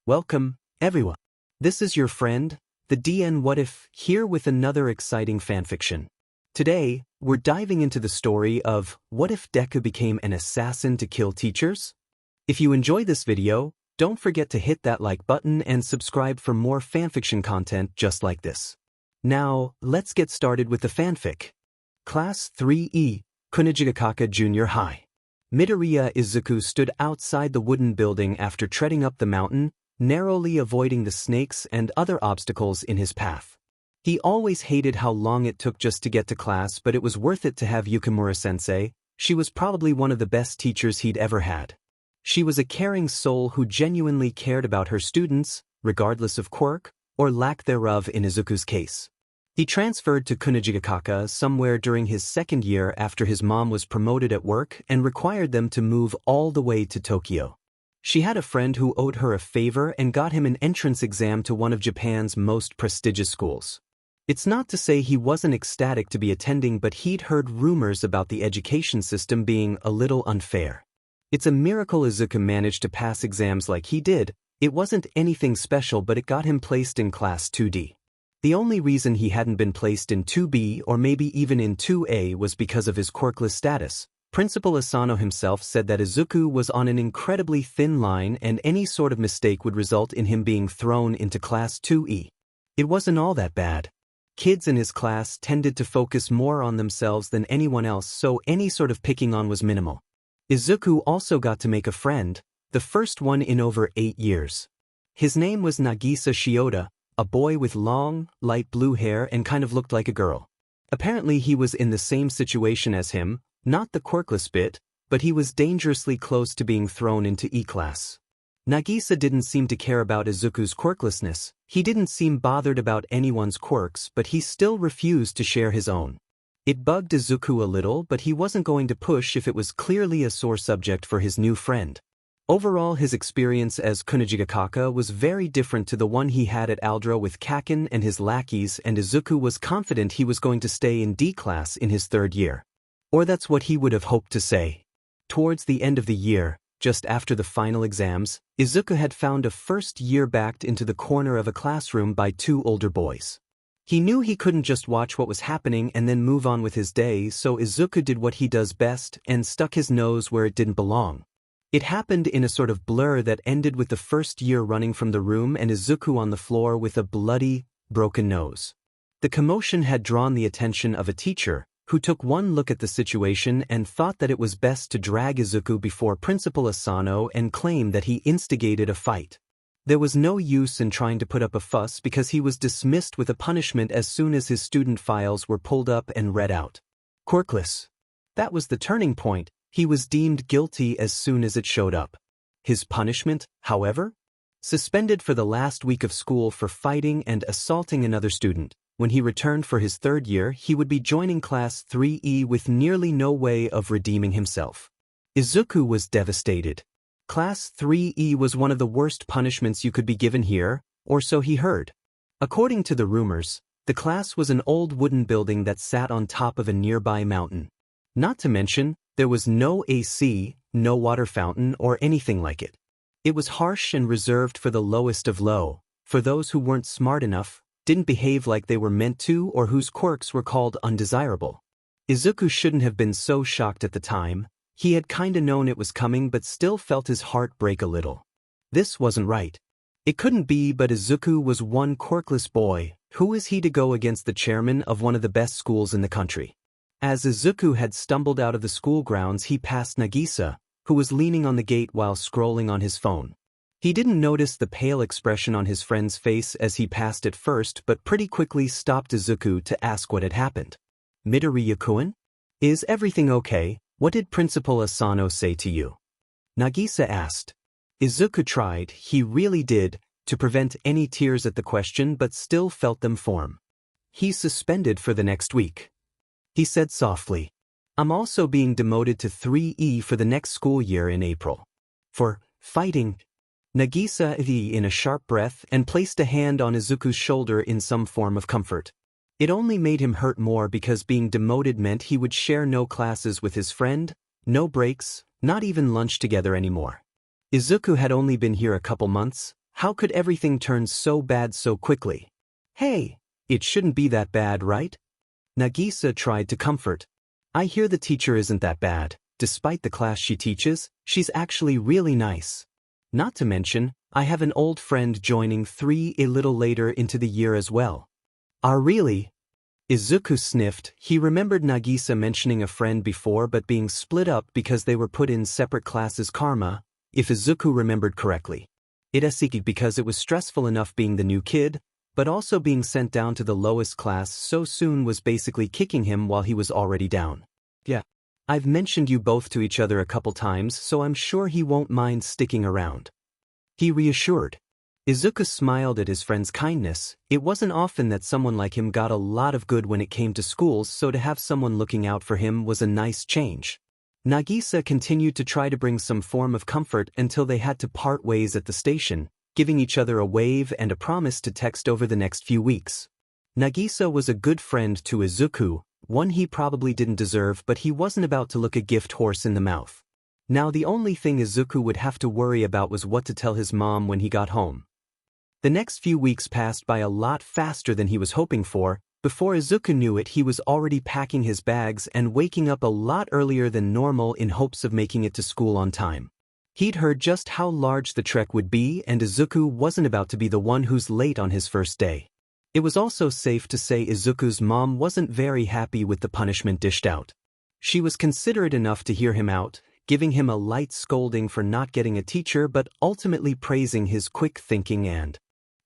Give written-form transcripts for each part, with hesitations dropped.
Welcome, everyone. This is your friend, the DN What If, here with another exciting fanfiction. Today, we're diving into the story of What If Deku Became an Assassin to Kill Teachers? If you enjoy this video, don't forget to hit that like button and subscribe for more fanfiction content just like this. Now, let's get started with the fanfic. Class 3E, Kunijigakaka Junior High. Midoriya Izuku stood outside the wooden building after treading up the mountain, narrowly avoiding the snakes and other obstacles in his path. He always hated how long it took just to get to class, but it was worth it to have Yukimura-sensei. She was probably one of the best teachers he'd ever had. She was a caring soul who genuinely cared about her students, regardless of quirk or lack thereof in Izuku's case. He transferred to Kunijigakaka somewhere during his second year after his mom was promoted at work and required them to move all the way to Tokyo. She had a friend who owed her a favor and got him an entrance exam to one of Japan's most prestigious schools. It's not to say he wasn't ecstatic to be attending, but he'd heard rumors about the education system being a little unfair. It's a miracle Izuku managed to pass exams like he did. It wasn't anything special, but it got him placed in Class 2D. The only reason he hadn't been placed in 2B or maybe even in 2A was because of his quirkless status. Principal Asano himself said that Izuku was on an incredibly thin line and any sort of mistake would result in him being thrown into Class 2E. It wasn't all that bad. Kids in his class tended to focus more on themselves than anyone else, so any sort of picking on was minimal. Izuku also got to make a friend, the first one in over 8 years. His name was Nagisa Shioda, a boy with long, light blue hair and kind of looked like a girl. Apparently he was in the same situation as him, not the quirkless bit, but he was dangerously close to being thrown into E-class. Nagisa didn't seem to care about Izuku's quirklessness. He didn't seem bothered about anyone's quirks, but he still refused to share his own. It bugged Izuku a little, but he wasn't going to push if it was clearly a sore subject for his new friend. Overall, his experience as Kunijigakaka was very different to the one he had at Aldro with Kaken and his lackeys, and Izuku was confident he was going to stay in D class in his third year. Or that's what he would have hoped to say. Towards the end of the year, just after the final exams, Izuku had found a first year backed into the corner of a classroom by 2 older boys. He knew he couldn't just watch what was happening and then move on with his day, so Izuku did what he does best and stuck his nose where it didn't belong. It happened in a sort of blur that ended with the first year running from the room and Izuku on the floor with a bloody, broken nose. The commotion had drawn the attention of a teacher, who took one look at the situation and thought that it was best to drag Izuku before Principal Asano and claim that he instigated a fight. There was no use in trying to put up a fuss because he was dismissed with a punishment as soon as his student files were pulled up and read out. Quirkless. That was the turning point. He was deemed guilty as soon as it showed up. His punishment, however? Suspended for the last week of school for fighting and assaulting another student. When he returned for his third year, he would be joining Class 3E with nearly no way of redeeming himself. Izuku was devastated. Class 3E was one of the worst punishments you could be given here, or so he heard. According to the rumors, the class was an old wooden building that sat on top of a nearby mountain. Not to mention, there was no AC, no water fountain, or anything like it. It was harsh and reserved for the lowest of low, for those who weren't smart enough, didn't behave like they were meant to, or whose quirks were called undesirable. Izuku shouldn't have been so shocked at the time. He had kinda known it was coming but still felt his heart break a little. This wasn't right. It couldn't be, but Izuku was one quirkless boy. Who was he to go against the chairman of one of the best schools in the country? As Izuku had stumbled out of the school grounds, he passed Nagisa, who was leaning on the gate while scrolling on his phone. He didn't notice the pale expression on his friend's face as he passed at first, but pretty quickly stopped Izuku to ask what had happened. Midoriya-kun? Is everything okay? What did Principal Asano say to you? Nagisa asked. Izuku tried, he really did, to prevent any tears at the question but still felt them form. He's suspended for the next week. He said softly. I'm also being demoted to 3E for the next school year in April. For fighting. Nagisa in a sharp breath and placed a hand on Izuku's shoulder in some form of comfort. It only made him hurt more because being demoted meant he would share no classes with his friend, no breaks, not even lunch together anymore. Izuku had only been here a couple months. How could everything turn so bad so quickly? Hey, it shouldn't be that bad, right? Nagisa tried to comfort. I hear the teacher isn't that bad. Despite the class she teaches, she's actually really nice. Not to mention, I have an old friend joining a little later into the year as well. Ah, really? Izuku sniffed. He remembered Nagisa mentioning a friend before but being split up because they were put in separate classes. Karma, if Izuku remembered correctly. Itasuki because it was stressful enough being the new kid, but also being sent down to the lowest class so soon was basically kicking him while he was already down. Yeah. I've mentioned you both to each other a couple times, so I'm sure he won't mind sticking around. He reassured. Izuku smiled at his friend's kindness. It wasn't often that someone like him got a lot of good when it came to schools, so to have someone looking out for him was a nice change. Nagisa continued to try to bring some form of comfort until they had to part ways at the station, giving each other a wave and a promise to text over the next few weeks. Nagisa was a good friend to Izuku, one he probably didn't deserve, but he wasn't about to look a gift horse in the mouth. Now the only thing Izuku would have to worry about was what to tell his mom when he got home. The next few weeks passed by a lot faster than he was hoping for. Before Izuku knew it, he was already packing his bags and waking up a lot earlier than normal in hopes of making it to school on time. He'd heard just how large the trek would be, and Izuku wasn't about to be the one who's late on his first day. It was also safe to say Izuku's mom wasn't very happy with the punishment dished out. She was considerate enough to hear him out, giving him a light scolding for not getting a teacher but ultimately praising his quick thinking and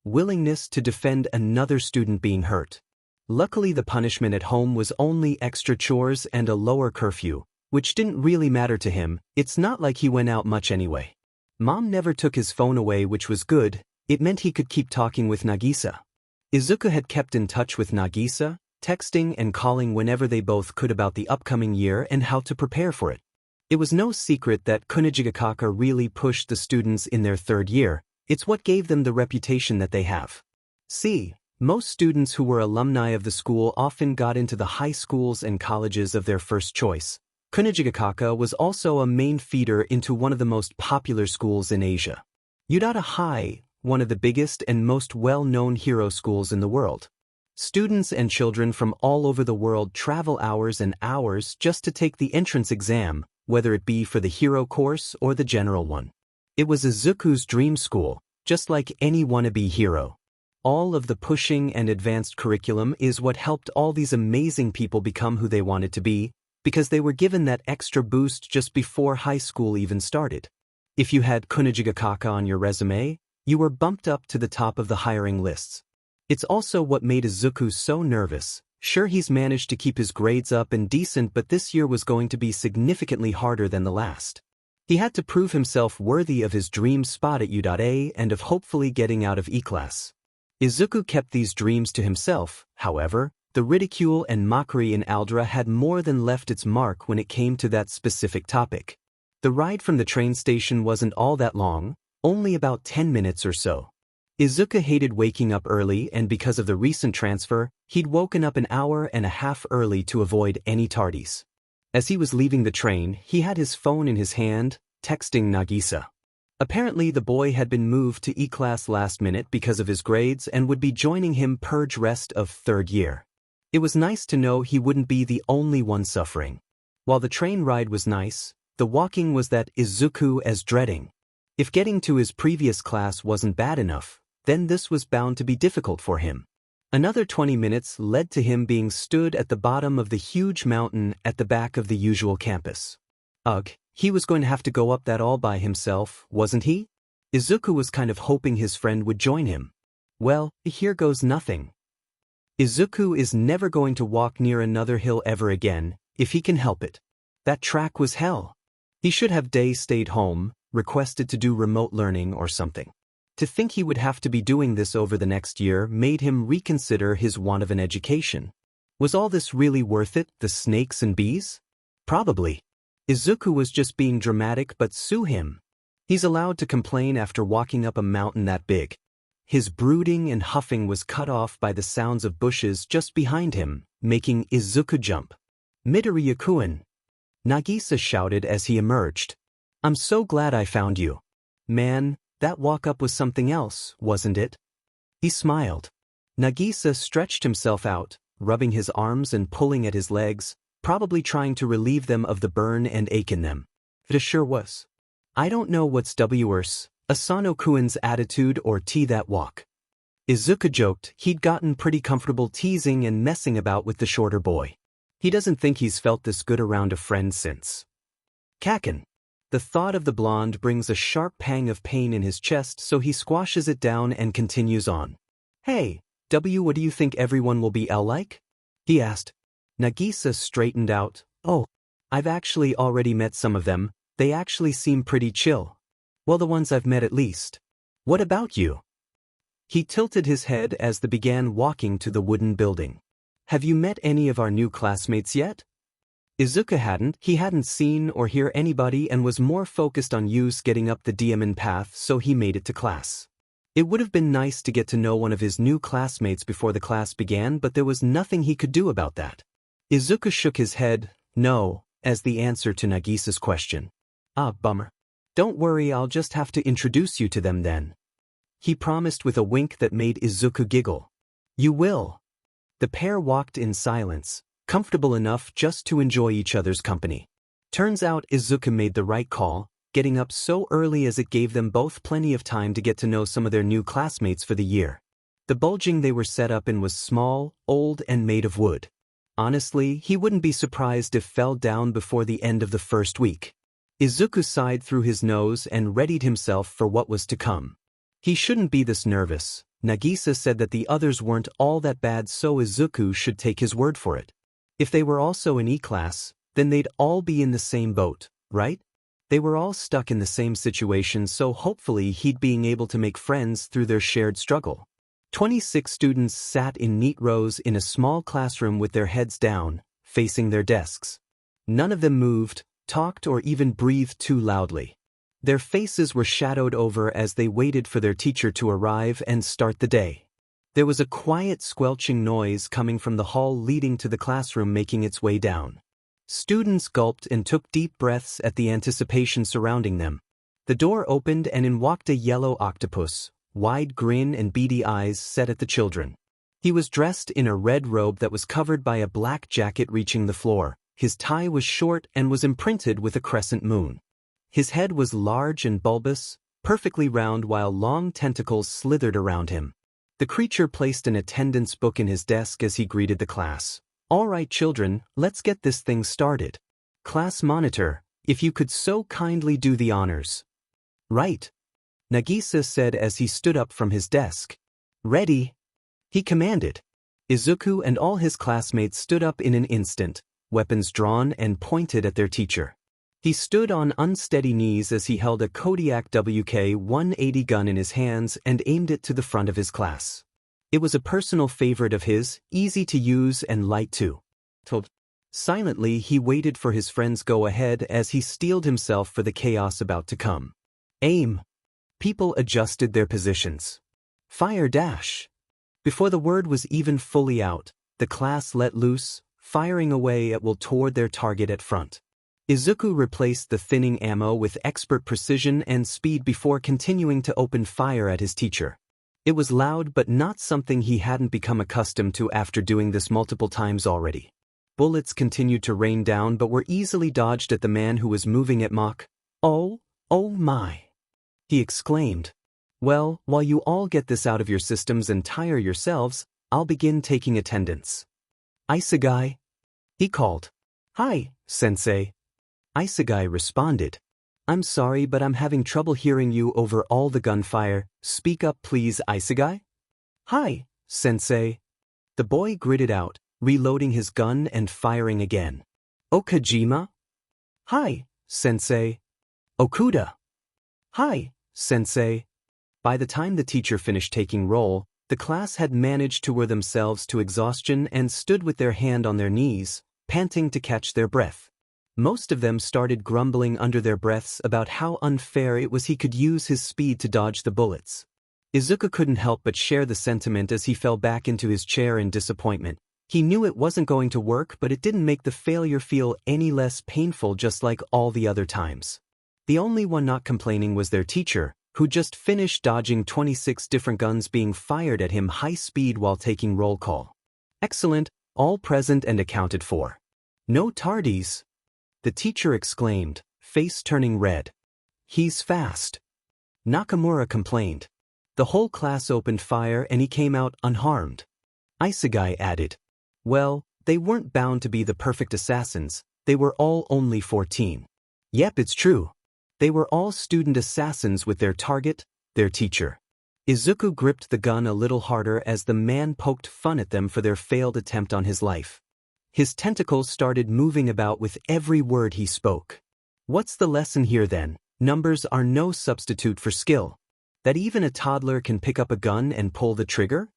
willingness to defend another student being hurt. Luckily the punishment at home was only extra chores and a lower curfew, which didn't really matter to him. It's not like he went out much anyway. Mom never took his phone away, which was good. It meant he could keep talking with Nagisa. Izuku had kept in touch with Nagisa, texting and calling whenever they both could about the upcoming year and how to prepare for it. It was no secret that Kunijigakaka really pushed the students in their third year. It's what gave them the reputation that they have. See, most students who were alumni of the school often got into the high schools and colleges of their first choice. Kunijigakaka was also a main feeder into one of the most popular schools in Asia. Yudata High, one of the biggest and most well-known hero schools in the world. Students and children from all over the world travel hours and hours just to take the entrance exam, whether it be for the hero course or the general one. It was Izuku's dream school, just like any wannabe hero. All of the pushing and advanced curriculum is what helped all these amazing people become who they wanted to be, because they were given that extra boost just before high school even started. If you had Kunijigakaka on your resume, you were bumped up to the top of the hiring lists. It's also what made Izuku so nervous. Sure, he's managed to keep his grades up and decent, but this year was going to be significantly harder than the last. He had to prove himself worthy of his dream spot at U.A and of hopefully getting out of E-class. Izuku kept these dreams to himself. However, the ridicule and mockery in Aldra had more than left its mark when it came to that specific topic. The ride from the train station wasn't all that long, only about 10 minutes or so. Izuku hated waking up early, and because of the recent transfer, he'd woken up an hour and a half early to avoid any tardies. As he was leaving the train, he had his phone in his hand, texting Nagisa. Apparently the boy had been moved to E-class last minute because of his grades and would be joining him purge rest of third year. It was nice to know he wouldn't be the only one suffering. While the train ride was nice, the walking was that Izuku as dreading. If getting to his previous class wasn't bad enough, then this was bound to be difficult for him. Another 20 minutes led to him being stood at the bottom of the huge mountain at the back of the usual campus. Ugh, he was going to have to go up that all by himself, wasn't he? Izuku was kind of hoping his friend would join him. Well, here goes nothing. Izuku is never going to walk near another hill ever again, if he can help it. That track was hell. He should have stayed home, requested to do remote learning or something. To think he would have to be doing this over the next year made him reconsider his want of an education. Was all this really worth it, the snakes and bees? Probably. Izuku was just being dramatic, but sue him. He's allowed to complain after walking up a mountain that big. His brooding and huffing was cut off by the sounds of bushes just behind him, making Izuku jump. Midori-kun! Nagisa shouted as he emerged. I'm so glad I found you. Man, that walk-up was something else, wasn't it? He smiled. Nagisa stretched himself out, rubbing his arms and pulling at his legs, probably trying to relieve them of the burn and ache in them. It sure was. I don't know what's worse, Asano-kuen's attitude or that walk. Izuku joked he'd gotten pretty comfortable teasing and messing about with the shorter boy. He doesn't think he's felt this good around a friend since. Kaken. The thought of the blonde brings a sharp pang of pain in his chest, so he squashes it down and continues on. Hey, what do you think everyone will be like? He asked. Nagisa straightened out. Oh, I've actually already met some of them. They actually seem pretty chill. Well, the ones I've met at least. What about you? He tilted his head as they began walking to the wooden building. Have you met any of our new classmates yet? Izuku hadn't. He hadn't seen or hear anybody and was more focused on getting up the diamond path, so he made it to class. It would have been nice to get to know one of his new classmates before the class began, but there was nothing he could do about that. Izuku shook his head, no, as the answer to Nagisa's question. Ah, bummer. Don't worry, I'll just have to introduce you to them then. He promised with a wink that made Izuku giggle. You will. The pair walked in silence, comfortable enough just to enjoy each other's company. Turns out Izuku made the right call, getting up so early as it gave them both plenty of time to get to know some of their new classmates for the year. The bulging they were set up in was small, old, and made of wood. Honestly, he wouldn't be surprised if fell down before the end of the first week. Izuku sighed through his nose and readied himself for what was to come. He shouldn't be this nervous. Nagisa said that the others weren't all that bad, so Izuku should take his word for it. If they were also in E-class, then they'd all be in the same boat, right? They were all stuck in the same situation, so hopefully he'd be able to make friends through their shared struggle. 26 students sat in neat rows in a small classroom with their heads down, facing their desks. None of them moved, talked, or even breathed too loudly. Their faces were shadowed over as they waited for their teacher to arrive and start the day. There was a quiet squelching noise coming from the hall leading to the classroom, making its way down. Students gulped and took deep breaths at the anticipation surrounding them. The door opened and in walked a yellow octopus, wide grin and beady eyes set at the children. He was dressed in a red robe that was covered by a black jacket reaching the floor. His tie was short and was imprinted with a crescent moon. His head was large and bulbous, perfectly round, while long tentacles slithered around him. The creature placed an attendance book in his desk as he greeted the class. All right, children, let's get this thing started. Class monitor, if you could so kindly do the honors. Right. Nagisa said as he stood up from his desk. Ready, he commanded. Izuku and all his classmates stood up in an instant, weapons drawn and pointed at their teacher. He stood on unsteady knees as he held a Kodiak WK-180 gun in his hands and aimed it to the front of his class. It was a personal favorite of his, easy to use and light too. Silently he waited for his friend's go-ahead as he steeled himself for the chaos about to come. Aim. People adjusted their positions. Fire dash. Before the word was even fully out, the class let loose, firing away at will toward their target at front. Izuku replaced the thinning ammo with expert precision and speed before continuing to open fire at his teacher. It was loud, but not something he hadn't become accustomed to after doing this multiple times already. Bullets continued to rain down but were easily dodged at the man who was moving at Mach. Oh my, he exclaimed. Well, while you all get this out of your systems and tire yourselves, I'll begin taking attendance. Isegai, he called. Hi, sensei. Isegai responded. I'm sorry, but I'm having trouble hearing you over all the gunfire. Speak up please, Isegai. Hi, sensei. The boy gritted out, reloading his gun and firing again. Okajima? Hi, sensei. Okuda? Hi, sensei. By the time the teacher finished taking roll, the class had managed to wear themselves to exhaustion and stood with their hand on their knees, panting to catch their breath. Most of them started grumbling under their breaths about how unfair it was he could use his speed to dodge the bullets. Izuku couldn't help but share the sentiment as he fell back into his chair in disappointment. He knew it wasn't going to work, but it didn't make the failure feel any less painful, just like all the other times. The only one not complaining was their teacher, who just finished dodging 26 different guns being fired at him high speed while taking roll call. Excellent, all present and accounted for. No tardies, the teacher exclaimed, face turning red. He's fast. Nakamura complained. The whole class opened fire and he came out unharmed. Isegai added. Well, they weren't bound to be the perfect assassins, they were all only 14. Yep, it's true. They were all student assassins with their target, their teacher. Izuku gripped the gun a little harder as the man poked fun at them for their failed attempt on his life. His tentacles started moving about with every word he spoke. What's the lesson here then? Numbers are no substitute for skill. That even a toddler can pick up a gun and pull the trigger?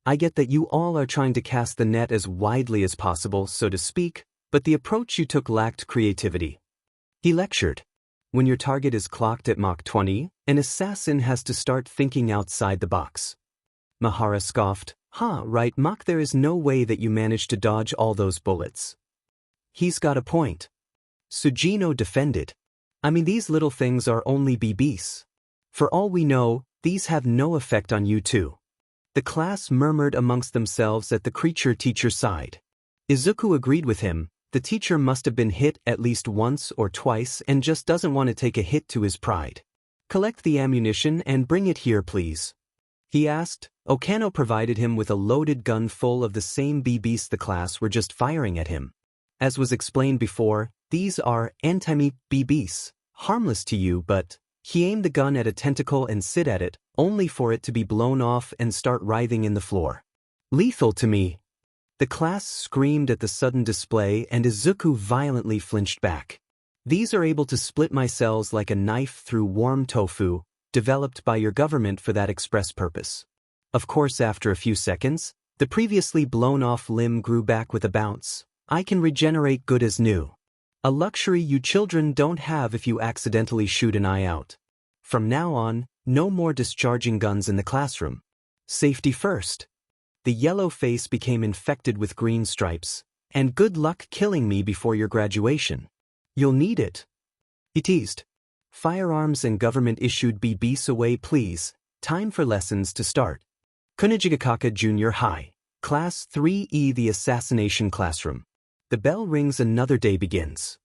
I get that you all are trying to cast the net as widely as possible, so to speak, but the approach you took lacked creativity. He lectured. When your target is clocked at Mach 20, an assassin has to start thinking outside the box. Mahara scoffed. Right, Mach, there is no way that you managed to dodge all those bullets. He's got a point. Sugino defended. I mean, these little things are only BBs. For all we know, these have no effect on you too. The class murmured amongst themselves at the creature-teacher side. Izuku agreed with him. The teacher must have been hit at least once or twice and just doesn't want to take a hit to his pride. Collect the ammunition and bring it here, please. He asked. Okano provided him with a loaded gun full of the same BBs the class were just firing at him. As was explained before, these are anti-me BBs, harmless to you, but he aimed the gun at a tentacle and sit at it, only for it to be blown off and start writhing in the floor. Lethal to me. The class screamed at the sudden display and Izuku violently flinched back. These are able to split my cells like a knife through warm tofu, developed by your government for that express purpose. Of course, after a few seconds, the previously blown-off limb grew back with a bounce. I can regenerate good as new. A luxury you children don't have if you accidentally shoot an eye out. From now on, no more discharging guns in the classroom. Safety first. The yellow face became infected with green stripes. And good luck killing me before your graduation. You'll need it. He teased. Firearms and government-issued BBs away, please. Time for lessons to start. Kunijigakaka Junior High. Class 3E, the assassination classroom. The bell rings, another day begins.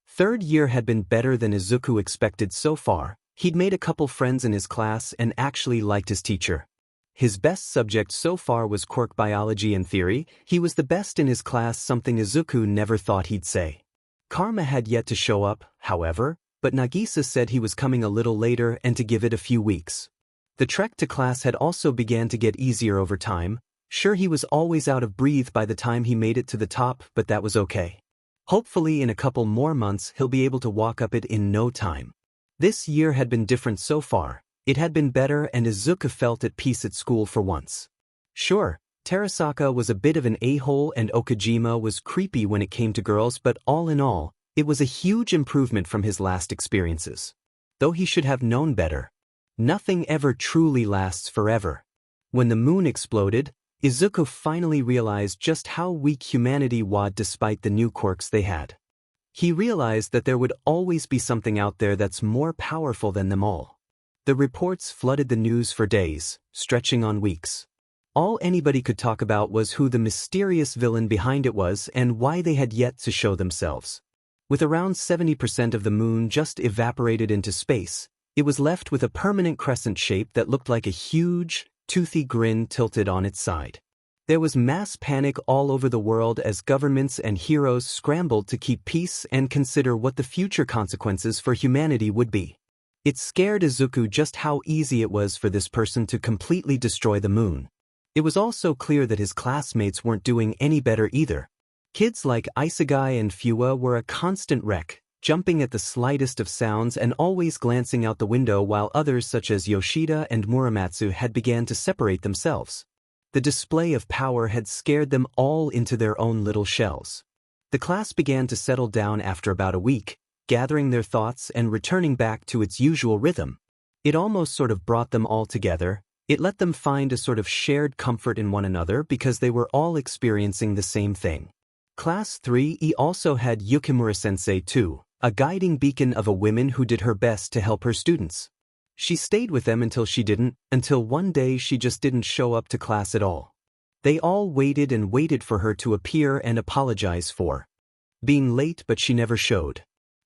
Third year had been better than Izuku expected so far. He'd made a couple friends in his class and actually liked his teacher. His best subject so far was quirk biology and theory. He was the best in his class, something Izuku never thought he'd say. Karma had yet to show up, however, but Nagisa said he was coming a little later and to give it a few weeks. The trek to class had also began to get easier over time. Sure, he was always out of breath by the time he made it to the top, but that was okay. Hopefully in a couple more months he'll be able to walk up it in no time. This year had been different so far. It had been better and Izuku felt at peace at school for once. Sure, Terasaka was a bit of an a-hole and Okajima was creepy when it came to girls, but all in all, it was a huge improvement from his last experiences. Though he should have known better. Nothing ever truly lasts forever. When the moon exploded, Izuku finally realized just how weak humanity was despite the new quirks they had. He realized that there would always be something out there that's more powerful than them all. The reports flooded the news for days, stretching on weeks. All anybody could talk about was who the mysterious villain behind it was and why they had yet to show themselves. With around 70% of the moon just evaporated into space, it was left with a permanent crescent shape that looked like a huge, toothy grin tilted on its side. There was mass panic all over the world as governments and heroes scrambled to keep peace and consider what the future consequences for humanity would be. It scared Izuku just how easy it was for this person to completely destroy the moon. It was also clear that his classmates weren't doing any better either. Kids like Isegai and Fua were a constant wreck, jumping at the slightest of sounds and always glancing out the window, while others such as Yoshida and Muramatsu had began to separate themselves. The display of power had scared them all into their own little shells. The class began to settle down after about a week, gathering their thoughts and returning back to its usual rhythm. It almost sort of brought them all together. It let them find a sort of shared comfort in one another because they were all experiencing the same thing. Class 3E also had Yukimura-sensei too, a guiding beacon of a woman who did her best to help her students. She stayed with them until one day she just didn't show up to class at all. They all waited and waited for her to appear and apologize for being late, but she never showed.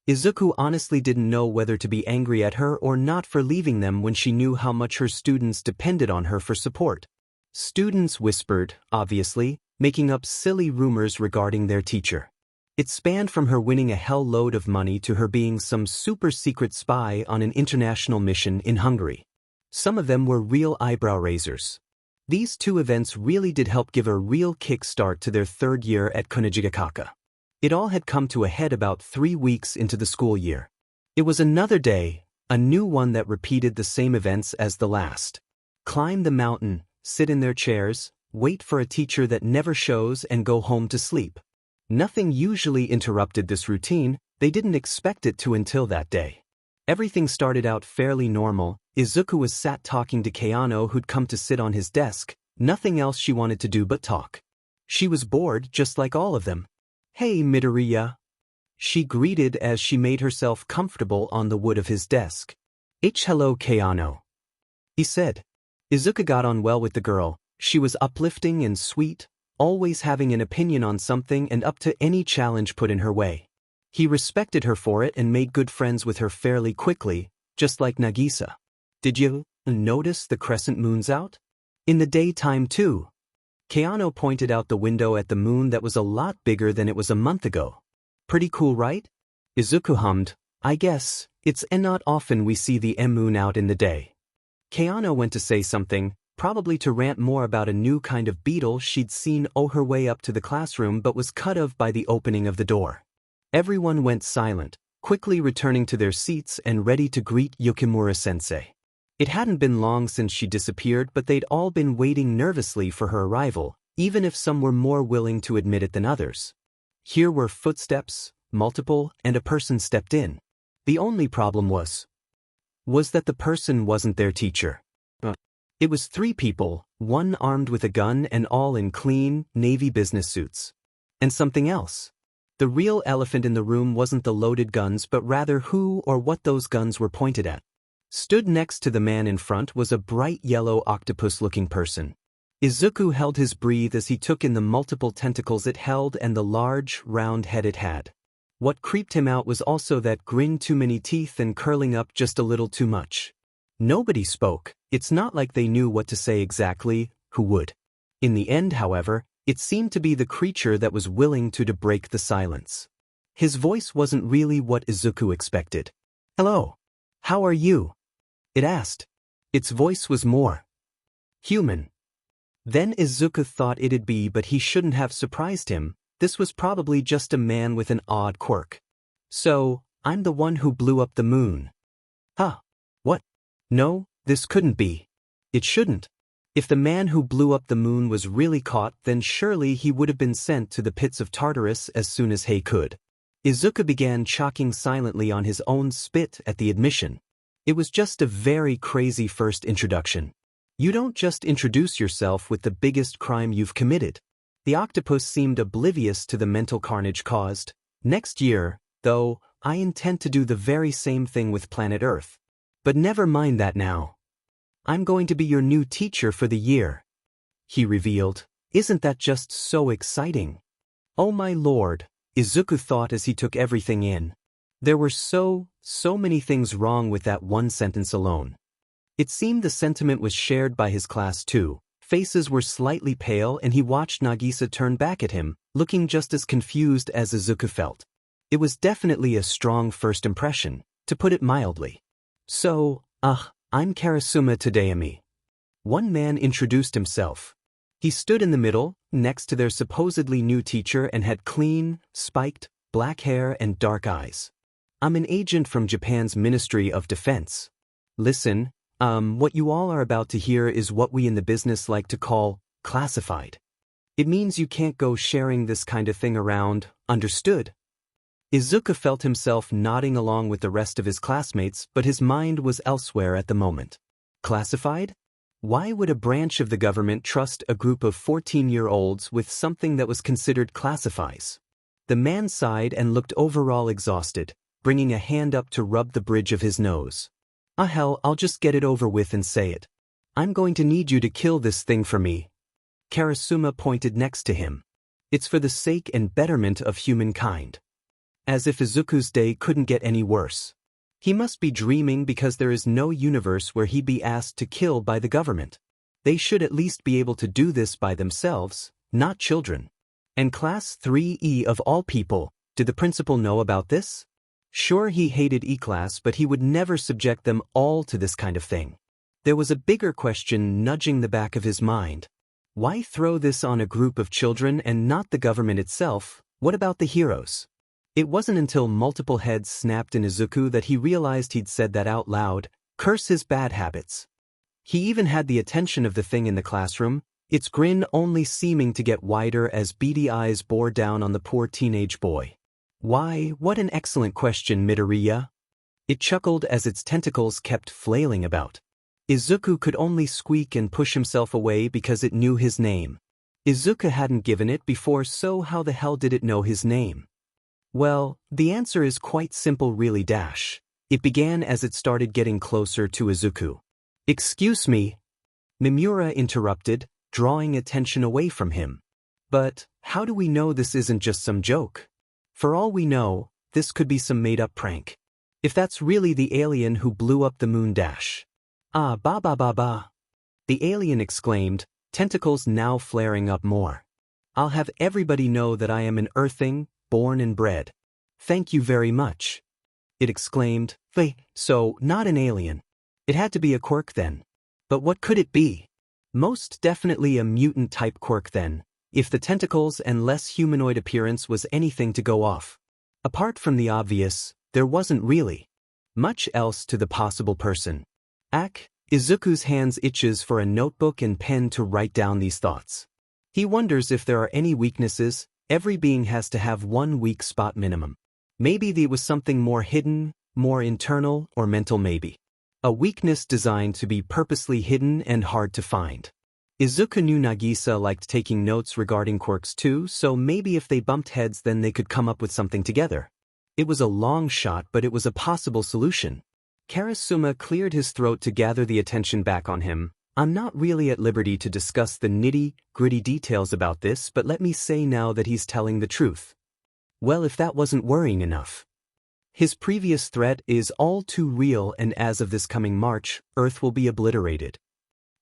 Izuku honestly didn't know whether to be angry at her or not for leaving them when she knew how much her students depended on her for support. Students whispered, obviously, making up silly rumors regarding their teacher. It spanned from her winning a hell load of money to her being some super secret spy on an international mission in Hungary. Some of them were real eyebrow raisers. These two events really did help give a real kick-start to their third year at Konijigakaka. It all had come to a head about 3 weeks into the school year. It was another day, a new one that repeated the same events as the last. Climb the mountain, sit in their chairs, wait for a teacher that never shows, and go home to sleep. Nothing usually interrupted this routine. They didn't expect it to until that day. Everything started out fairly normal. Izuku was sat talking to Keano, who'd come to sit on his desk. Nothing else she wanted to do but talk. She was bored just like all of them. "Hey, Midoriya," she greeted as she made herself comfortable on the wood of his desk. "Hello, Keano," he said. Izuku got on well with the girl. She was uplifting and sweet, always having an opinion on something and up to any challenge put in her way. He respected her for it and made good friends with her fairly quickly, just like Nagisa. "Did you notice the crescent moon's out? In the daytime too." Keano pointed out the window at the moon that was a lot bigger than it was a month ago. "Pretty cool, right?" Izuku hummed, "I guess, it's not often we see the moon out in the day." Keano went to say something, probably to rant more about a new kind of beetle she'd seen her way up to the classroom, but was cut off by the opening of the door. Everyone went silent, quickly returning to their seats and ready to greet Yukimura-sensei. It hadn't been long since she disappeared, but they'd all been waiting nervously for her arrival, even if some were more willing to admit it than others. Here were footsteps, multiple, and a person stepped in. The only problem was that the person wasn't their teacher. It was 3 people, one armed with a gun and all in clean, navy business suits. And something else. The real elephant in the room wasn't the loaded guns, but rather who or what those guns were pointed at. Stood next to the man in front was a bright yellow octopus-looking person. Izuku held his breath as he took in the multiple tentacles it held and the large, round head it had. What creeped him out was also that grin, too many teeth and curling up just a little too much. Nobody spoke. It's not like they knew what to say exactly. Who would? In the end, however, it seemed to be the creature that was willing to break the silence. His voice wasn't really what Izuku expected. "Hello. How are you?" it asked. Its voice was more human than Izuku thought it'd be, but he shouldn't have surprised him. This was probably just a man with an odd quirk. "So, I'm the one who blew up the moon." "Huh? What? No, this couldn't be. It shouldn't. If the man who blew up the moon was really caught, then surely he would have been sent to the pits of Tartarus as soon as he could." Izuku began choking silently on his own spit at the admission. It was just a very crazy first introduction. You don't just introduce yourself with the biggest crime you've committed. The octopus seemed oblivious to the mental carnage caused. "Next year, though, I intend to do the very same thing with planet Earth. But never mind that now. I'm going to be your new teacher for the year," he revealed. "Isn't that just so exciting?" "Oh my lord," Izuku thought as he took everything in. There were so many things wrong with that one sentence alone. It seemed the sentiment was shared by his class too. Faces were slightly pale and he watched Nagisa turn back at him, looking just as confused as Izuku felt. It was definitely a strong first impression, to put it mildly. "So, I'm Karasuma Tadayami." One man introduced himself. He stood in the middle, next to their supposedly new teacher, and had clean, spiked, black hair and dark eyes. "I'm an agent from Japan's Ministry of Defense. Listen, what you all are about to hear is what we in the business like to call classified. It means you can't go sharing this kind of thing around, understood?" Izuku felt himself nodding along with the rest of his classmates, but his mind was elsewhere at the moment. Classified? Why would a branch of the government trust a group of 14-year-olds with something that was considered classifies? The man sighed and looked overall exhausted, bringing a hand up to rub the bridge of his nose. Ah hell, I'll just get it over with and say it. I'm going to need you to kill this thing for me. Karasuma pointed next to him. It's for the sake and betterment of humankind. As if Izuku's day couldn't get any worse. He must be dreaming because there is no universe where he'd be asked to kill by the government. They should at least be able to do this by themselves, not children. And Class 3E of all people, did the principal know about this? Sure, he hated E-Class, but he would never subject them all to this kind of thing. There was a bigger question nudging the back of his mind. Why throw this on a group of children and not the government itself? What about the heroes? It wasn't until multiple heads snapped in Izuku that he realized he'd said that out loud. Curse his bad habits. He even had the attention of the thing in the classroom, its grin only seeming to get wider as beady eyes bore down on the poor teenage boy. Why, what an excellent question, Midoriya. It chuckled as its tentacles kept flailing about. Izuku could only squeak and push himself away because it knew his name. Izuku hadn't given it before, so how the hell did it know his name? Well, the answer is quite simple really. It began as it started getting closer to Izuku. Excuse me, Mimura interrupted, drawing attention away from him. But how do we know this isn't just some joke? For all we know, this could be some made-up prank. If that's really the alien who blew up the moon. Ah, ba ba ba ba. The alien exclaimed, tentacles now flaring up more. I'll have everybody know that I am an Earthling, born and bred. Thank you very much. It exclaimed, so not an alien. It had to be a quirk then. But what could it be? Most definitely a mutant-type quirk then, if the tentacles and less humanoid appearance was anything to go off. Apart from the obvious, there wasn't really much else to the possible person. Izuku's hands itches for a notebook and pen to write down these thoughts. He wonders if there are any weaknesses. Every being has to have one weak spot minimum. Maybe there was something more hidden, more internal or mental maybe. A weakness designed to be purposely hidden and hard to find. Izuku knew Nagisa liked taking notes regarding quirks too, so maybe if they bumped heads then they could come up with something together. It was a long shot, but it was a possible solution. Karasuma cleared his throat to gather the attention back on him. I'm not really at liberty to discuss the nitty-gritty details about this, but let me say now that he's telling the truth. Well, if that wasn't worrying enough. His previous threat is all too real, and as of this coming March, Earth will be obliterated.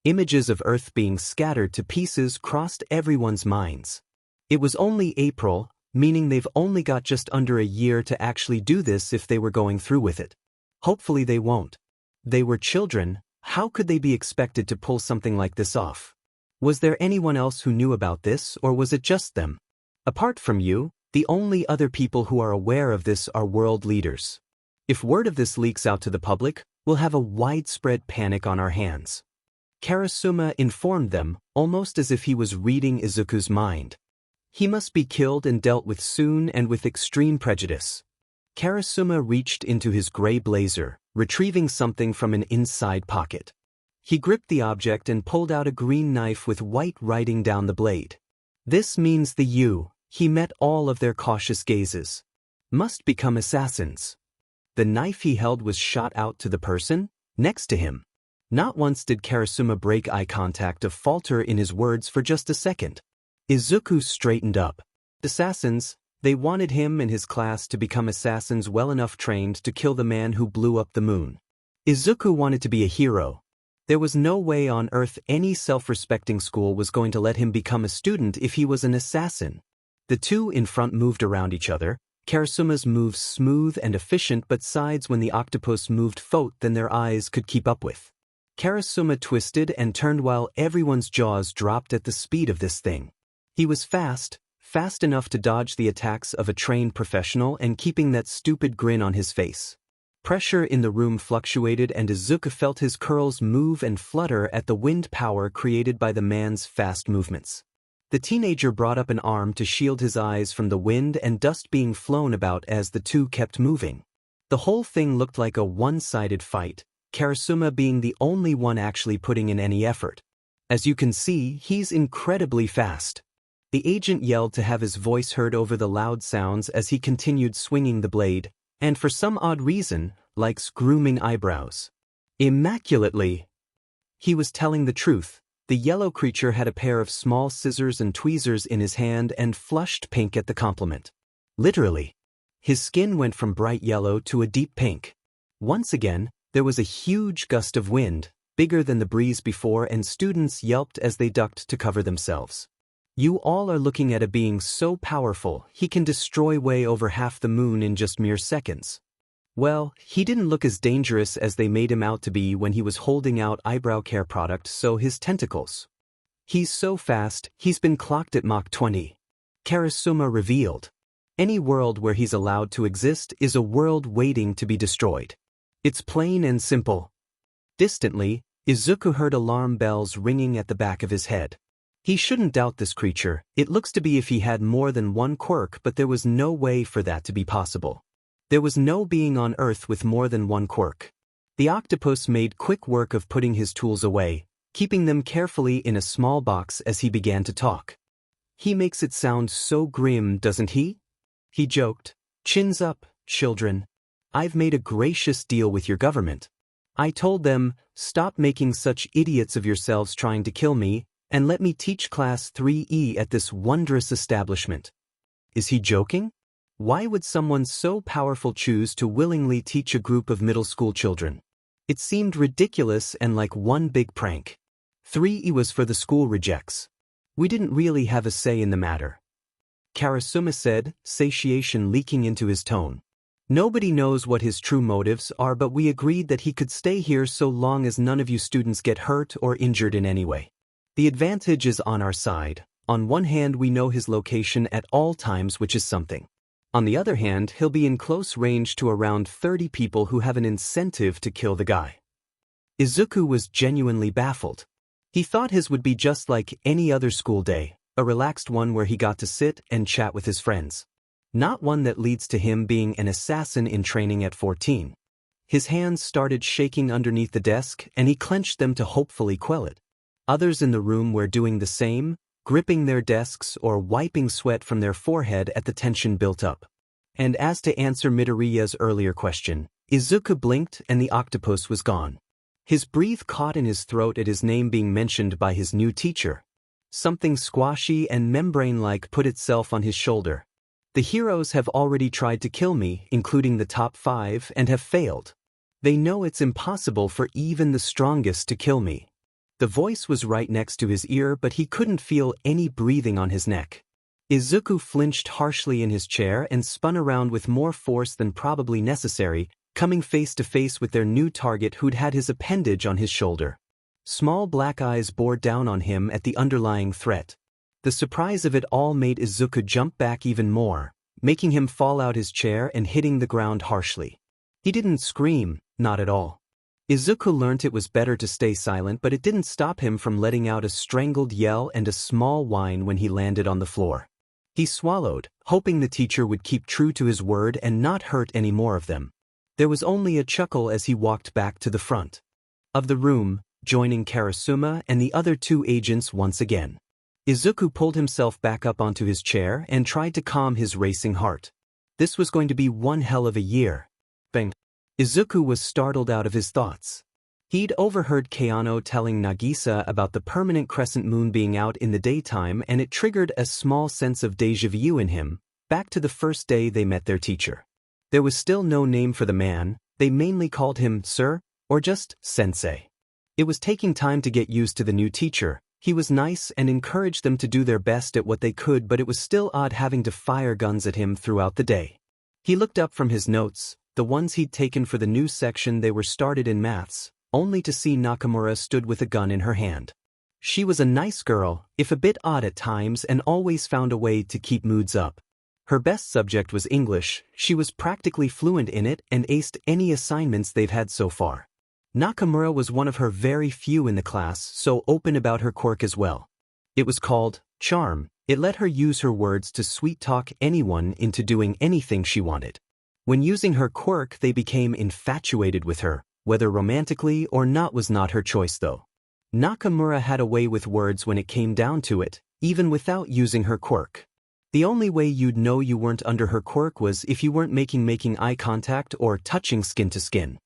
Images of Earth being scattered to pieces crossed everyone's minds. It was only April, meaning they've only got just under a year to actually do this if they were going through with it. Hopefully they won't. They were children, how could they be expected to pull something like this off? Was there anyone else who knew about this, or was it just them? Apart from you, the only other people who are aware of this are world leaders. If word of this leaks out to the public, we'll have a widespread panic on our hands. Karasuma informed them, almost as if he was reading Izuku's mind. He must be killed and dealt with soon and with extreme prejudice. Karasuma reached into his gray blazer, retrieving something from an inside pocket. He gripped the object and pulled out a green knife with white writing down the blade. This means the U. He met all of their cautious gazes. Must become assassins. The knife he held was shot out to the person next to him. Not once did Karasuma break eye contact or falter in his words for just a second. Izuku straightened up. Assassins, they wanted him and his class to become assassins well enough trained to kill the man who blew up the moon. Izuku wanted to be a hero. There was no way on earth any self-respecting school was going to let him become a student if he was an assassin. The two in front moved around each other. Karasuma's moves smooth and efficient, but sides when the octopus moved faster than their eyes could keep up with. Karasuma twisted and turned while everyone's jaws dropped at the speed of this thing. He was fast enough to dodge the attacks of a trained professional and keeping that stupid grin on his face. Pressure in the room fluctuated and Izuku felt his curls move and flutter at the wind power created by the man's fast movements. The teenager brought up an arm to shield his eyes from the wind and dust being flown about as the two kept moving. The whole thing looked like a one-sided fight, Karasuma being the only one actually putting in any effort. As you can see, he's incredibly fast. The agent yelled to have his voice heard over the loud sounds as he continued swinging the blade, and for some odd reason, likes grooming eyebrows. Immaculately. He was telling the truth. The yellow creature had a pair of small scissors and tweezers in his hand and flushed pink at the compliment. Literally. His skin went from bright yellow to a deep pink. Once again, there was a huge gust of wind, bigger than the breeze before, and students yelped as they ducked to cover themselves. You all are looking at a being so powerful, he can destroy way over half the moon in just mere seconds. Well, he didn't look as dangerous as they made him out to be when he was holding out eyebrow care product, so his tentacles. He's so fast, he's been clocked at Mach 20. Karasuma revealed. Any world where he's allowed to exist is a world waiting to be destroyed. It's plain and simple. Distantly, Izuku heard alarm bells ringing at the back of his head. He shouldn't doubt this creature. It looks to be if he had more than one quirk, but there was no way for that to be possible. There was no being on Earth with more than one quirk. The octopus made quick work of putting his tools away, keeping them carefully in a small box as he began to talk. He makes it sound so grim, doesn't he? He joked. Chins up, children. I've made a gracious deal with your government. I told them, stop making such idiots of yourselves trying to kill me, and let me teach Class 3E at this wondrous establishment. Is he joking? Why would someone so powerful choose to willingly teach a group of middle school children? It seemed ridiculous and like one big prank. 3E was for the school rejects. We didn't really have a say in the matter. Karasuma said, satiation leaking into his tone. Nobody knows what his true motives are, but we agreed that he could stay here so long as none of you students get hurt or injured in any way. The advantage is on our side. On one hand, we know his location at all times, which is something. On the other hand, he'll be in close range to around 30 people who have an incentive to kill the guy. Izuku was genuinely baffled. He thought his would be just like any other school day, a relaxed one where he got to sit and chat with his friends. Not one that leads to him being an assassin in training at 14. His hands started shaking underneath the desk, and he clenched them to hopefully quell it. Others in the room were doing the same, gripping their desks or wiping sweat from their forehead at the tension built up. And as to answer Midoriya's earlier question, Izuku blinked and the octopus was gone. His breath caught in his throat at his name being mentioned by his new teacher. Something squashy and membrane-like put itself on his shoulder. The heroes have already tried to kill me, including the top 5, and have failed. They know it's impossible for even the strongest to kill me. The voice was right next to his ear, but he couldn't feel any breathing on his neck. Izuku flinched harshly in his chair and spun around with more force than probably necessary, coming face to face with their new target who'd had his appendage on his shoulder. Small black eyes bore down on him at the underlying threat. The surprise of it all made Izuku jump back even more, making him fall out his chair and hitting the ground harshly. He didn't scream, not at all. Izuku learnt it was better to stay silent, but it didn't stop him from letting out a strangled yell and a small whine when he landed on the floor. He swallowed, hoping the teacher would keep true to his word and not hurt any more of them. There was only a chuckle as he walked back to the front of the room, joining Karasuma and the other 2 agents once again. Izuku pulled himself back up onto his chair and tried to calm his racing heart. This was going to be one hell of a year. Bang. Izuku was startled out of his thoughts. He'd overheard Keano telling Nagisa about the permanent crescent moon being out in the daytime, and it triggered a small sense of déjà vu in him, back to the first day they met their teacher. There was still no name for the man. They mainly called him Sir, or just Sensei. It was taking time to get used to the new teacher. He was nice and encouraged them to do their best at what they could, but it was still odd having to fire guns at him throughout the day. He looked up from his notes, the ones he'd taken for the new section they were started in maths, only to see Nakamura stood with a gun in her hand. She was a nice girl, if a bit odd at times, and always found a way to keep moods up. Her best subject was English. She was practically fluent in it and aced any assignments they've had so far. Nakamura was one of her very few in the class, so open about her quirk as well. It was called charm. It let her use her words to sweet-talk anyone into doing anything she wanted. When using her quirk, they became infatuated with her. Whether romantically or not was not her choice though. Nakamura had a way with words when it came down to it, even without using her quirk. The only way you'd know you weren't under her quirk was if you weren't making eye contact or touching skin to skin.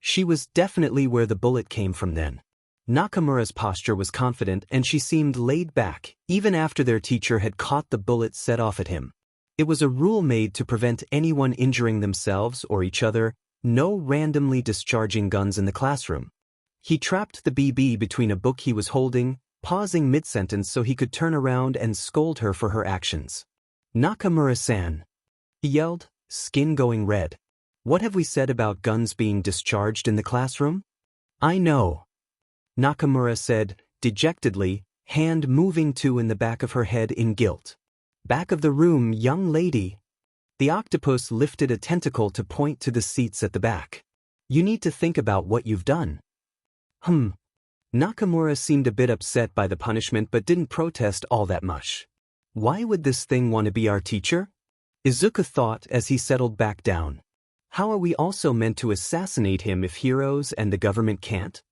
She was definitely where the bullet came from then. Nakamura's posture was confident and she seemed laid back, even after their teacher had caught the bullet set off at him. It was a rule made to prevent anyone injuring themselves or each other, no randomly discharging guns in the classroom. He trapped the BB between a book he was holding, pausing mid-sentence so he could turn around and scold her for her actions. "Nakamura-san," he yelled, skin going red. "What have we said about guns being discharged in the classroom?" "I know," Nakamura said, dejectedly, hand moving to in the back of her head in guilt. "Back of the room, young lady." The octopus lifted a tentacle to point to the seats at the back. "You need to think about what you've done." Nakamura seemed a bit upset by the punishment but didn't protest all that much. "Why would this thing want to be our teacher?" Izuku thought as he settled back down. "How are we also meant to assassinate him if heroes and the government can't?"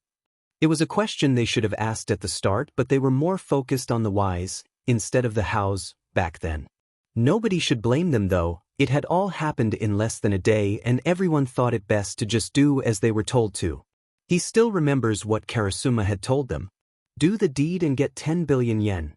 It was a question they should have asked at the start, but they were more focused on the whys, instead of the hows, back then. Nobody should blame them though, it had all happened in less than a day and everyone thought it best to just do as they were told to. He still remembers what Karasuma had told them. Do the deed and get 10 billion yen.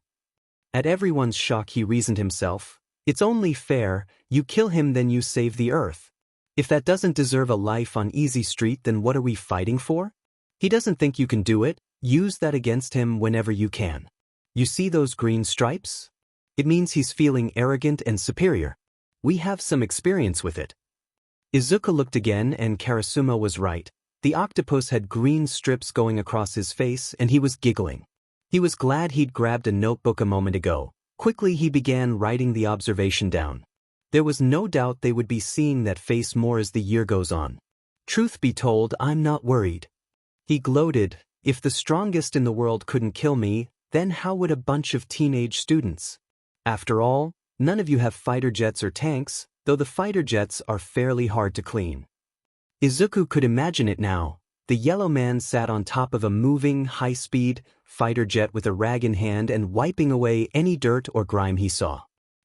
At everyone's shock he reasoned himself, it's only fair, you kill him then you save the earth. If that doesn't deserve a life on Easy Street then what are we fighting for? He doesn't think you can do it, use that against him whenever you can. You see those green stripes? It means he's feeling arrogant and superior. We have some experience with it. Izuku looked again and Karasuma was right. The octopus had green strips going across his face and he was giggling. He was glad he'd grabbed a notebook a moment ago. Quickly he began writing the observation down. There was no doubt they would be seeing that face more as the year goes on. Truth be told, I'm not worried. He gloated, if the strongest in the world couldn't kill me, then how would a bunch of teenage students? After all, none of you have fighter jets or tanks, though the fighter jets are fairly hard to clean. Izuku could imagine it now. The yellow man sat on top of a moving, high-speed fighter jet with a rag in hand and wiping away any dirt or grime he saw.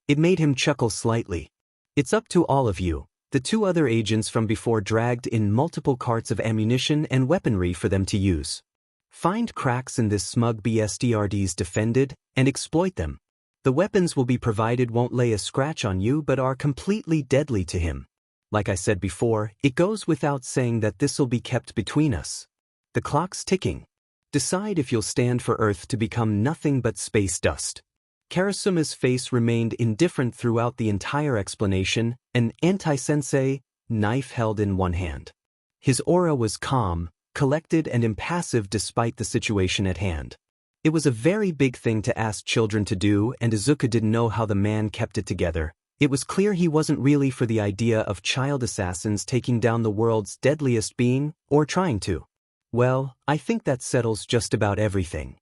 It made him chuckle slightly. It's up to all of you. The two other agents from before dragged in multiple carts of ammunition and weaponry for them to use. Find cracks in this smug BSDRD's defended, and exploit them. The weapons will be provided won't lay a scratch on you but are completely deadly to him. Like I said before, it goes without saying that this'll be kept between us. The clock's ticking. Decide if you'll stand for Earth to become nothing but space dust. Karasuma's face remained indifferent throughout the entire explanation, an anti-sensei, knife held in one hand. His aura was calm, collected and impassive despite the situation at hand. It was a very big thing to ask children to do and Izuku didn't know how the man kept it together. It was clear he wasn't really for the idea of child assassins taking down the world's deadliest being, or trying to. Well, I think that settles just about everything.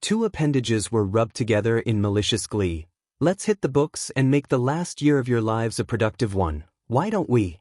Two appendages were rubbed together in malicious glee. Let's hit the books and make the last year of your lives a productive one. Why don't we?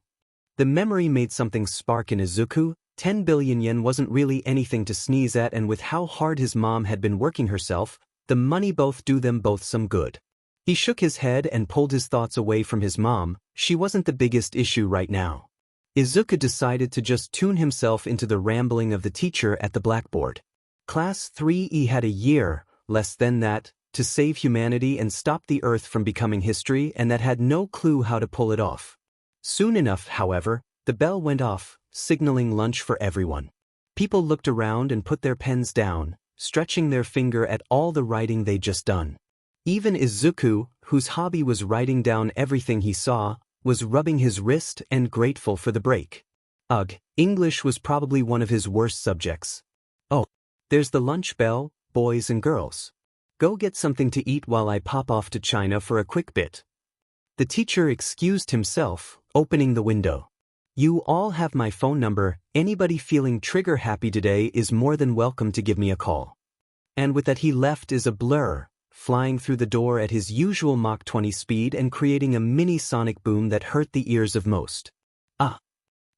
The memory made something spark in Izuku. 10 billion yen wasn't really anything to sneeze at and with how hard his mom had been working herself, the money both do them both some good. He shook his head and pulled his thoughts away from his mom. She wasn't the biggest issue right now. Izuku decided to just tune himself into the rambling of the teacher at the blackboard. Class 3E had a year, less than that, to save humanity and stop the Earth from becoming history and that had no clue how to pull it off. Soon enough, however, the bell went off, signaling lunch for everyone. People looked around and put their pens down, stretching their finger at all the writing they'd just done. Even Izuku, whose hobby was writing down everything he saw, was rubbing his wrist and grateful for the break. Ugh, English was probably one of his worst subjects. Oh, there's the lunch bell, boys and girls. Go get something to eat while I pop off to China for a quick bit. The teacher excused himself, opening the window. You all have my phone number, anybody feeling trigger happy today is more than welcome to give me a call. And with that he left as a blur, flying through the door at his usual Mach 20 speed and creating a mini sonic boom that hurt the ears of most. Ah.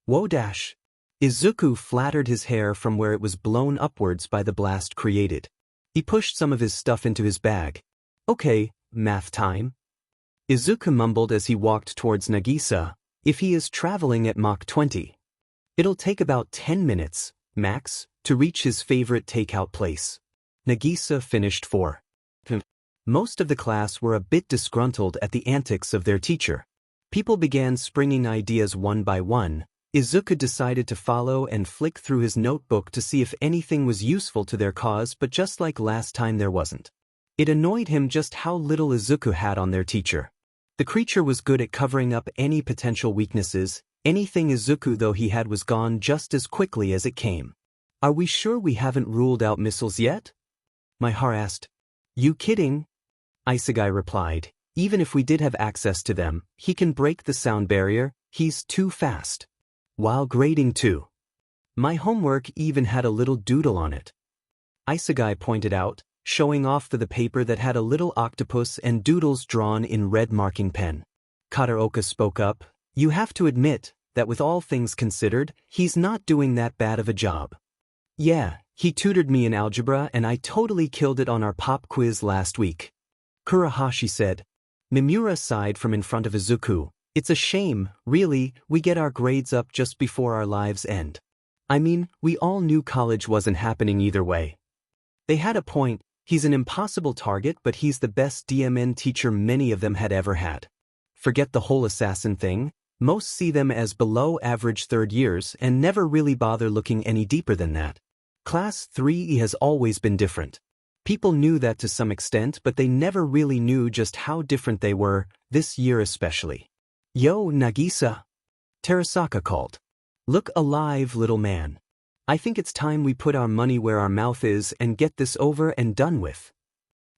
Whoa dash. Izuku flattered his hair from where it was blown upwards by the blast created. He pushed some of his stuff into his bag. Okay, math time. Izuku mumbled as he walked towards Nagisa, if he is traveling at Mach 20. It'll take about 10 minutes, max, to reach his favorite takeout place. Nagisa finished 4. Most of the class were a bit disgruntled at the antics of their teacher. People began springing ideas one by one. Izuku decided to follow and flick through his notebook to see if anything was useful to their cause, but just like last time there wasn't. It annoyed him just how little Izuku had on their teacher. The creature was good at covering up any potential weaknesses. Anything Izuku though he had was gone just as quickly as it came. Are we sure we haven't ruled out missiles yet? Maihar asked. You kidding? Isegai replied. Even if we did have access to them, he can break the sound barrier, he's too fast. While grading too. My homework even had a little doodle on it. Isegai pointed out, showing off the paper that had a little octopus and doodles drawn in red marking pen. Kataoka spoke up. You have to admit that with all things considered, he's not doing that bad of a job. Yeah, he tutored me in algebra and I totally killed it on our pop quiz last week. Kurahashi said. Mimura sighed from in front of Izuku. It's a shame, really, we get our grades up just before our lives end. I mean, we all knew college wasn't happening either way. They had a point, he's an impossible target but he's the best DMN teacher many of them had ever had. Forget the whole assassin thing, most see them as below average third years and never really bother looking any deeper than that. Class 3E has always been different. People knew that to some extent but they never really knew just how different they were, this year especially. Yo, Nagisa. Terasaka called. Look alive, little man. I think it's time we put our money where our mouth is and get this over and done with.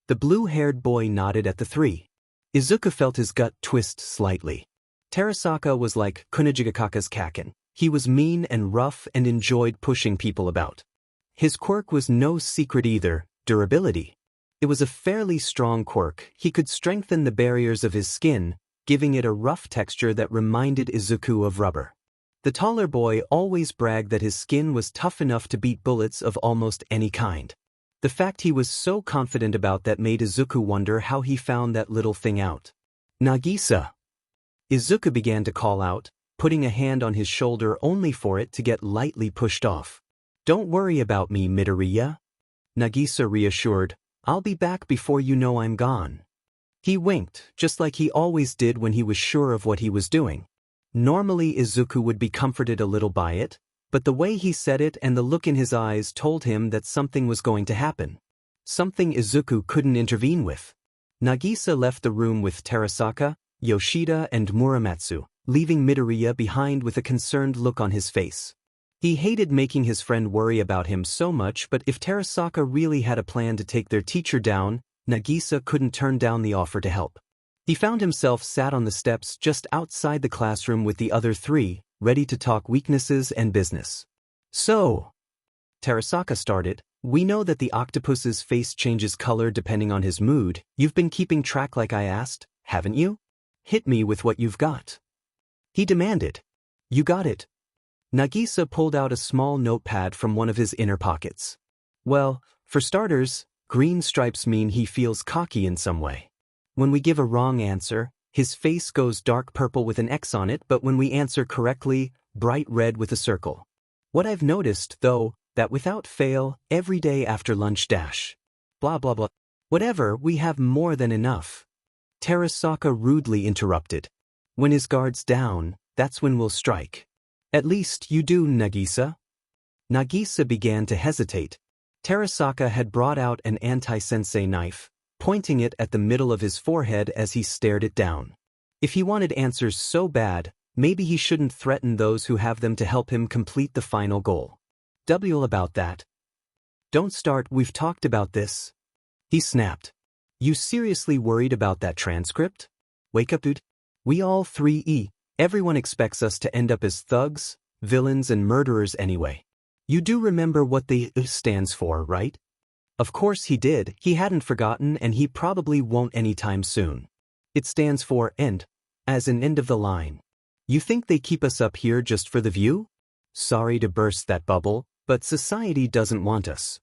The blue-haired boy nodded at the three. Izuku felt his gut twist slightly. Terasaka was like Kunijigakaka's Kaken. He was mean and rough and enjoyed pushing people about. His quirk was no secret either, durability. It was a fairly strong quirk. He could strengthen the barriers of his skin, giving it a rough texture that reminded Izuku of rubber. The taller boy always bragged that his skin was tough enough to beat bullets of almost any kind. The fact he was so confident about that made Izuku wonder how he found that little thing out. Nagisa. Izuku began to call out, putting a hand on his shoulder only for it to get lightly pushed off. Don't worry about me, Midoriya. Nagisa reassured, I'll be back before you know I'm gone. He winked, just like he always did when he was sure of what he was doing. Normally Izuku would be comforted a little by it, but the way he said it and the look in his eyes told him that something was going to happen. Something Izuku couldn't intervene with. Nagisa left the room with Terasaka, Yoshida and Muramatsu, leaving Midoriya behind with a concerned look on his face. He hated making his friend worry about him so much, but if Terasaka really had a plan to take their teacher down, Nagisa couldn't turn down the offer to help. He found himself sat on the steps just outside the classroom with the other three, ready to talk weaknesses and business. So, Terasaka started, we know that the octopus's face changes color depending on his mood. You've been keeping track like I asked, haven't you? Hit me with what you've got. He demanded. You got it. Nagisa pulled out a small notepad from one of his inner pockets. Well, for starters, green stripes mean he feels cocky in some way. When we give a wrong answer, his face goes dark purple with an X on it, but when we answer correctly, bright red with a circle. What I've noticed, though, that without fail, every day after lunch dash. Blah blah blah. Whatever, we have more than enough. Terasaka rudely interrupted. When his guard's down, that's when we'll strike. At least you do, Nagisa. Nagisa began to hesitate. Terasaka had brought out an anti-sensei knife, pointing it at the middle of his forehead as he stared it down. If he wanted answers so bad, maybe he shouldn't threaten those who have them to help him complete the final goal. W about that. Don't start, we've talked about this. He snapped. You seriously worried about that transcript? Wake up, dude. We all 3E. Everyone expects us to end up as thugs, villains and murderers anyway. You do remember what the stands for, right? Of course he did. He hadn't forgotten and he probably won't anytime soon. It stands for end, as in end of the line. You think they keep us up here just for the view? Sorry to burst that bubble, but society doesn't want us.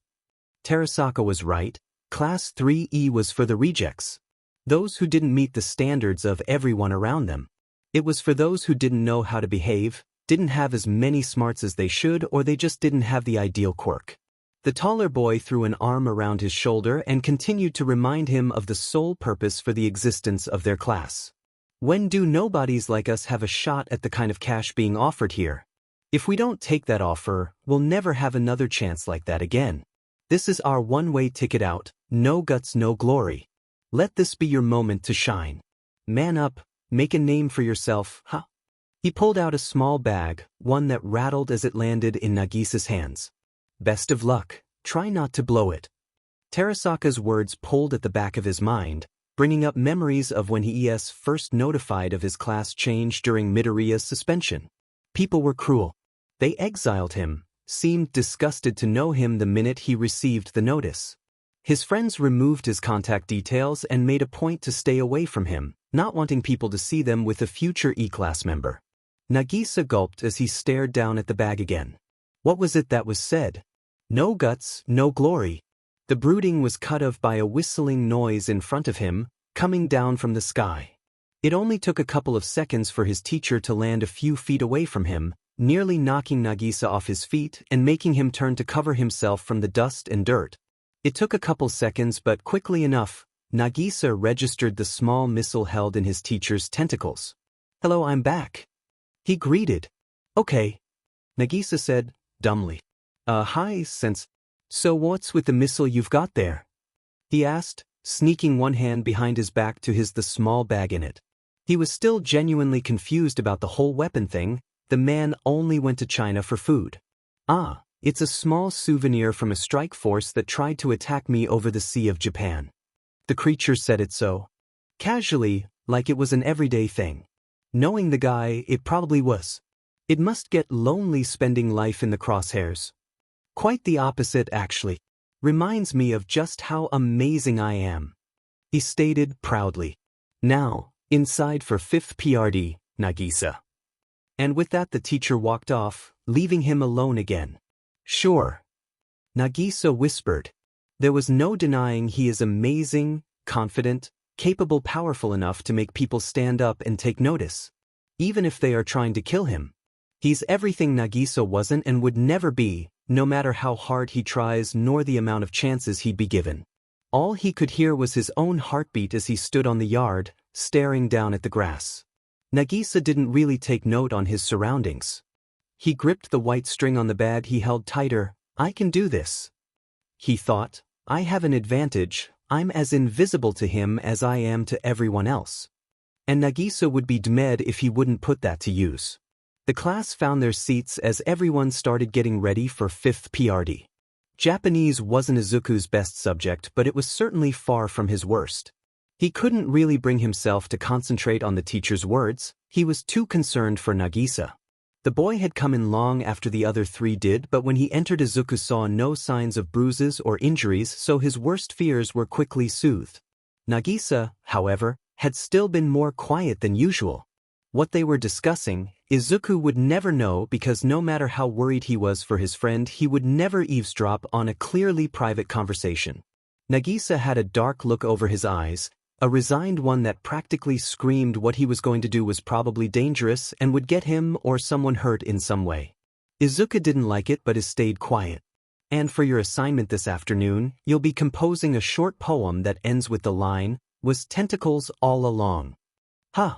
Terasaka was right. Class 3E was for the rejects. Those who didn't meet the standards of everyone around them. It was for those who didn't know how to behave, didn't have as many smarts as they should, or they just didn't have the ideal quirk. The taller boy threw an arm around his shoulder and continued to remind him of the sole purpose for the existence of their class. When do nobodies like us have a shot at the kind of cash being offered here? If we don't take that offer, we'll never have another chance like that again. This is our one-way ticket out, no guts, no glory. Let this be your moment to shine. Man up, make a name for yourself, huh? He pulled out a small bag, one that rattled as it landed in Nagisa's hands. Best of luck, try not to blow it. Terasaka's words pulled at the back of his mind, bringing up memories of when he was first notified of his class change during Midoriya's suspension. People were cruel. They exiled him, seemed disgusted to know him the minute he received the notice. His friends removed his contact details and made a point to stay away from him, not wanting people to see them with a future E-class member. Nagisa gulped as he stared down at the bag again. What was it that was said? No guts, no glory. The brooding was cut off by a whistling noise in front of him, coming down from the sky. It only took a couple of seconds for his teacher to land a few feet away from him, nearly knocking Nagisa off his feet and making him turn to cover himself from the dust and dirt. It took a couple seconds, but quickly enough, Nagisa registered the small missile held in his teacher's tentacles. Hello, I'm back. He greeted. Okay. Nagisa said, dumbly. Hi, Sense. So what's with the missile you've got there? He asked, sneaking one hand behind his back to the small bag in it. He was still genuinely confused about the whole weapon thing. The man only went to China for food. Ah, it's a small souvenir from a strike force that tried to attack me over the Sea of Japan. The creature said it so casually, like it was an everyday thing. Knowing the guy, it probably was. It must get lonely spending life in the crosshairs. Quite the opposite, actually. Reminds me of just how amazing I am. He stated proudly. Now, inside for 5th PRD, Nagisa. And with that the teacher walked off, leaving him alone again. Sure. Nagisa whispered. There was no denying he is amazing, confident, capable, powerful enough to make people stand up and take notice. Even if they are trying to kill him. He's everything Nagisa wasn't and would never be, no matter how hard he tries nor the amount of chances he'd be given. All he could hear was his own heartbeat as he stood on the yard, staring down at the grass. Nagisa didn't really take note on his surroundings. He gripped the white string on the bag he held tighter. I can do this. He thought, I have an advantage, I'm as invisible to him as I am to everyone else. And Nagisa would be dead if he wouldn't put that to use. The class found their seats as everyone started getting ready for 5th PRD. Japanese wasn't Izuku's best subject, but it was certainly far from his worst. He couldn't really bring himself to concentrate on the teacher's words, he was too concerned for Nagisa. The boy had come in long after the other three did, but when he entered Izuku saw no signs of bruises or injuries, so his worst fears were quickly soothed. Nagisa, however, had still been more quiet than usual. What they were discussing, Izuku would never know because no matter how worried he was for his friend, he would never eavesdrop on a clearly private conversation. Nagisa had a dark look over his eyes, a resigned one that practically screamed what he was going to do was probably dangerous and would get him or someone hurt in some way. Izuku didn't like it but stayed quiet. And for your assignment this afternoon, you'll be composing a short poem that ends with the line, was tentacles all along. Huh.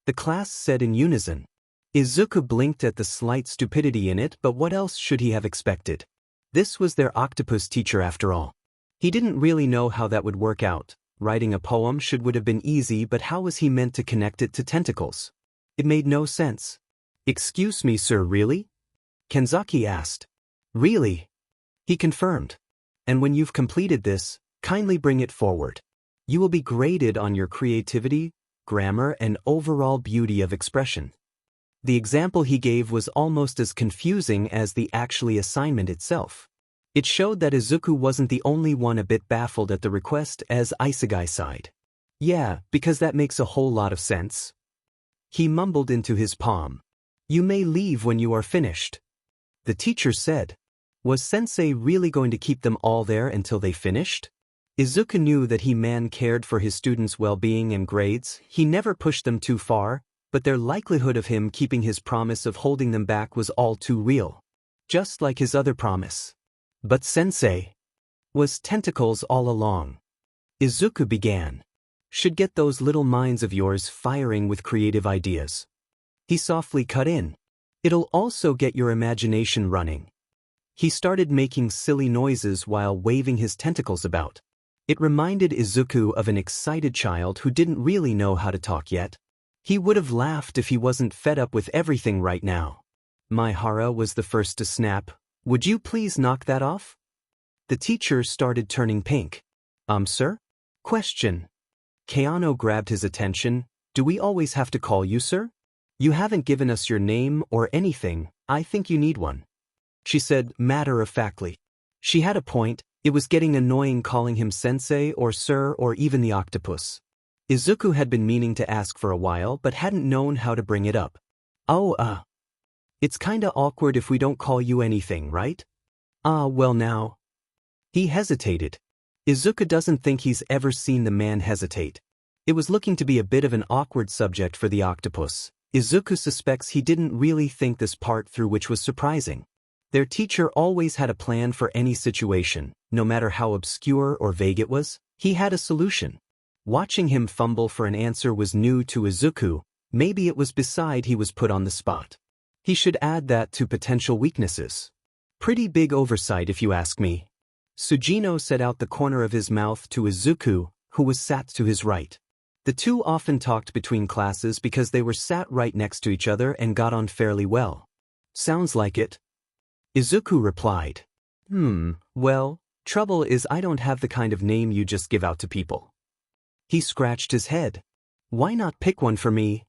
The class said in unison. Izuku blinked at the slight stupidity in it, but what else should he have expected? This was their octopus teacher after all. He didn't really know how that would work out. Writing a poem would have been easy, but how was he meant to connect it to tentacles? It made no sense. Excuse me, sir, really? Kenzaki asked. Really? He confirmed. And when you've completed this, kindly bring it forward. You will be graded on your creativity, grammar, and overall beauty of expression. The example he gave was almost as confusing as the actual assignment itself. It showed that Izuku wasn't the only one a bit baffled at the request, as Isegai sighed. Yeah, because that makes a whole lot of sense. He mumbled into his palm. You may leave when you are finished. The teacher said. Was Sensei really going to keep them all there until they finished? Izuku knew that he cared for his students' well-being and grades. He never pushed them too far, but their likelihood of him keeping his promise of holding them back was all too real. Just like his other promise. But Sensei was tentacles all along. Izuku began. Should get those little minds of yours firing with creative ideas. He softly cut in. It'll also get your imagination running. He started making silly noises while waving his tentacles about. It reminded Izuku of an excited child who didn't really know how to talk yet. He would have laughed if he wasn't fed up with everything right now. Maihara was the first to snap. Would you please knock that off? The teacher started turning pink. Sir? Question. Keanu grabbed his attention. Do we always have to call you sir? You haven't given us your name or anything. I think you need one. She said matter-of-factly. She had a point. It was getting annoying calling him sensei or sir or even the octopus. Izuku had been meaning to ask for a while but hadn't known how to bring it up. It's kinda awkward if we don't call you anything, right? Well now. He hesitated. Izuku doesn't think he's ever seen the man hesitate. It was looking to be a bit of an awkward subject for the octopus. Izuku suspects he didn't really think this part through, which was surprising. Their teacher always had a plan for any situation, no matter how obscure or vague it was. He had a solution. Watching him fumble for an answer was new to Izuku. Maybe it was beside he was put on the spot. He should add that to potential weaknesses. Pretty big oversight if you ask me. Sugino set out the corner of his mouth to Izuku, who was sat to his right. The two often talked between classes because they were sat right next to each other and got on fairly well. Sounds like it. Izuku replied. Well, trouble is I don't have the kind of name you just give out to people. He scratched his head. Why not pick one for me?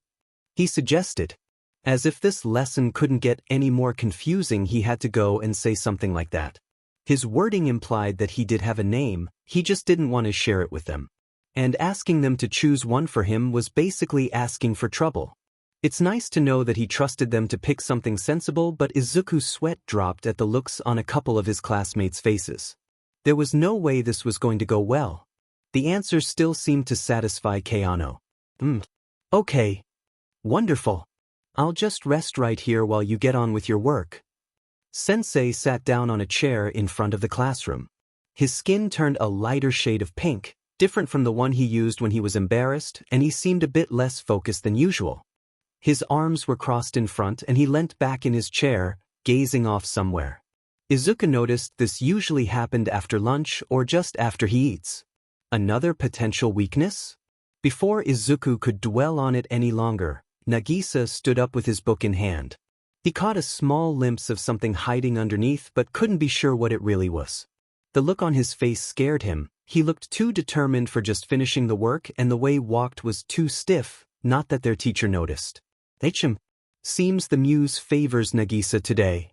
He suggested. As if this lesson couldn't get any more confusing, he had to go and say something like that. His wording implied that he did have a name, he just didn't want to share it with them. And asking them to choose one for him was basically asking for trouble. It's nice to know that he trusted them to pick something sensible, but Izuku's sweat dropped at the looks on a couple of his classmates' faces. There was no way this was going to go well. The answer still seemed to satisfy Keanu. Okay. Wonderful. I'll just rest right here while you get on with your work. Sensei sat down on a chair in front of the classroom. His skin turned a lighter shade of pink, different from the one he used when he was embarrassed, and he seemed a bit less focused than usual. His arms were crossed in front and he leant back in his chair, gazing off somewhere. Izuku noticed this usually happened after lunch or just after he eats. Another potential weakness? Before Izuku could dwell on it any longer, Nagisa stood up with his book in hand. He caught a small glimpse of something hiding underneath but couldn't be sure what it really was. The look on his face scared him. He looked too determined for just finishing the work, and the way he walked was too stiff, not that their teacher noticed. Seems the muse favors Nagisa today,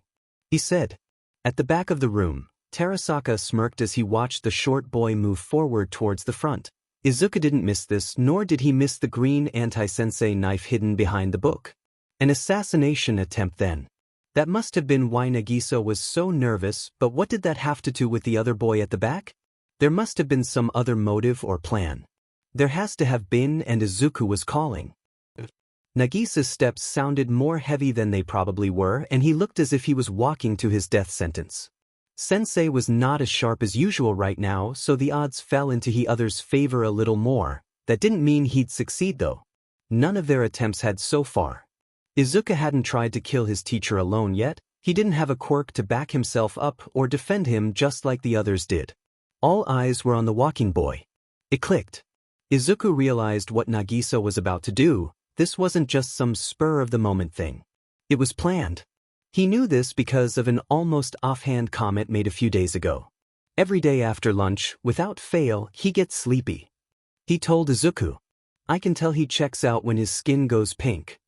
he said. At the back of the room, Terasaka smirked as he watched the short boy move forward towards the front. Izuku didn't miss this, nor did he miss the green anti-sensei knife hidden behind the book. An assassination attempt then. That must have been why Nagisa was so nervous, but what did that have to do with the other boy at the back? There must have been some other motive or plan. There has to have been, and Izuku was calling. Nagisa's steps sounded more heavy than they probably were, and he looked as if he was walking to his death sentence. Sensei was not as sharp as usual right now, so the odds fell into the other's favor a little more. That didn't mean he'd succeed though. None of their attempts had so far. Izuku hadn't tried to kill his teacher alone yet. He didn't have a quirk to back himself up or defend him just like the others did. All eyes were on the walking boy. It clicked. Izuku realized what Nagisa was about to do. This wasn't just some spur-of-the-moment thing. It was planned. He knew this because of an almost offhand comment made a few days ago. Every day after lunch, without fail, he gets sleepy. He told Izuku. I can tell he checks out when his skin goes pink.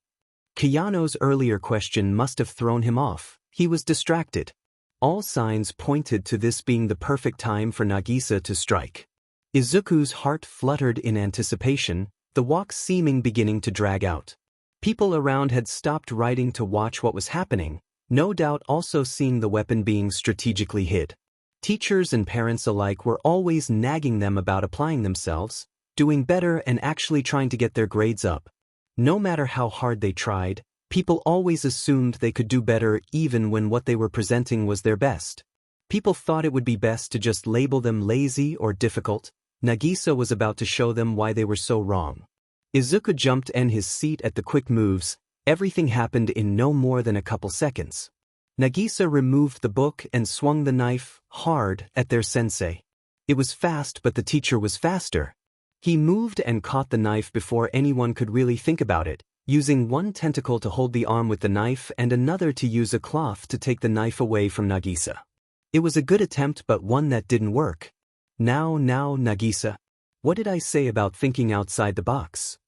Keanu's earlier question must have thrown him off. He was distracted. All signs pointed to this being the perfect time for Nagisa to strike. Izuku's heart fluttered in anticipation, the walk seeming beginning to drag out. People around had stopped writing to watch what was happening, no doubt also seeing the weapon being strategically hid. Teachers and parents alike were always nagging them about applying themselves, doing better and actually trying to get their grades up. No matter how hard they tried, people always assumed they could do better even when what they were presenting was their best. People thought it would be best to just label them lazy or difficult. Nagisa was about to show them why they were so wrong. Izuku jumped in his seat at the quick moves. Everything happened in no more than a couple seconds. Nagisa removed the book and swung the knife hard at their sensei. It was fast, but the teacher was faster. He moved and caught the knife before anyone could really think about it, using one tentacle to hold the arm with the knife and another to use a cloth to take the knife away from Nagisa. It was a good attempt, but one that didn't work. Now, Nagisa. What did I say about thinking outside the box?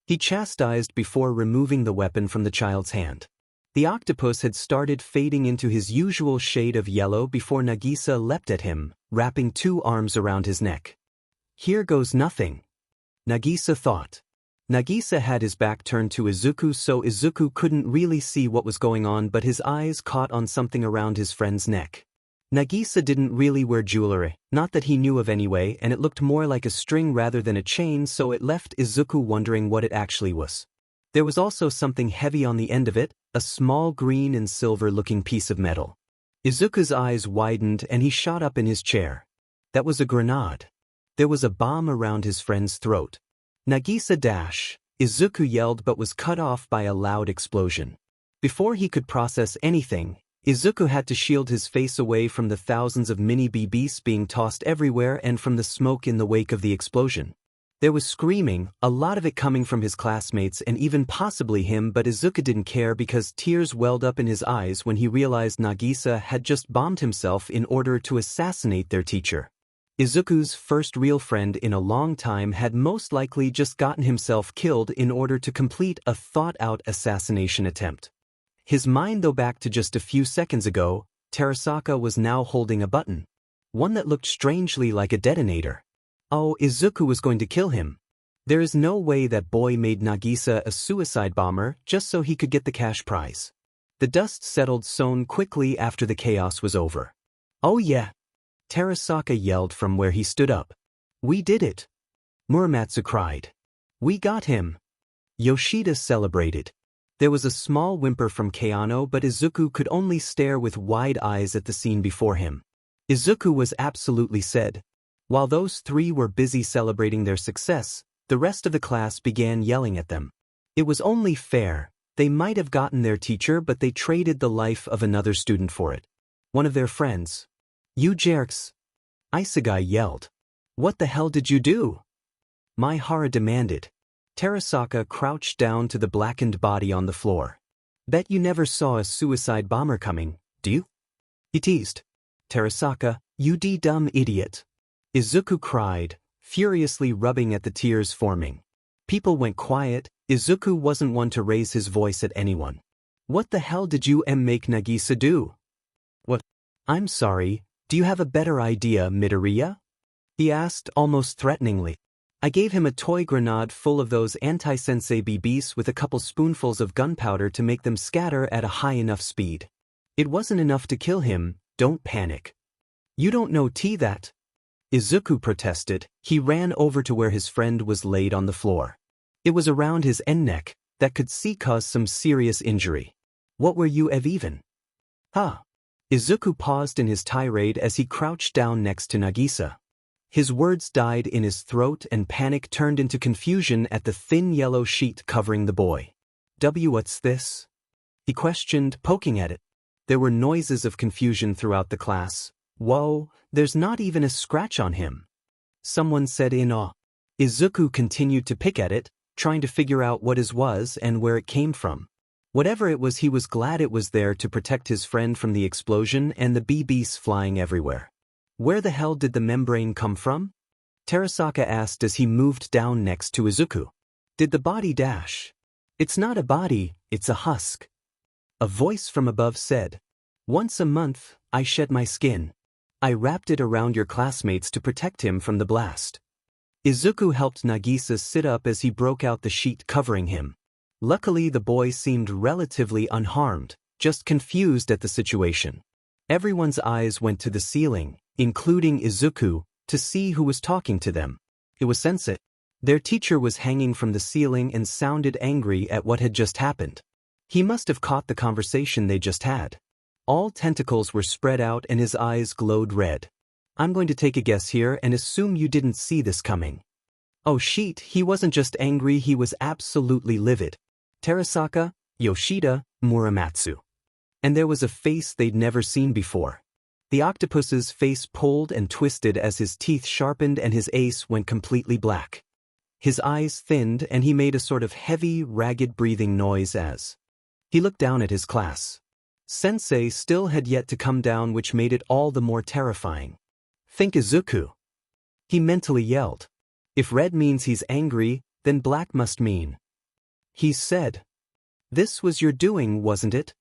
He chastised before removing the weapon from the child's hand. The octopus had started fading into his usual shade of yellow before Nagisa leapt at him, wrapping two arms around his neck. Here goes nothing, Nagisa thought. Nagisa had his back turned to Izuku, so Izuku couldn't really see what was going on, but his eyes caught on something around his friend's neck. Nagisa didn't really wear jewelry, not that he knew of anyway, and it looked more like a string rather than a chain, so it left Izuku wondering what it actually was. There was also something heavy on the end of it, a small green and silver-looking piece of metal. Izuku's eyes widened and he shot up in his chair. That was a grenade. There was a bomb around his friend's throat. Nagisa dash! Izuku yelled but was cut off by a loud explosion. Before he could process anything, Izuku had to shield his face away from the thousands of mini BBs being tossed everywhere and from the smoke in the wake of the explosion. There was screaming, a lot of it coming from his classmates and even possibly him, but Izuku didn't care because tears welled up in his eyes when he realized Nagisa had just bombed himself in order to assassinate their teacher. Izuku's first real friend in a long time had most likely just gotten himself killed in order to complete a thought-out assassination attempt. His mind, though, back to just a few seconds ago, Terasaka was now holding a button. One that looked strangely like a detonator. Oh, Izuku was going to kill him. There is no way that boy made Nagisa a suicide bomber just so he could get the cash prize. The dust settled so quickly after the chaos was over. Oh yeah! Terasaka yelled from where he stood up. We did it! Muramatsu cried. We got him! Yoshida celebrated. There was a small whimper from Keano, but Izuku could only stare with wide eyes at the scene before him. Izuku was absolutely sad. While those three were busy celebrating their success, the rest of the class began yelling at them. It was only fair. They might have gotten their teacher, but they traded the life of another student for it. One of their friends. You jerks! Isugai yelled. What the hell did you do? Maihara demanded. Terasaka crouched down to the blackened body on the floor. Bet you never saw a suicide bomber coming, do you? He teased. Terasaka, you dumb idiot. Izuku cried, furiously rubbing at the tears forming. People went quiet. Izuku wasn't one to raise his voice at anyone. What the hell did you make Nagisa do? What? I'm sorry, do you have a better idea, Midoriya? He asked almost threateningly. I gave him a toy grenade full of those anti-sensei BBs with a couple spoonfuls of gunpowder to make them scatter at a high enough speed. It wasn't enough to kill him, don't panic. You don't know that. Izuku protested. He ran over to where his friend was laid on the floor. It was around his neck that could cause some serious injury. What were you even? Huh? Izuku paused in his tirade as he crouched down next to Nagisa. His words died in his throat and panic turned into confusion at the thin yellow sheet covering the boy. What's this? He questioned, poking at it. There were noises of confusion throughout the class. Whoa, there's not even a scratch on him. Someone said in awe. Izuku continued to pick at it, trying to figure out what it was and where it came from. Whatever it was, he was glad it was there to protect his friend from the explosion and the BBs flying everywhere. Where the hell did the membrane come from? Terasaka asked as he moved down next to Izuku. Did the body dash? It's not a body, it's a husk. A voice from above said. Once a month, I shed my skin. I wrapped it around your classmates to protect him from the blast. Izuku helped Nagisa sit up as he broke out the sheet covering him. Luckily, the boy seemed relatively unharmed, just confused at the situation. Everyone's eyes went to the ceiling, including Izuku, to see who was talking to them. It was Sensei. Their teacher was hanging from the ceiling and sounded angry at what had just happened. He must have caught the conversation they just had. All tentacles were spread out and his eyes glowed red. I'm going to take a guess here and assume you didn't see this coming. Oh shit, he wasn't just angry, he was absolutely livid. Terasaka, Yoshida, Muramatsu. And there was a face they'd never seen before. The octopus's face pulled and twisted as his teeth sharpened and his ace went completely black. His eyes thinned and he made a sort of heavy, ragged breathing noise as he looked down at his class. Sensei still had yet to come down, which made it all the more terrifying. Think Izuku. He mentally yelled. If red means he's angry, then black must mean. He said. This was your doing, wasn't it?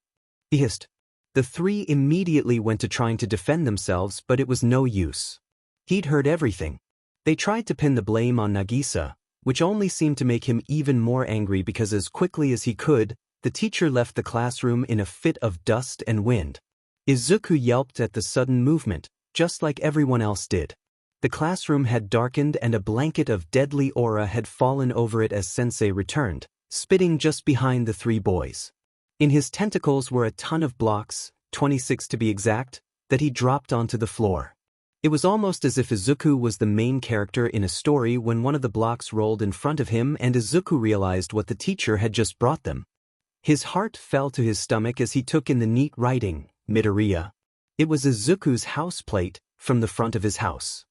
He hissed. The three immediately went to trying to defend themselves, but it was no use. He'd heard everything. They tried to pin the blame on Nagisa, which only seemed to make him even more angry because as quickly as he could, the teacher left the classroom in a fit of dust and wind. Izuku yelped at the sudden movement, just like everyone else did. The classroom had darkened and a blanket of deadly aura had fallen over it as Sensei returned, spitting just behind the three boys. In his tentacles were a ton of blocks, 26 to be exact, that he dropped onto the floor. It was almost as if Izuku was the main character in a story when one of the blocks rolled in front of him and Izuku realized what the teacher had just brought them. His heart fell to his stomach as he took in the neat writing, Midoriya. It was Izuku's house plate, from the front of his house.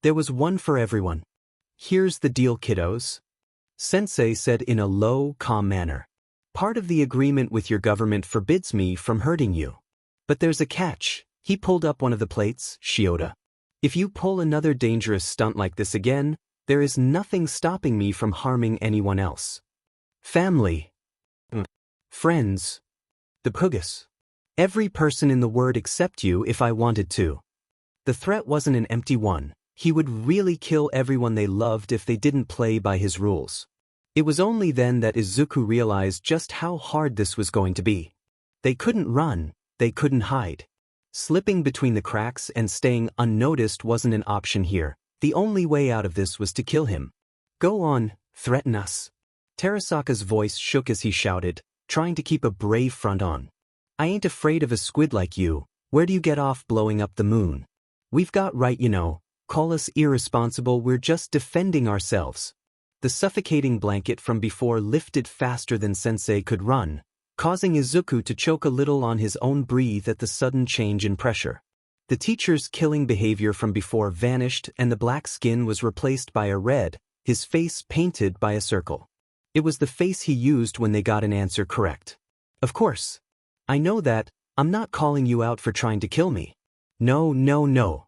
There was one for everyone. Here's the deal, kiddos. Sensei said in a low, calm manner. Part of the agreement with your government forbids me from hurting you. But there's a catch. He pulled up one of the plates, Shiota. If you pull another dangerous stunt like this again, there is nothing stopping me from harming anyone else. Family. Friends. The Pugus. Every person in the word except you if I wanted to. The threat wasn't an empty one. He would really kill everyone they loved if they didn't play by his rules. It was only then that Izuku realized just how hard this was going to be. They couldn't run, they couldn't hide. Slipping between the cracks and staying unnoticed wasn't an option here. The only way out of this was to kill him. Go on, threaten us. Terasaka's voice shook as he shouted, trying to keep a brave front on. I ain't afraid of a squid like you. Where do you get off blowing up the moon? We've got right, you know. Call us irresponsible, we're just defending ourselves. The suffocating blanket from before lifted faster than Sensei could run, causing Izuku to choke a little on his own breath at the sudden change in pressure. The teacher's killing behavior from before vanished and the black skin was replaced by a red, his face painted by a circle. It was the face he used when they got an answer correct. Of course. I know that, I'm not calling you out for trying to kill me. No, no, no.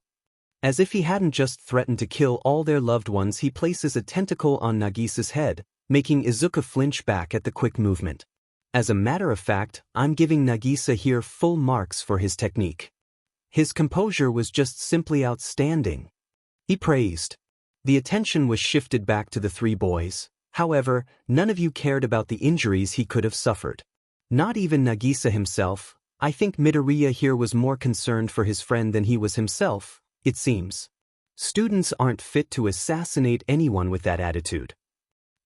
As if he hadn't just threatened to kill all their loved ones, he places a tentacle on Nagisa's head, making Izuku flinch back at the quick movement. As a matter of fact, I'm giving Nagisa here full marks for his technique. His composure was just simply outstanding. He praised. The attention was shifted back to the three boys. However, none of you cared about the injuries he could have suffered. Not even Nagisa himself. I think Midoriya here was more concerned for his friend than he was himself, it seems. Students aren't fit to assassinate anyone with that attitude.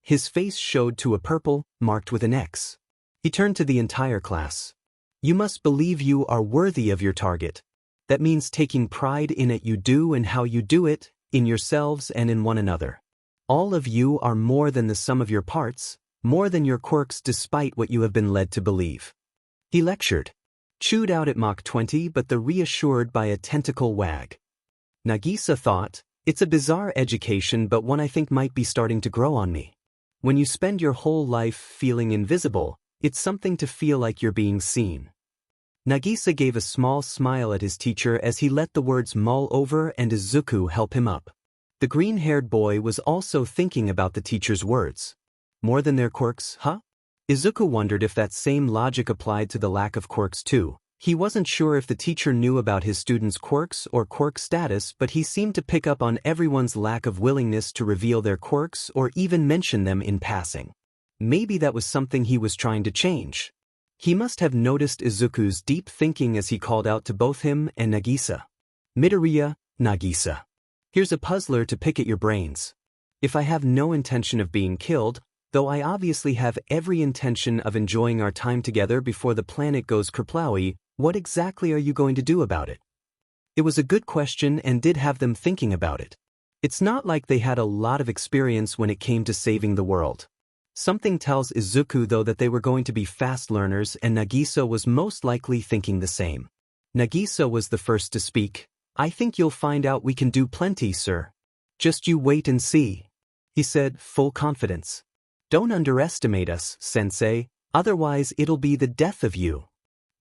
His face showed to a purple, marked with an X. He turned to the entire class. You must believe you are worthy of your target. That means taking pride in it you do and how you do it, in yourselves and in one another. All of you are more than the sum of your parts, more than your quirks despite what you have been led to believe. He lectured. Chewed out at Mach 20 but the reassured by a tentacle wag. Nagisa thought, it's a bizarre education but one I think might be starting to grow on me. When you spend your whole life feeling invisible, it's something to feel like you're being seen. Nagisa gave a small smile at his teacher as he let the words mull over and Izuku help him up. The green-haired boy was also thinking about the teacher's words. More than their quirks, huh? Izuku wondered if that same logic applied to the lack of quirks too. He wasn't sure if the teacher knew about his students' quirks or quirk status, but he seemed to pick up on everyone's lack of willingness to reveal their quirks or even mention them in passing. Maybe that was something he was trying to change. He must have noticed Izuku's deep thinking as he called out to both him and Nagisa. Midoriya, Nagisa. Here's a puzzler to pick at your brains. If I have no intention of being killed, though I obviously have every intention of enjoying our time together before the planet goes kerplowy, what exactly are you going to do about it? It was a good question and did have them thinking about it. It's not like they had a lot of experience when it came to saving the world. Something tells Izuku though that they were going to be fast learners, and Nagisa was most likely thinking the same. Nagisa was the first to speak. I think you'll find out we can do plenty, sir. Just you wait and see, he said, full confidence. Don't underestimate us, sensei, otherwise it'll be the death of you.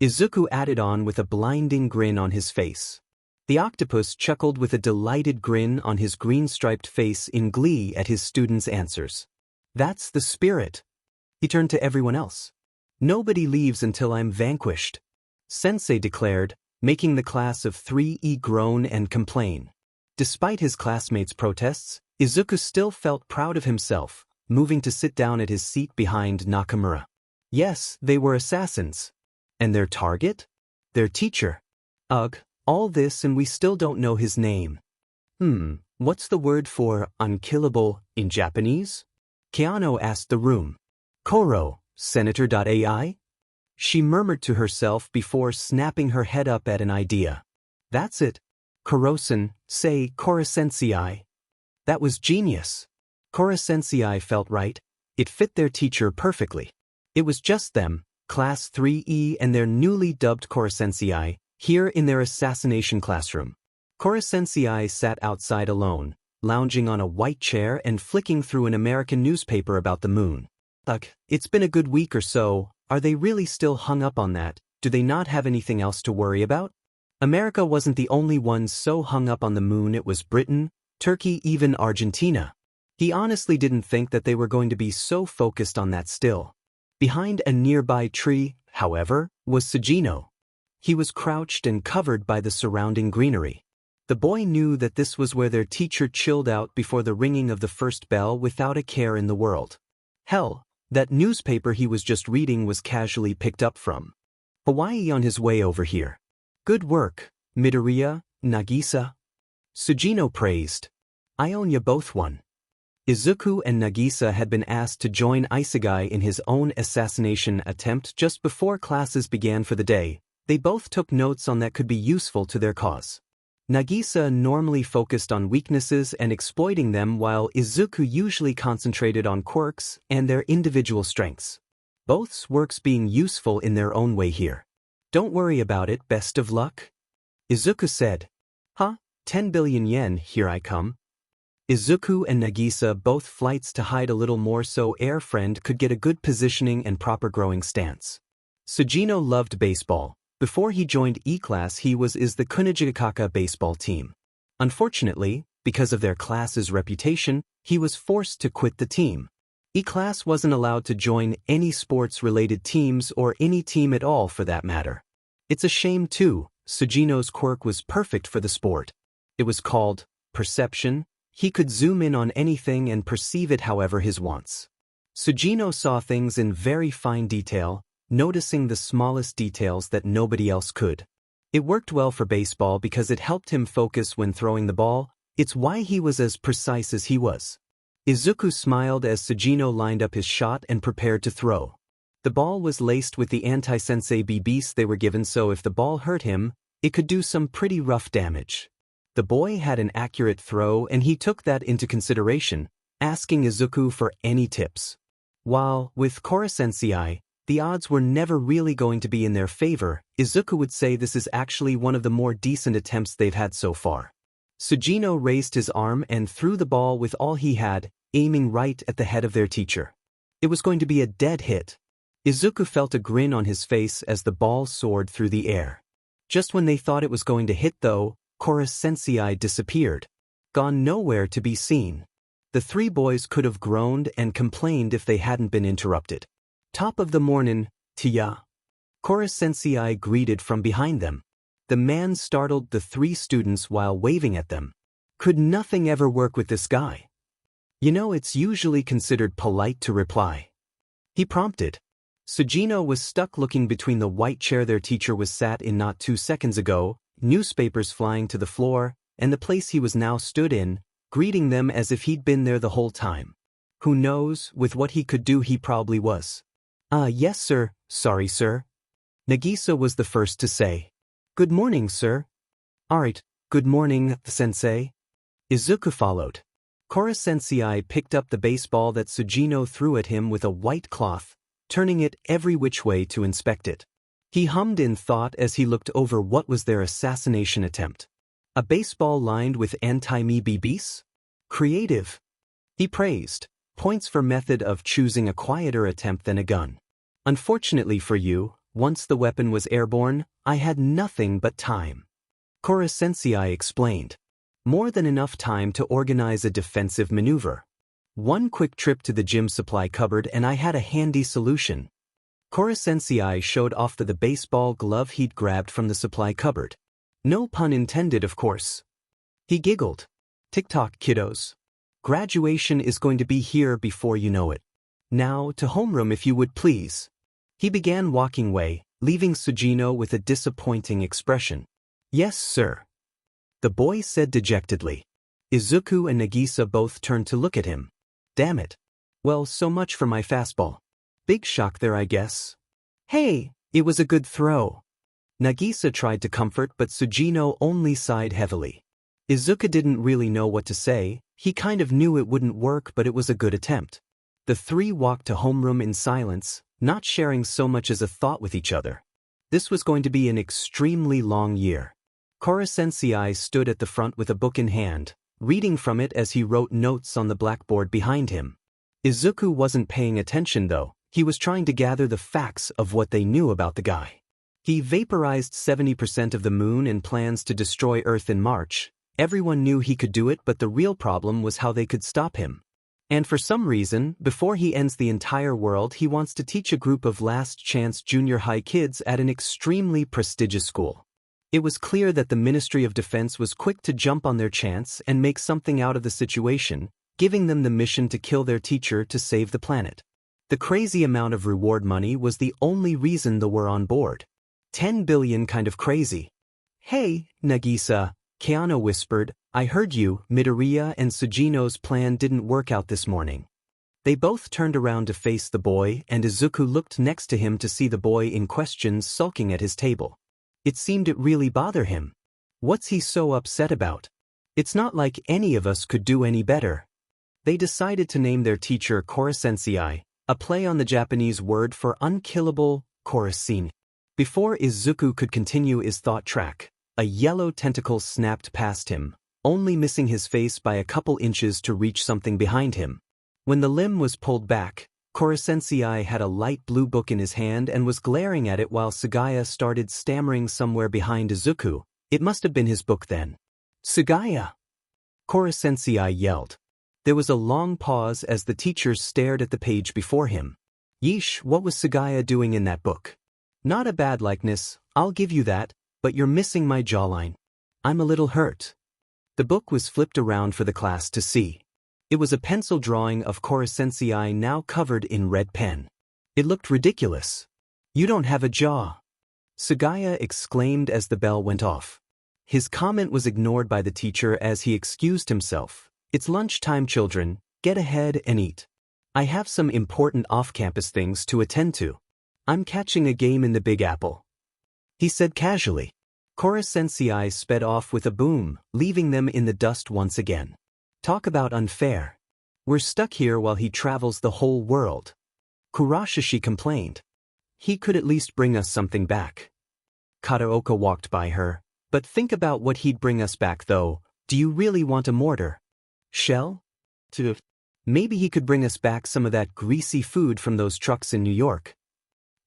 Izuku added on with a blinding grin on his face. The octopus chuckled with a delighted grin on his green-striped face in glee at his students' answers. That's the spirit. He turned to everyone else. Nobody leaves until I'm vanquished, Sensei declared, making the class of 3E groan and complain. Despite his classmates' protests, Izuku still felt proud of himself, moving to sit down at his seat behind Nakamura. Yes, they were assassins. And their target? Their teacher. Ugh, all this and we still don't know his name. What's the word for unkillable in Japanese? Keano asked the room. Koro, Senator.ai? She murmured to herself before snapping her head up at an idea. That's it. Koro-san, say Koro-sensei. That was genius. Koro-sensei felt right. It fit their teacher perfectly. It was just them, Class 3E and their newly dubbed Koro-sensei, here in their assassination classroom. Koro-sensei sat outside alone, lounging on a white chair and flicking through an American newspaper about the moon. Ugh, it's been a good week or so. Are they really still hung up on that? Do they not have anything else to worry about? America wasn't the only one so hung up on the moon. It was Britain, Turkey, even Argentina. He honestly didn't think that they were going to be so focused on that still. Behind a nearby tree, however, was Sugino. He was crouched and covered by the surrounding greenery. The boy knew that this was where their teacher chilled out before the ringing of the first bell without a care in the world. Hell, that newspaper he was just reading was casually picked up from Hawaii on his way over here. Good work, Midoriya, Nagisa. Sugino praised. I own ya both one. Izuku and Nagisa had been asked to join Isegai in his own assassination attempt just before classes began for the day. They both took notes on that could be useful to their cause. Nagisa normally focused on weaknesses and exploiting them, while Izuku usually concentrated on quirks and their individual strengths. Both's works being useful in their own way here. Don't worry about it, best of luck. Izuku said. 10 billion yen, here I come. Izuku and Nagisa both flights to hide a little more so Air Friend could get a good positioning and proper growing stance. Sugino loved baseball. Before he joined E-Class he was the Kunijikaka baseball team. Unfortunately, because of their class's reputation, he was forced to quit the team. E-Class wasn't allowed to join any sports-related teams or any team at all for that matter. It's a shame too. Sugino's quirk was perfect for the sport. It was called perception. He could zoom in on anything and perceive it however his wants. Sugino saw things in very fine detail, noticing the smallest details that nobody else could. It worked well for baseball because it helped him focus when throwing the ball. It's why he was as precise as he was. Izuku smiled as Sugino lined up his shot and prepared to throw. The ball was laced with the anti-sensei BBs they were given, so if the ball hurt him, it could do some pretty rough damage. The boy had an accurate throw and he took that into consideration, asking Izuku for any tips. While, with Koro-sensei, the odds were never really going to be in their favor, Izuku would say this is actually one of the more decent attempts they've had so far. Sugino raised his arm and threw the ball with all he had, aiming right at the head of their teacher. It was going to be a dead hit. Izuku felt a grin on his face as the ball soared through the air. Just when they thought it was going to hit though, Koro-sensei disappeared. Gone nowhere to be seen. The three boys could have groaned and complained if they hadn't been interrupted. Top of the morning, Tia. Koro-sensei greeted from behind them. The man startled the three students while waving at them. Could nothing ever work with this guy? You know, it's usually considered polite to reply. He prompted. Sugino was stuck looking between the white chair their teacher was sat in not 2 seconds ago, newspapers flying to the floor, and the place he was now stood in, greeting them as if he'd been there the whole time. Who knows, with what he could do he probably was. Yes sir, sorry sir. Nagisa was the first to say. Good morning sir. Alright, good morning, sensei. Izuku followed. Kora-sensei picked up the baseball that Sugino threw at him with a white cloth, turning it every which way to inspect it. He hummed in thought as he looked over what was their assassination attempt. A baseball lined with anti-me BBs? Creative. He praised. Points for method of choosing a quieter attempt than a gun. Unfortunately for you, once the weapon was airborne, I had nothing but time. Kora-sensei explained. More than enough time to organize a defensive maneuver. One quick trip to the gym supply cupboard and I had a handy solution. Kora-sensei showed off the baseball glove he'd grabbed from the supply cupboard. No pun intended, of course. He giggled. Tick-tock, kiddos. Graduation is going to be here before you know it. Now, to homeroom if you would please. He began walking away, leaving Sugino with a disappointing expression. Yes, sir. The boy said dejectedly. Izuku and Nagisa both turned to look at him. Damn it. Well, so much for my fastball. Big shock there, I guess. Hey, it was a good throw. Nagisa tried to comfort, but Sugino only sighed heavily. Izuku didn't really know what to say. He kind of knew it wouldn't work, but it was a good attempt. The three walked to homeroom in silence, not sharing so much as a thought with each other. This was going to be an extremely long year. Kora-sensei stood at the front with a book in hand, reading from it as he wrote notes on the blackboard behind him. Izuku wasn't paying attention though. He was trying to gather the facts of what they knew about the guy. He vaporized 70% of the moon and plans to destroy Earth in March. Everyone knew he could do it, but the real problem was how they could stop him. And for some reason, before he ends the entire world, he wants to teach a group of last-chance junior high kids at an extremely prestigious school. It was clear that the Ministry of Defense was quick to jump on their chance and make something out of the situation, giving them the mission to kill their teacher to save the planet. The crazy amount of reward money was the only reason they were on board. 10 billion kind of crazy. Hey, Nagisa, Keanu whispered, I heard you, Midoriya and Sugino's plan didn't work out this morning. They both turned around to face the boy, and Izuku looked next to him to see the boy in question sulking at his table. It seemed it really bothered him. What's he so upset about? It's not like any of us could do any better. They decided to name their teacher Kora-sensei, a play on the Japanese word for unkillable, Kora-sen. Before Izuku could continue his thought track, a yellow tentacle snapped past him, only missing his face by a couple inches to reach something behind him. When the limb was pulled back, Kora-sensei had a light blue book in his hand and was glaring at it while Sugaya started stammering somewhere behind Izuku. It must have been his book then. Sugaya! Kora-sensei yelled. There was a long pause as the teacher stared at the page before him. Yeesh, what was Sugaya doing in that book? Not a bad likeness, I'll give you that, but you're missing my jawline. I'm a little hurt. The book was flipped around for the class to see. It was a pencil drawing of Kora-sensei now covered in red pen. It looked ridiculous. You don't have a jaw. Sugaya exclaimed as the bell went off. His comment was ignored by the teacher as he excused himself. It's lunchtime, children, get ahead and eat. I have some important off-campus things to attend to. I'm catching a game in the Big Apple. He said casually. Kora-sensei sped off with a boom, leaving them in the dust once again. Talk about unfair. We're stuck here while he travels the whole world. Kurashishi complained. He could at least bring us something back. Kataoka walked by her. But think about what he'd bring us back though. Do you really want a mortar? Shell? Maybe he could bring us back some of that greasy food from those trucks in New York.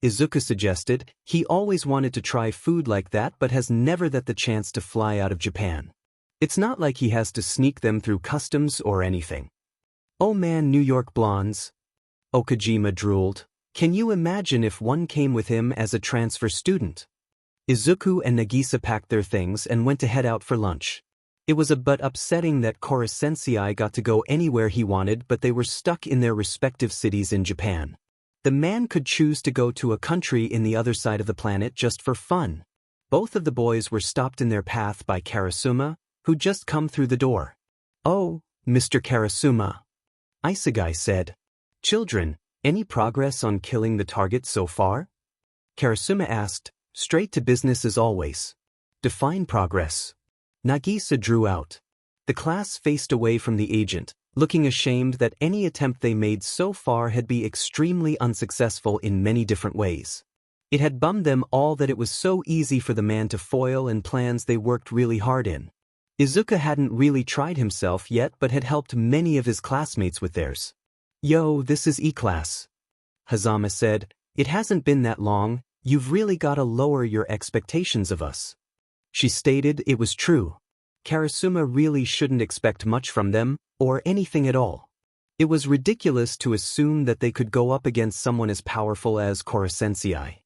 Izuku suggested. He always wanted to try food like that but has never had the chance to fly out of Japan. It's not like he has to sneak them through customs or anything. Oh man, New York blondes. Okajima drooled. Can you imagine if one came with him as a transfer student? Izuku and Nagisa packed their things and went to head out for lunch. It was a bit upsetting that Kora-sensei got to go anywhere he wanted, but they were stuck in their respective cities in Japan. The man could choose to go to a country in the other side of the planet just for fun. Both of the boys were stopped in their path by Karasuma, who'd just come through the door. Oh, Mr. Karasuma. Isegai said. Children, any progress on killing the target so far? Karasuma asked, straight to business as always. Define progress. Nagisa drew out. The class faced away from the agent, looking ashamed that any attempt they made so far had been extremely unsuccessful in many different ways. It had bummed them all that it was so easy for the man to foil and plans they worked really hard in. Izuka hadn't really tried himself yet but had helped many of his classmates with theirs. Yo, this is E-class. Hazama said, it hasn't been that long, you've really gotta lower your expectations of us. She stated it was true. Karasuma really shouldn't expect much from them, or anything at all. It was ridiculous to assume that they could go up against someone as powerful as Korosensei.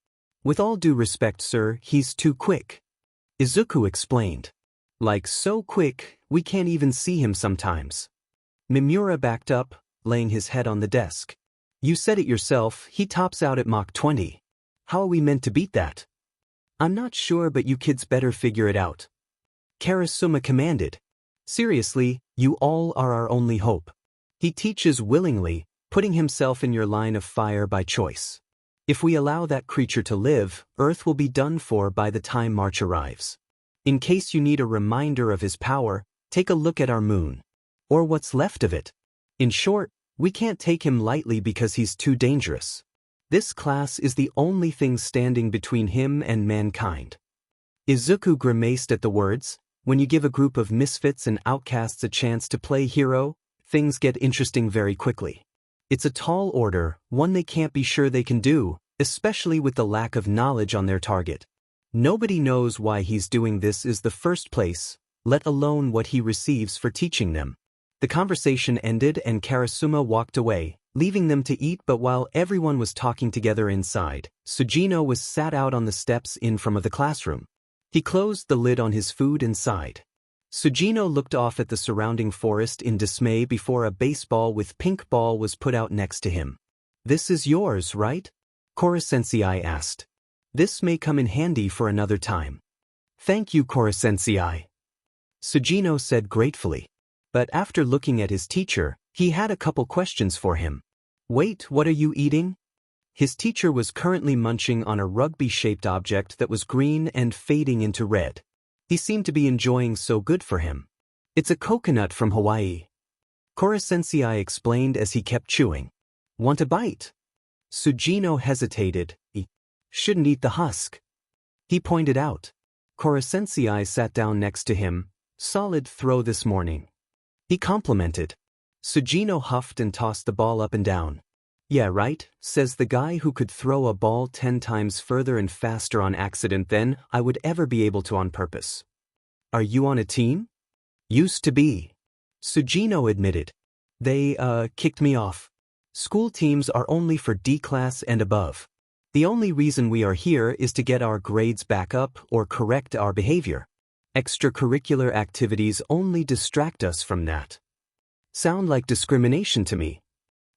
With all due respect, sir, he's too quick. Izuku explained. Like so quick, we can't even see him sometimes. Mimura backed up, laying his head on the desk. You said it yourself, he tops out at Mach 20. How are we meant to beat that? I'm not sure, but you kids better figure it out. Karasuma commanded. Seriously, you all are our only hope. He teaches willingly, putting himself in your line of fire by choice. If we allow that creature to live, Earth will be done for by the time March arrives. In case you need a reminder of his power, take a look at our moon. Or what's left of it. In short, we can't take him lightly because he's too dangerous. This class is the only thing standing between him and mankind. Izuku grimaced at the words. When you give a group of misfits and outcasts a chance to play hero, things get interesting very quickly. It's a tall order, one they can't be sure they can do, especially with the lack of knowledge on their target. Nobody knows why he's doing this in the first place, let alone what he receives for teaching them. The conversation ended and Karasuma walked away, leaving them to eat, but while everyone was talking together inside, Sugino was sat out on the steps in front of the classroom. He closed the lid on his food and sighed. Sugino looked off at the surrounding forest in dismay before a baseball with pink ball was put out next to him. This is yours, right? Korosensei asked. This may come in handy for another time. Thank you, Korosensei. Sugino said gratefully. But after looking at his teacher, he had a couple questions for him. Wait, what are you eating? His teacher was currently munching on a rugby-shaped object that was green and fading into red. He seemed to be enjoying so good for him. It's a coconut from Hawaii. Korosensei explained as he kept chewing. Want a bite? Sugino hesitated. He shouldn't eat the husk. He pointed out. Korosensei sat down next to him. Solid throw this morning. He complimented. Sugino huffed and tossed the ball up and down. Yeah, right, says the guy who could throw a ball 10 times further and faster on accident than I would ever be able to on purpose. Are you on a team? Used to be. Sugino admitted. They, kicked me off. School teams are only for D class and above. The only reason we are here is to get our grades back up or correct our behavior. Extracurricular activities only distract us from that. Sound like discrimination to me.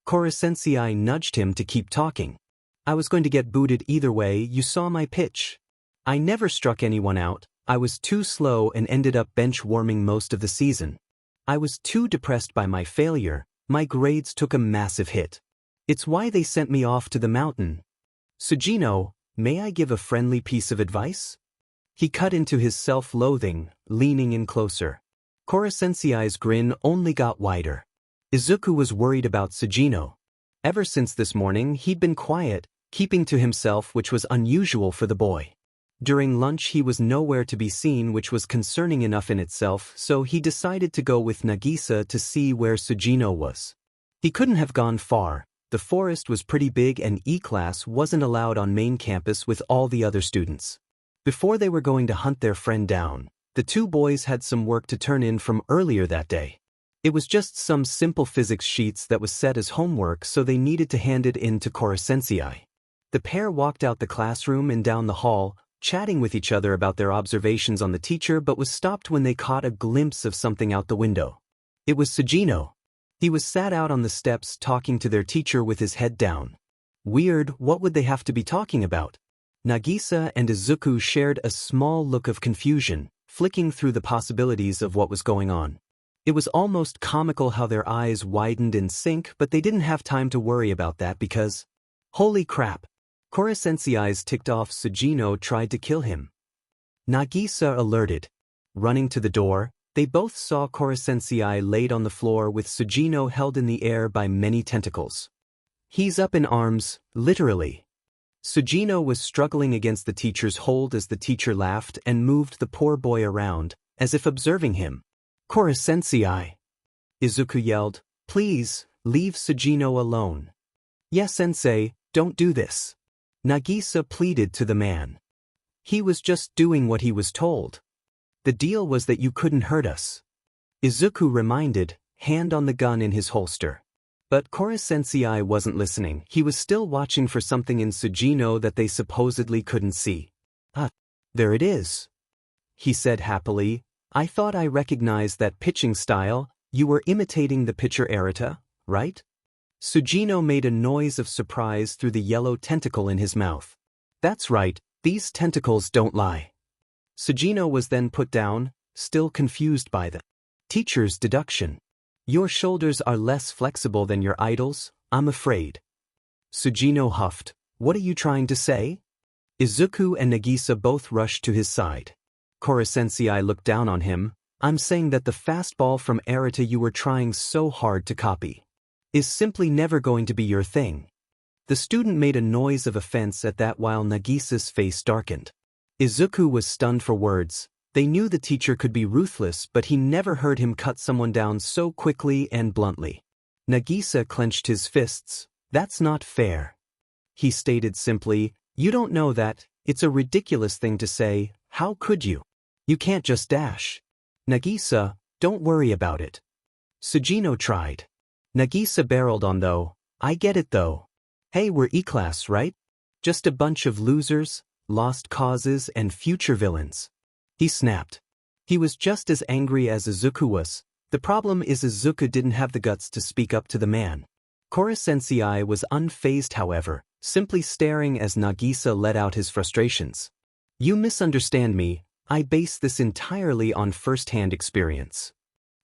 Korosensei nudged him to keep talking. I was going to get booted either way, you saw my pitch. I never struck anyone out, I was too slow and ended up bench warming most of the season. I was too depressed by my failure, my grades took a massive hit. It's why they sent me off to the mountain. Sugino, may I give a friendly piece of advice? He cut into his self-loathing, leaning in closer. Korosensei's grin only got wider. Izuku was worried about Sugino. Ever since this morning he'd been quiet, keeping to himself, which was unusual for the boy. During lunch he was nowhere to be seen, which was concerning enough in itself, so he decided to go with Nagisa to see where Sugino was. He couldn't have gone far, the forest was pretty big and E-class wasn't allowed on main campus with all the other students. Before they were going to hunt their friend down, the two boys had some work to turn in from earlier that day. It was just some simple physics sheets that was set as homework, so they needed to hand it in to Korosensei. The pair walked out the classroom and down the hall, chatting with each other about their observations on the teacher, but was stopped when they caught a glimpse of something out the window. It was Sugino. He was sat out on the steps talking to their teacher with his head down. Weird, what would they have to be talking about? Nagisa and Izuku shared a small look of confusion, flicking through the possibilities of what was going on. It was almost comical how their eyes widened in sync, but they didn't have time to worry about that because… Holy crap! Kora-sensei's ticked off Sugino tried to kill him. Nagisa alerted. Running to the door, they both saw Kora-sensei laid on the floor with Sugino held in the air by many tentacles. He's up in arms, literally. Sugino was struggling against the teacher's hold as the teacher laughed and moved the poor boy around, as if observing him. Kora-sensei! Izuku yelled, please, leave Sugino alone. Yes, sensei, don't do this. Nagisa pleaded to the man. He was just doing what he was told. The deal was that you couldn't hurt us. Izuku reminded, hand on the gun in his holster. But Kora-sensei wasn't listening. He was still watching for something in Sugino that they supposedly couldn't see. Ah, there it is. He said happily, I thought I recognized that pitching style. You were imitating the pitcher Arita, right? Sugino made a noise of surprise through the yellow tentacle in his mouth. That's right, these tentacles don't lie. Sugino was then put down, still confused by the teacher's deduction. Your shoulders are less flexible than your idol's, I'm afraid. Sugino huffed, what are you trying to say? Izuku and Nagisa both rushed to his side. Kora-sensei looked down on him, I'm saying that the fastball from Arita you were trying so hard to copy is simply never going to be your thing. The student made a noise of offense at that while Nagisa's face darkened. Izuku was stunned for words. They knew the teacher could be ruthless, but he never heard him cut someone down so quickly and bluntly. Nagisa clenched his fists. That's not fair. He stated simply, you don't know that, it's a ridiculous thing to say, how could you? You can't just dash. Nagisa, don't worry about it. Sugino tried. Nagisa barreled on though, I get it though. Hey, we're E-class, right? Just a bunch of losers, lost causes and future villains. He snapped. He was just as angry as Izuku was. The problem is Izuku didn't have the guts to speak up to the man. Kora-sensei was unfazed however, simply staring as Nagisa let out his frustrations. You misunderstand me, I base this entirely on first-hand experience.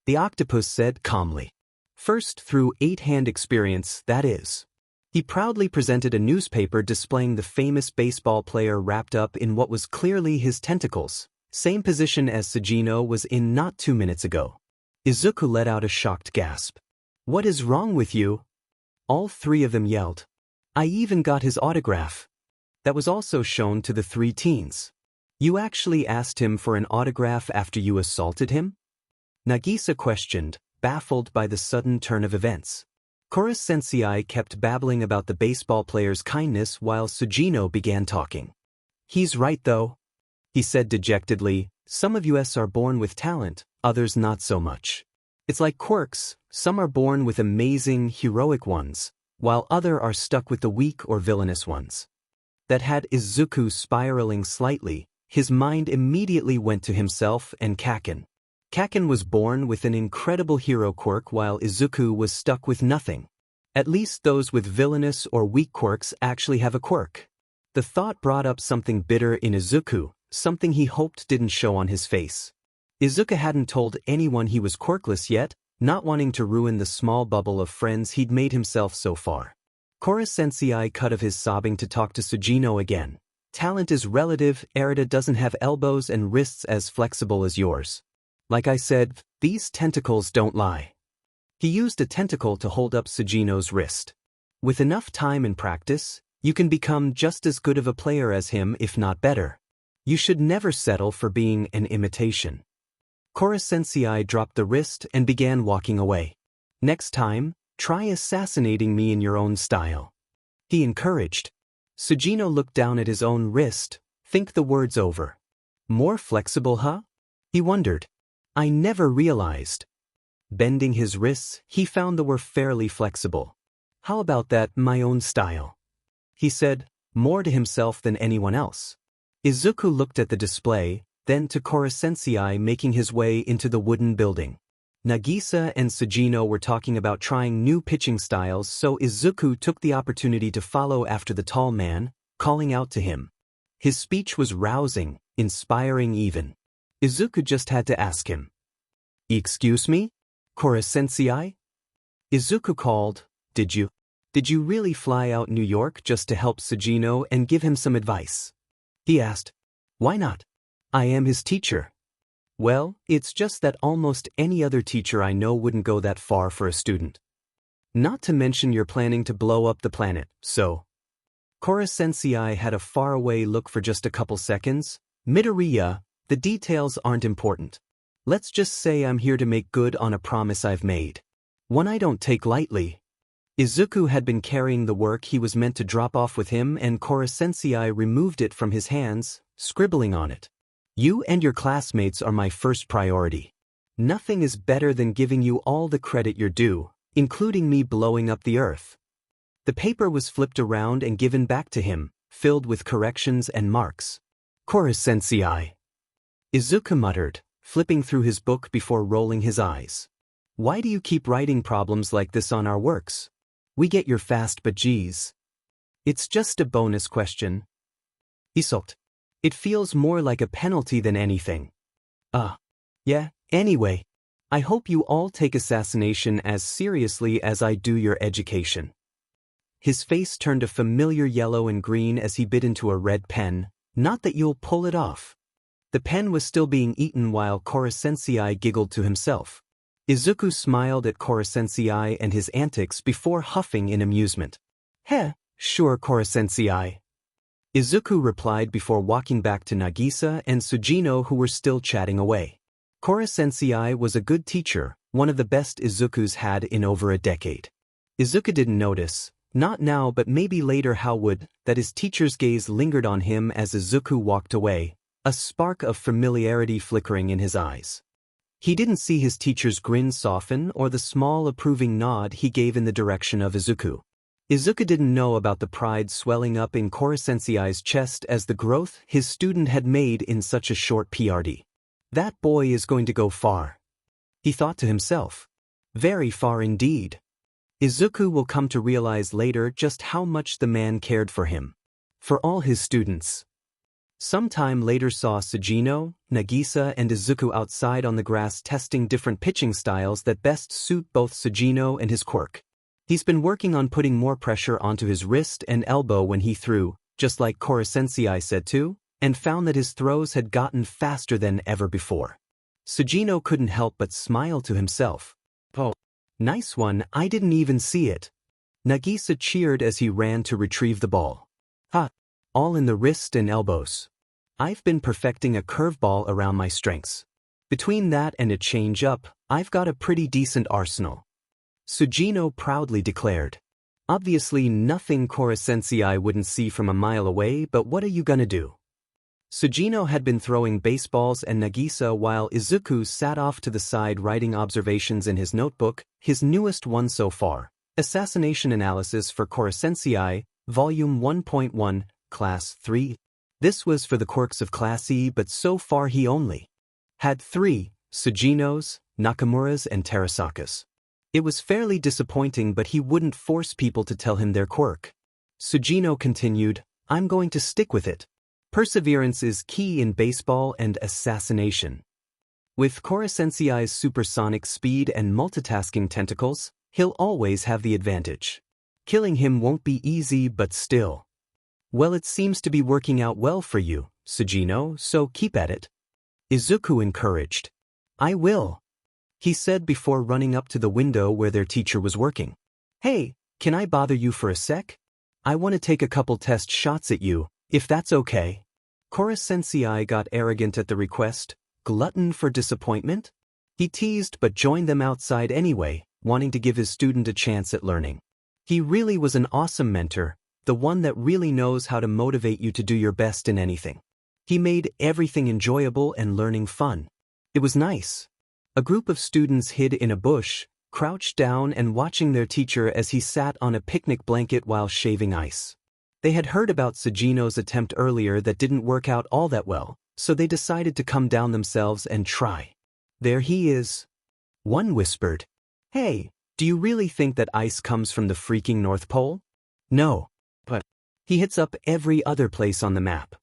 The octopus said calmly. First through 8-hand experience, that is. He proudly presented a newspaper displaying the famous baseball player wrapped up in what was clearly his tentacles, same position as Sugino was in not 2 minutes ago. Izuku let out a shocked gasp. What is wrong with you? All three of them yelled. I even got his autograph. That was also shown to the 3 teens. You actually asked him for an autograph after you assaulted him? Nagisa questioned, baffled by the sudden turn of events. Kora-sensei kept babbling about the baseball player's kindness while Sugino began talking. He's right though. He said dejectedly, some of us are born with talent, others not so much. It's like quirks, some are born with amazing, heroic ones, while others are stuck with the weak or villainous ones. That had Izuku spiraling slightly. His mind immediately went to himself and Kaken. Kaken was born with an incredible hero quirk while Izuku was stuck with nothing. At least those with villainous or weak quirks actually have a quirk. The thought brought up something bitter in Izuku, something he hoped didn't show on his face. Izuku hadn't told anyone he was quirkless yet, not wanting to ruin the small bubble of friends he'd made himself so far. Kora-sensei cut of his sobbing to talk to Sugino again. Talent is relative, Arita doesn't have elbows and wrists as flexible as yours. Like I said, these tentacles don't lie. He used a tentacle to hold up Sugino's wrist. With enough time and practice, you can become just as good of a player as him if not better. You should never settle for being an imitation. Kora-sensei dropped the wrist and began walking away. Next time, try assassinating me in your own style. He encouraged. Sugino looked down at his own wrist, think the words over. More flexible, huh? He wondered. I never realized. Bending his wrists, he found they were fairly flexible. How about that, my own style? He said, more to himself than anyone else. Izuku looked at the display, then to Kora-sensei making his way into the wooden building. Nagisa and Sugino were talking about trying new pitching styles, so Izuku took the opportunity to follow after the tall man, calling out to him. His speech was rousing, inspiring even. Izuku just had to ask him. Excuse me? Kora-sensei? Izuku called. Did you? Did you really fly out New York just to help Sugino and give him some advice? He asked. Why not? I am his teacher. Well, it's just that almost any other teacher I know wouldn't go that far for a student. Not to mention you're planning to blow up the planet, so. Kora-sensei had a faraway look for just a couple seconds. Midoriya, the details aren't important. Let's just say I'm here to make good on a promise I've made. One I don't take lightly. Izuku had been carrying the work he was meant to drop off with him, and Kora-sensei removed it from his hands, scribbling on it. You and your classmates are my first priority. Nothing is better than giving you all the credit you're due, including me blowing up the earth. The paper was flipped around and given back to him, filled with corrections and marks. Kora-sensei. Izuku muttered, flipping through his book before rolling his eyes. Why do you keep writing problems like this on our works? We get you're fast, but geez. It's just a bonus question. Isolt. It feels more like a penalty than anything. Yeah, anyway. I hope you all take assassination as seriously as I do your education. His face turned a familiar yellow and green as he bit into a red pen. Not that you'll pull it off. The pen was still being eaten while Kora-sensei giggled to himself. Izuku smiled at Kora-sensei and his antics before huffing in amusement. Heh, sure, Kora-sensei. Izuku replied before walking back to Nagisa and Sugino, who were still chatting away. Kora-sensei was a good teacher, one of the best Izuku's had in over a decade. Izuku didn't notice, not now but maybe later how would, that his teacher's gaze lingered on him as Izuku walked away, a spark of familiarity flickering in his eyes. He didn't see his teacher's grin soften or the small approving nod he gave in the direction of Izuku. Izuku didn't know about the pride swelling up in Kora-sensei's chest as the growth his student had made in such a short PRD. That boy is going to go far. He thought to himself. Very far indeed. Izuku will come to realize later just how much the man cared for him. For all his students. Sometime later saw Sugino, Nagisa and Izuku outside on the grass testing different pitching styles that best suit both Sugino and his quirk. He's been working on putting more pressure onto his wrist and elbow when he threw, just like Kora-sensei said to, and found that his throws had gotten faster than ever before. Sugino couldn't help but smile to himself. Oh, nice one, I didn't even see it. Nagisa cheered as he ran to retrieve the ball. Ha! All in the wrist and elbows. I've been perfecting a curveball around my strengths. Between that and a change-up, I've got a pretty decent arsenal. Sugino proudly declared. Obviously nothing Kora-sensei wouldn't see from a mile away, but what are you gonna do? Sugino had been throwing baseballs and Nagisa while Izuku sat off to the side writing observations in his notebook, his newest one so far. Assassination Analysis for Kora-sensei, Volume 1.1, Class 3. This was for the quirks of Class E, but so far he only had 3, Sugino's, Nakamura's and Terasaka's. It was fairly disappointing, but he wouldn't force people to tell him their quirk. Sugino continued, I'm going to stick with it. Perseverance is key in baseball and assassination. With Kora-sensei's supersonic speed and multitasking tentacles, he'll always have the advantage. Killing him won't be easy, but still. Well, it seems to be working out well for you, Sugino, so keep at it. Izuku encouraged. I will, he said before running up to the window where their teacher was working. Hey, can I bother you for a sec? I want to take a couple test shots at you, if that's okay. Kora-sensei got arrogant at the request, glutton for disappointment? He teased but joined them outside anyway, wanting to give his student a chance at learning. He really was an awesome mentor, the one that really knows how to motivate you to do your best in anything. He made everything enjoyable and learning fun. It was nice. A group of students hid in a bush, crouched down and watching their teacher as he sat on a picnic blanket while shaving ice. They had heard about Sugino's attempt earlier that didn't work out all that well, so they decided to come down themselves and try. There he is. One whispered, Hey, do you really think that ice comes from the freaking North Pole? No. But he hits up every other place on the map.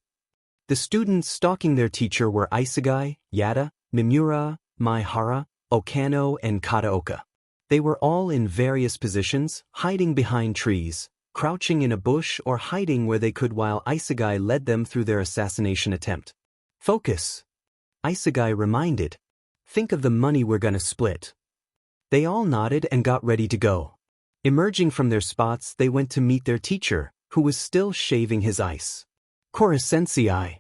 The students stalking their teacher were Isegai, Yada, Mimura, Maihara, Okano, and Kataoka. They were all in various positions, hiding behind trees, crouching in a bush or hiding where they could while Isegai led them through their assassination attempt. Focus, Isegai reminded. Think of the money we're gonna split. They all nodded and got ready to go. Emerging from their spots, they went to meet their teacher, who was still shaving his ice. Kora-sensei.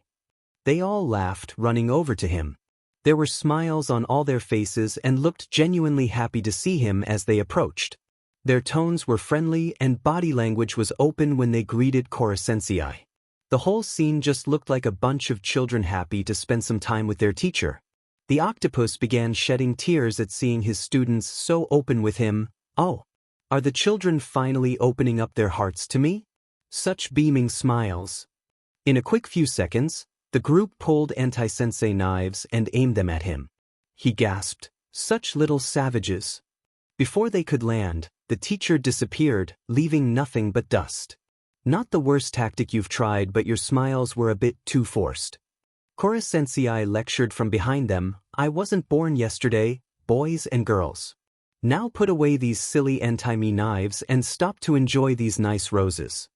They all laughed, running over to him. There were smiles on all their faces and looked genuinely happy to see him as they approached. Their tones were friendly and body language was open when they greeted Kora-sensei. The whole scene just looked like a bunch of children happy to spend some time with their teacher. The octopus began shedding tears at seeing his students so open with him. Oh, are the children finally opening up their hearts to me? Such beaming smiles. In a quick few seconds, the group pulled anti-sensei knives and aimed them at him. He gasped, "Such little savages." Before they could land, the teacher disappeared, leaving nothing but dust. Not the worst tactic you've tried, but your smiles were a bit too forced. Kora-sensei lectured from behind them, "I wasn't born yesterday, boys and girls. Now put away these silly anti-me knives and stop to enjoy these nice roses."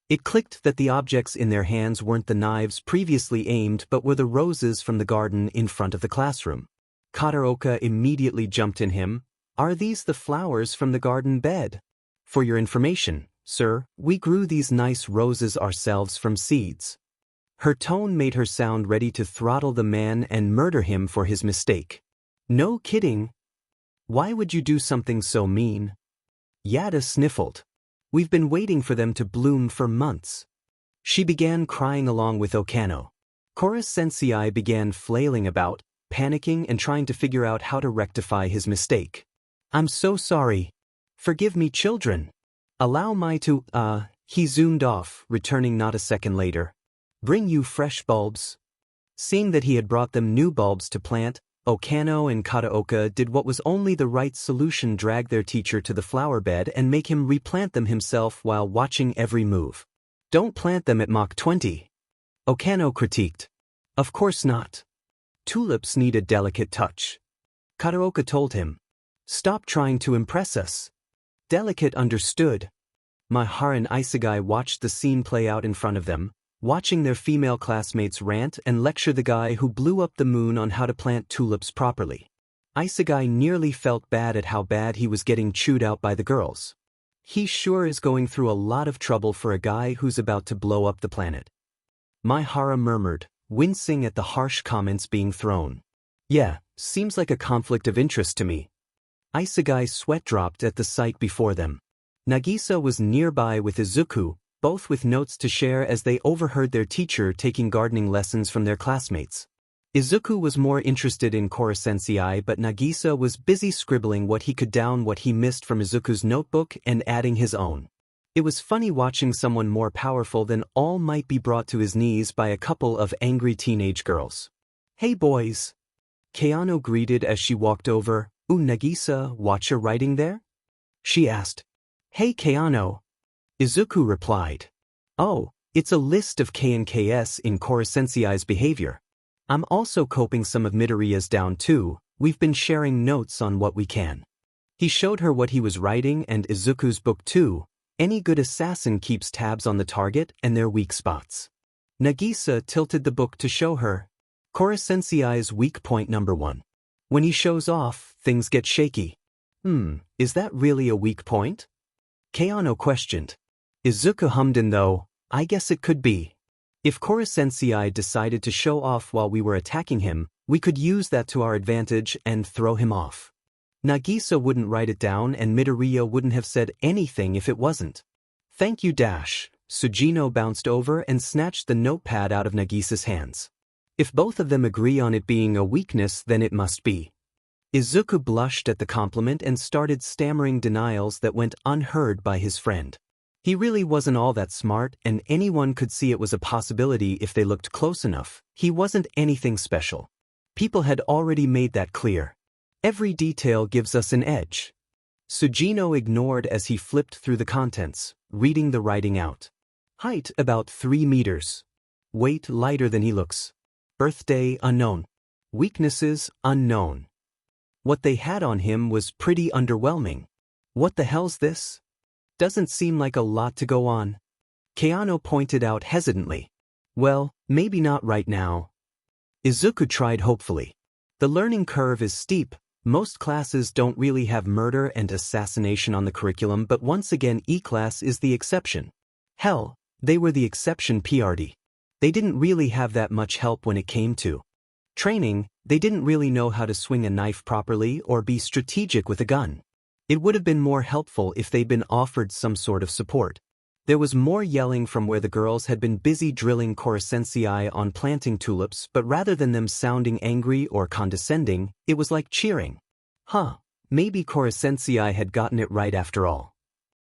It clicked that the objects in their hands weren't the knives previously aimed but were the roses from the garden in front of the classroom. Kataoka immediately jumped in him. "Are these the flowers from the garden bed? For your information, sir, we grew these nice roses ourselves from seeds." Her tone made her sound ready to throttle the man and murder him for his mistake. "No kidding. Why would you do something so mean?" Yada sniffled. "We've been waiting for them to bloom for months." She began crying along with Okano. Kora-sensei began flailing about, panicking and trying to figure out how to rectify his mistake. "I'm so sorry. Forgive me, children. Allow my to, He zoomed off, returning not a second later. "Bring you fresh bulbs." Seeing that he had brought them new bulbs to plant, Okano and Kataoka did what was only the right solution: drag their teacher to the flower bed and make him replant them himself while watching every move. "Don't plant them at Mach 20. Okano critiqued. "Of course not. Tulips need a delicate touch." Kataoka told him. "Stop trying to impress us." Delicate understood. Mahara and Isegai watched the scene play out in front of them, watching their female classmates rant and lecture the guy who blew up the moon on how to plant tulips properly. Isegai nearly felt bad at how bad he was getting chewed out by the girls. He sure is going through a lot of trouble for a guy who's about to blow up the planet. Mahara murmured, wincing at the harsh comments being thrown. "Yeah, seems like a conflict of interest to me." Isegai's sweat dropped at the sight before them. Nagisa was nearby with Izuku, both with notes to share as they overheard their teacher taking gardening lessons from their classmates. Izuku was more interested in Kora-sensei, but Nagisa was busy scribbling what he could down what he missed from Izuku's notebook and adding his own. It was funny watching someone more powerful than All Might be brought to his knees by a couple of angry teenage girls. "Hey boys," Keanu greeted as she walked over. Nagisa, watch your writing there?" she asked. "Hey Keanu," Izuku replied. "Oh, it's a list of K and KS in Kora-sensei's behavior. I'm also coping some of Midoriya's down too. We've been sharing notes on what we can." He showed her what he was writing and Izuku's book too. Any good assassin keeps tabs on the target and their weak spots. Nagisa tilted the book to show her. Kora-sensei's weak point number 1. When he shows off, things get shaky. Is that really a weak point?" Keanu questioned. Izuku hummed in though, "I guess it could be. If Kora-sensei decided to show off while we were attacking him, we could use that to our advantage and throw him off. Nagisa wouldn't write it down and Midoriya wouldn't have said anything if it wasn't." "Thank you dash." Sugino bounced over and snatched the notepad out of Nagisa's hands. "If both of them agree on it being a weakness, then it must be." Izuku blushed at the compliment and started stammering denials that went unheard by his friend. He really wasn't all that smart, and anyone could see it was a possibility if they looked close enough. He wasn't anything special. People had already made that clear. "Every detail gives us an edge." Sugino ignored as he flipped through the contents, reading the writing out. "Height about 3 meters. Weight lighter than he looks. Birthday unknown. Weaknesses unknown." What they had on him was pretty underwhelming. What the hell's this? Doesn't seem like a lot to go on. Keanu pointed out hesitantly. Well, maybe not right now. Izuku tried hopefully. The learning curve is steep. Most classes don't really have murder and assassination on the curriculum, but once again E-class is the exception. Hell, they were the exception PRD. They didn't really have that much help when it came to training. They didn't really know how to swing a knife properly or be strategic with a gun. It would have been more helpful if they'd been offered some sort of support. There was more yelling from where the girls had been busy drilling Korosensei on planting tulips, but rather than them sounding angry or condescending, it was like cheering. Maybe Korosensei had gotten it right after all.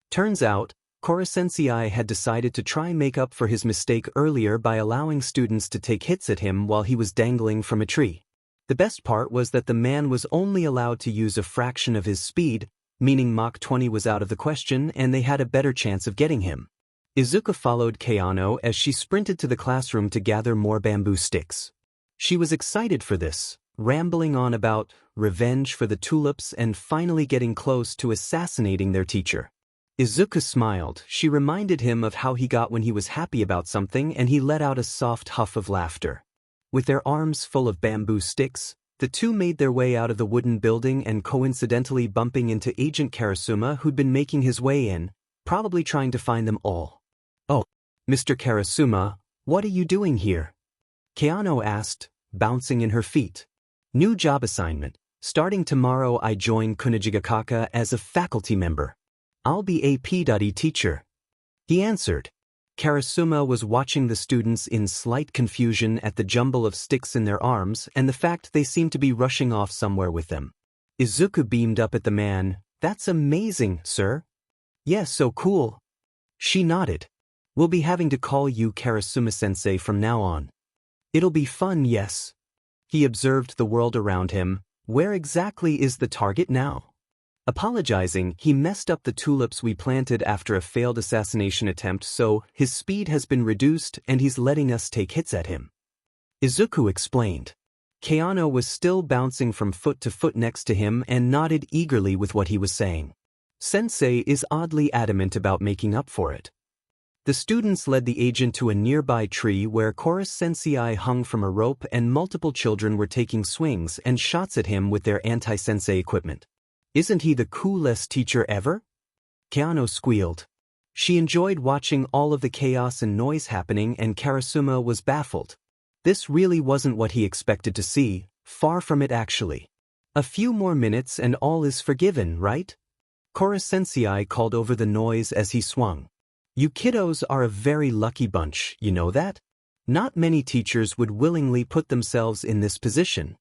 Turns out, Korosensei had decided to try make up for his mistake earlier by allowing students to take hits at him while he was dangling from a tree. The best part was that the man was only allowed to use a fraction of his speed, meaning Mach 20 was out of the question and they had a better chance of getting him. Izuku followed Keanu as she sprinted to the classroom to gather more bamboo sticks. She was excited for this, rambling on about revenge for the tulips and finally getting close to assassinating their teacher. Izuku smiled. She reminded him of how he got when he was happy about something, and he let out a soft huff of laughter. With their arms full of bamboo sticks, the two made their way out of the wooden building and coincidentally bumping into Agent Karasuma, who'd been making his way in, probably trying to find them all. "Oh, Mr. Karasuma, what are you doing here?" Keanu asked, bouncing in her feet. "New job assignment. Starting tomorrow I join Kunijigakaka as a faculty member. I'll be a P.E teacher," he answered. Karasuma was watching the students in slight confusion at the jumble of sticks in their arms and the fact they seemed to be rushing off somewhere with them. Izuku beamed up at the man. "That's amazing, sir." "Yes, so cool." She nodded. "We'll be having to call you Karasuma-sensei from now on." "It'll be fun, yes." He observed the world around him. Where exactly is the target now? Apologizing, he messed up the tulips we planted after a failed assassination attempt, so his speed has been reduced and he's letting us take hits at him. Izuku explained. Keanu was still bouncing from foot to foot next to him and nodded eagerly with what he was saying. Sensei is oddly adamant about making up for it. The students led the agent to a nearby tree where Korosensei hung from a rope and multiple children were taking swings and shots at him with their anti-sensei equipment. "Isn't he the coolest teacher ever?" Keanu squealed. She enjoyed watching all of the chaos and noise happening, and Karasuma was baffled. This really wasn't what he expected to see, far from it actually. "A few more minutes and all is forgiven, right?" Korosensei called over the noise as he swung. "You kiddos are a very lucky bunch, you know that? Not many teachers would willingly put themselves in this position."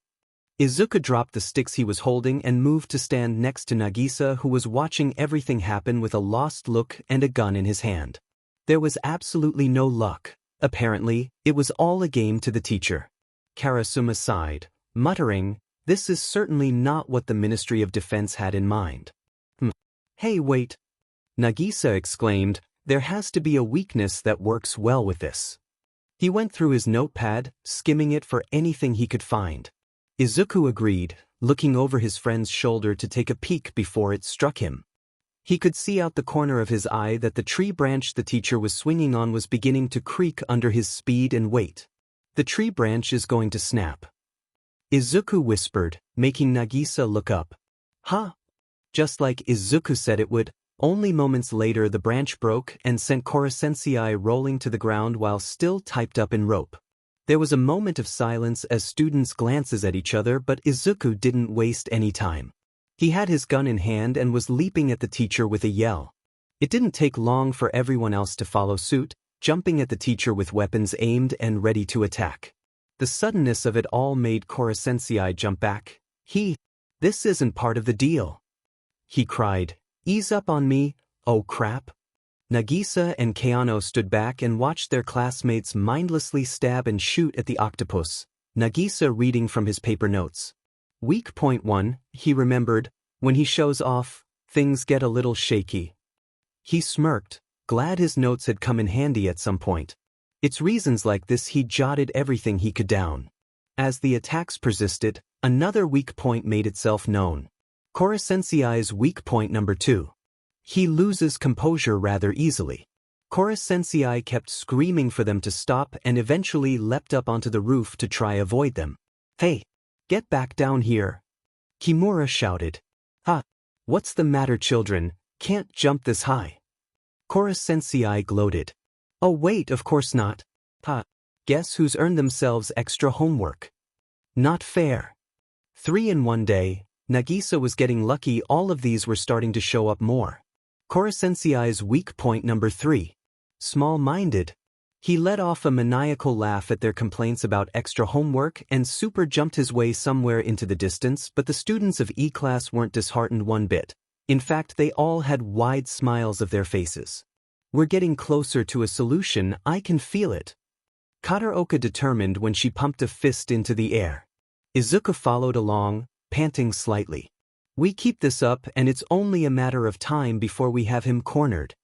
Izuku dropped the sticks he was holding and moved to stand next to Nagisa, who was watching everything happen with a lost look and a gun in his hand. There was absolutely no luck. Apparently, it was all a game to the teacher. Karasuma sighed, muttering, "This is certainly not what the Ministry of Defense had in mind." "Hey, wait!" Nagisa exclaimed, "There has to be a weakness that works well with this." He went through his notepad, skimming it for anything he could find. Izuku agreed, looking over his friend's shoulder to take a peek before it struck him. He could see out the corner of his eye that the tree branch the teacher was swinging on was beginning to creak under his speed and weight. "The tree branch is going to snap." Izuku whispered, making Nagisa look up. "Huh?" Just like Izuku said it would, only moments later the branch broke and sent Korosensei rolling to the ground while still typed up in rope. There was a moment of silence as students glances at each other, but Izuku didn't waste any time. He had his gun in hand and was leaping at the teacher with a yell. It didn't take long for everyone else to follow suit, jumping at the teacher with weapons aimed and ready to attack. The suddenness of it all made Korosensei jump back. "This isn't part of the deal," he cried. "Ease up on me, oh crap." Nagisa and Keanu stood back and watched their classmates mindlessly stab and shoot at the octopus, Nagisa reading from his paper notes. Weak point 1, he remembered, when he shows off, things get a little shaky. He smirked, glad his notes had come in handy at some point. It's reasons like this he jotted everything he could down. As the attacks persisted, Another weak point made itself known. Kora Sensei's weak point number 2. He loses composure rather easily. Kora Sensei kept screaming for them to stop and eventually leapt up onto the roof to try avoid them. "Hey! Get back down here!" Kimura shouted. "Ha! What's the matter, children? Can't jump this high." Kora Sensei gloated. "Oh wait, of course not. Ha! Guess who's earned themselves extra homework? Not fair." 3 in one day, Nagisa was getting lucky. All of these were starting to show up more. Kora Sensei's weak point number 3. Small-minded. He let off a maniacal laugh at their complaints about extra homework and super jumped his way somewhere into the distance, but the students of E-class weren't disheartened one bit. In fact, they all had wide smiles of their faces. "We're getting closer to a solution, I can feel it," Kataoka determined when she pumped a fist into the air. Izuku followed along, panting slightly. "We keep this up and it's only a matter of time before we have him cornered."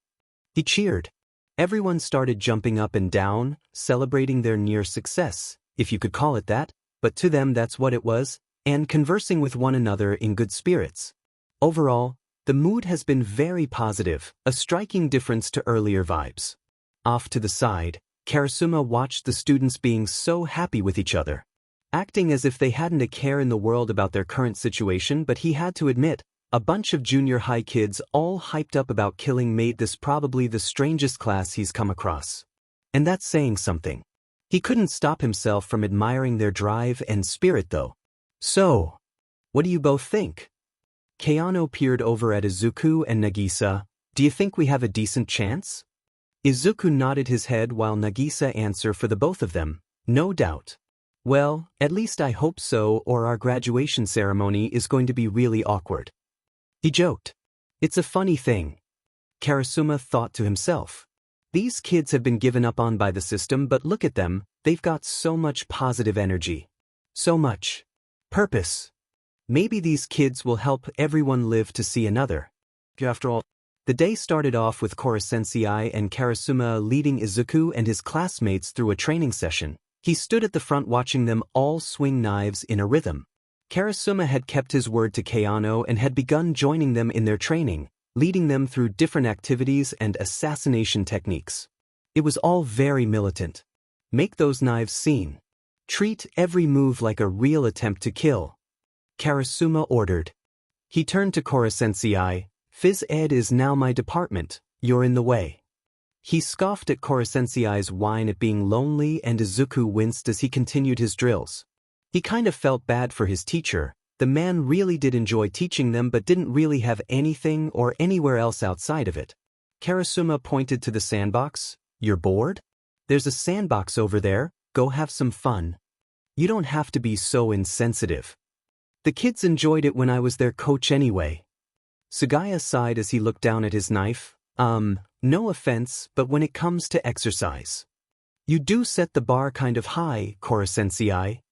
He cheered. Everyone started jumping up and down, celebrating their near success, if you could call it that, but to them that's what it was, and conversing with one another in good spirits. Overall, the mood has been very positive, a striking difference to earlier vibes. Off to the side, Karasuma watched the students being so happy with each other, acting as if they hadn't a care in the world about their current situation, but he had to admit, a bunch of junior high kids all hyped up about killing made this probably the strangest class he's come across. And that's saying something. He couldn't stop himself from admiring their drive and spirit though. "So, what do you both think?" Keanu peered over at Izuku and Nagisa. "Do you think we have a decent chance?" Izuku nodded his head while Nagisa answered for the both of them. "No doubt." "Well, at least I hope so, or our graduation ceremony is going to be really awkward." He joked. "It's a funny thing," Karasuma thought to himself. "These kids have been given up on by the system, but look at them, they've got so much positive energy. So much purpose. Maybe these kids will help everyone live to see another." After all, the day started off with Kora Sensei and Karasuma leading Izuku and his classmates through a training session. He stood at the front watching them all swing knives in a rhythm. Karasuma had kept his word to Keanu and had begun joining them in their training, leading them through different activities and assassination techniques. It was all very militant. Make those knives seen. Treat every move like a real attempt to kill, Karasuma ordered. He turned to Kora Sensei. "Phys Ed is now my department, you're in the way." He scoffed at Kora Sensei's whine at being lonely, and Izuku winced as he continued his drills. He kind of felt bad for his teacher. The man really did enjoy teaching them but didn't really have anything or anywhere else outside of it. Karasuma pointed to the sandbox. "You're bored? There's a sandbox over there, go have some fun. You don't have to be so insensitive. The kids enjoyed it when I was their coach anyway." Sugaya sighed as he looked down at his knife. No offense, but when it comes to exercise, you do set the bar kind of high, Kora Sensei,"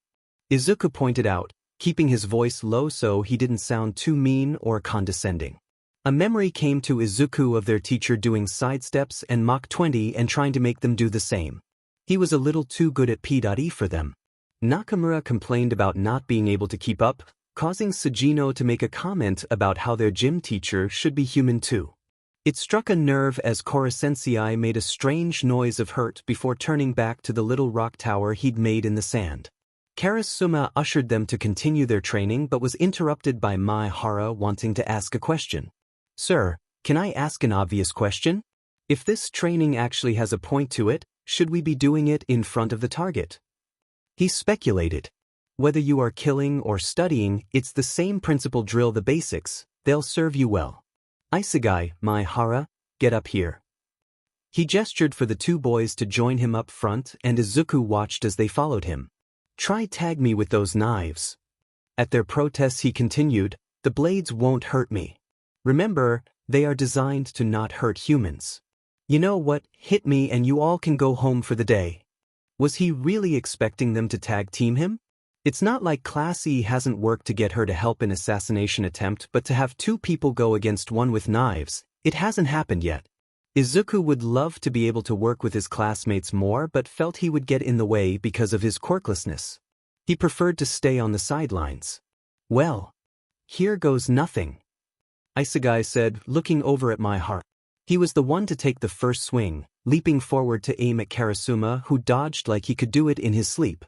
Izuku pointed out, keeping his voice low so he didn't sound too mean or condescending. A memory came to Izuku of their teacher doing sidesteps and Mach 20 and trying to make them do the same. He was a little too good at P.E for them. Nakamura complained about not being able to keep up, causing Sugino to make a comment about how their gym teacher should be human too. It struck a nerve as Kora Sensei made a strange noise of hurt before turning back to the little rock tower he'd made in the sand. Karasuma ushered them to continue their training but was interrupted by Mai Hara wanting to ask a question. "Sir, can I ask an obvious question? If this training actually has a point to it, should we be doing it in front of the target?" He speculated. "Whether you are killing or studying, it's the same principle. Drill the basics, they'll serve you well. Isegai, Mai Hara, get up here." He gestured for the two boys to join him up front, and Izuku watched as they followed him. "Try tag me with those knives." At their protests he continued, "The blades won't hurt me. Remember, they are designed to not hurt humans. You know what, hit me and you all can go home for the day." Was he really expecting them to tag team him? It's not like Class E hasn't worked to get her to help an assassination attempt, but to have two people go against one with knives, it hasn't happened yet. Izuku would love to be able to work with his classmates more but felt he would get in the way because of his quirklessness. He preferred to stay on the sidelines. Well, here goes nothing, Isegai said, looking over at Maihara. He was the one to take the first swing, leaping forward to aim at Karasuma, who dodged like he could do it in his sleep.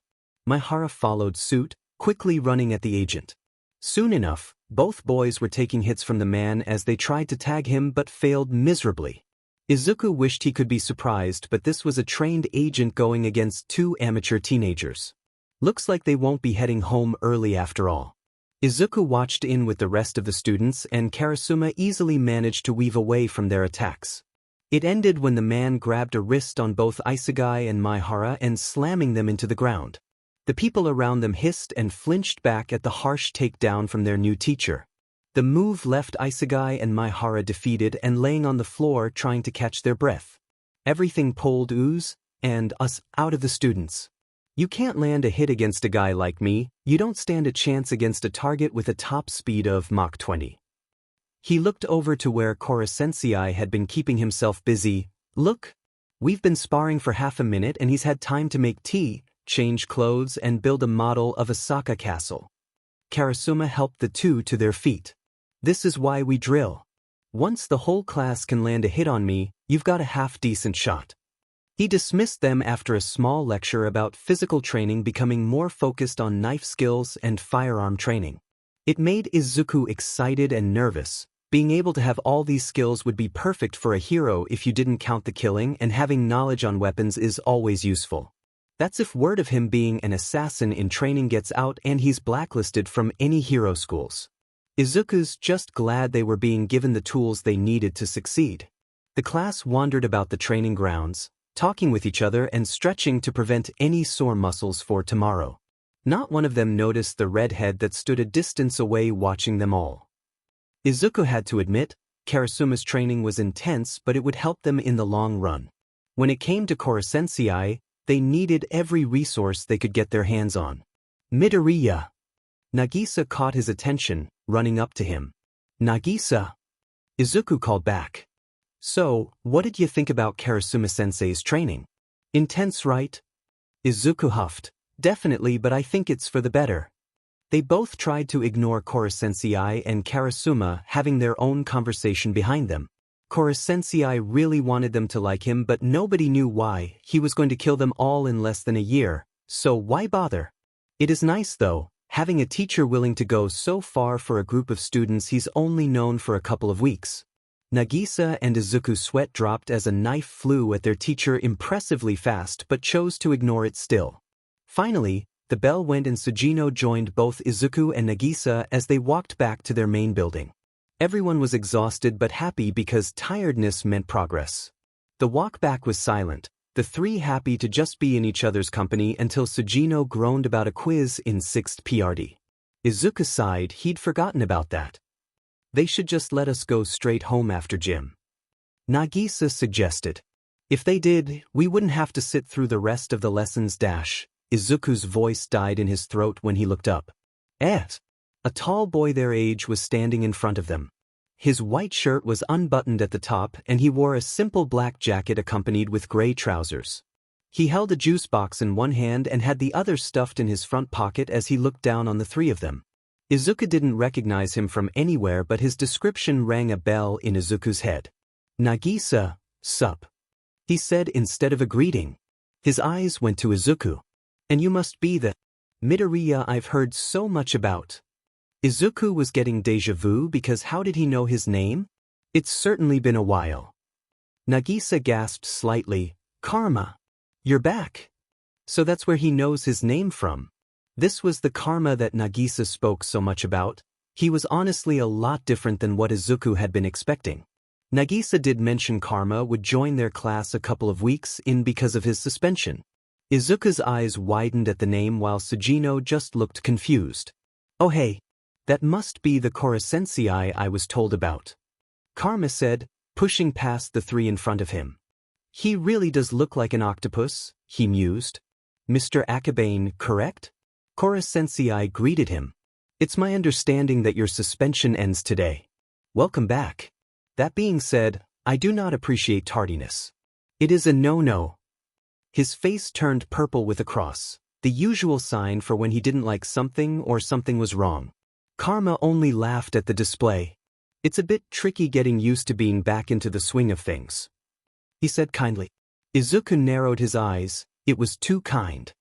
Maihara followed suit, quickly running at the agent. Soon enough, both boys were taking hits from the man as they tried to tag him but failed miserably. Izuku wished he could be surprised, but this was a trained agent going against two amateur teenagers. Looks like they won't be heading home early after all. Izuku watched in with the rest of the students, and Karasuma easily managed to weave away from their attacks. It ended when the man grabbed a wrist on both Isegai and Maihara and slamming them into the ground. The people around them hissed and flinched back at the harsh takedown from their new teacher. The move left Isegai and Maihara defeated and laying on the floor trying to catch their breath. Everything pulled ooze and us out of the students. You can't land a hit against a guy like me, you don't stand a chance against a target with a top speed of Mach 20. He looked over to where Kora-sensei had been keeping himself busy. Look, we've been sparring for half a minute and he's had time to make tea, change clothes and build a model of a Saka castle. Karasuma helped the two to their feet. This is why we drill. Once the whole class can land a hit on me, you've got a half-decent shot. He dismissed them after a small lecture about physical training becoming more focused on knife skills and firearm training. It made Izuku excited and nervous. Being able to have all these skills would be perfect for a hero if you didn't count the killing, and having knowledge on weapons is always useful. That's if word of him being an assassin in training gets out and he's blacklisted from any hero schools. Izuku's just glad they were being given the tools they needed to succeed. The class wandered about the training grounds, talking with each other and stretching to prevent any sore muscles for tomorrow. Not one of them noticed the redhead that stood a distance away watching them all. Izuku had to admit, Karasuma's training was intense, but it would help them in the long run. When it came to Kora-sensei, they needed every resource they could get their hands on. Midoriya. Nagisa caught his attention, running up to him. Nagisa. Izuku called back. So, what did you think about Karasuma-sensei's training? Intense, right? Izuku huffed. Definitely, but I think it's for the better. They both tried to ignore Kora-sensei and Karasuma having their own conversation behind them. Kora-sensei really wanted them to like him, but nobody knew why. He was going to kill them all in less than a year, so why bother? It is nice though, having a teacher willing to go so far for a group of students he's only known for a couple of weeks. Nagisa and Izuku's sweat dropped as a knife flew at their teacher impressively fast but chose to ignore it still. Finally, the bell went and Sugino joined both Izuku and Nagisa as they walked back to their main building. Everyone was exhausted but happy because tiredness meant progress. The walk back was silent, the three happy to just be in each other's company until Sugino groaned about a quiz in 6th PRD. Izuku sighed, he'd forgotten about that. They should just let us go straight home after gym. Nagisa suggested. If they did, we wouldn't have to sit through the rest of the lessons. Izuku's voice died in his throat when he looked up. A tall boy their age was standing in front of them. His white shirt was unbuttoned at the top and he wore a simple black jacket accompanied with gray trousers. He held a juice box in one hand and had the other stuffed in his front pocket as he looked down on the three of them. Izuku didn't recognize him from anywhere, but his description rang a bell in Izuku's head. Nagisa, sup? He said instead of a greeting. His eyes went to Izuku. And you must be the Midoriya I've heard so much about. Izuku was getting déjà vu because how did he know his name? It's certainly been a while. Nagisa gasped slightly. Karma. You're back. So that's where he knows his name from. This was the Karma that Nagisa spoke so much about. He was honestly a lot different than what Izuku had been expecting. Nagisa did mention Karma would join their class a couple of weeks in because of his suspension. Izuku's eyes widened at the name while Sugino just looked confused. Oh hey, that must be the Kora-sensei I was told about. Karma said, pushing past the three in front of him. He really does look like an octopus, he mused. Mr. Akabane, correct? Kora-sensei greeted him. It's my understanding that your suspension ends today. Welcome back. That being said, I do not appreciate tardiness. It is a no-no. His face turned purple with a cross. the usual sign for when he didn't like something or something was wrong. Karma only laughed at the display. It's a bit tricky getting used to being back into the swing of things, he said kindly. Izuku narrowed his eyes. It was too kind.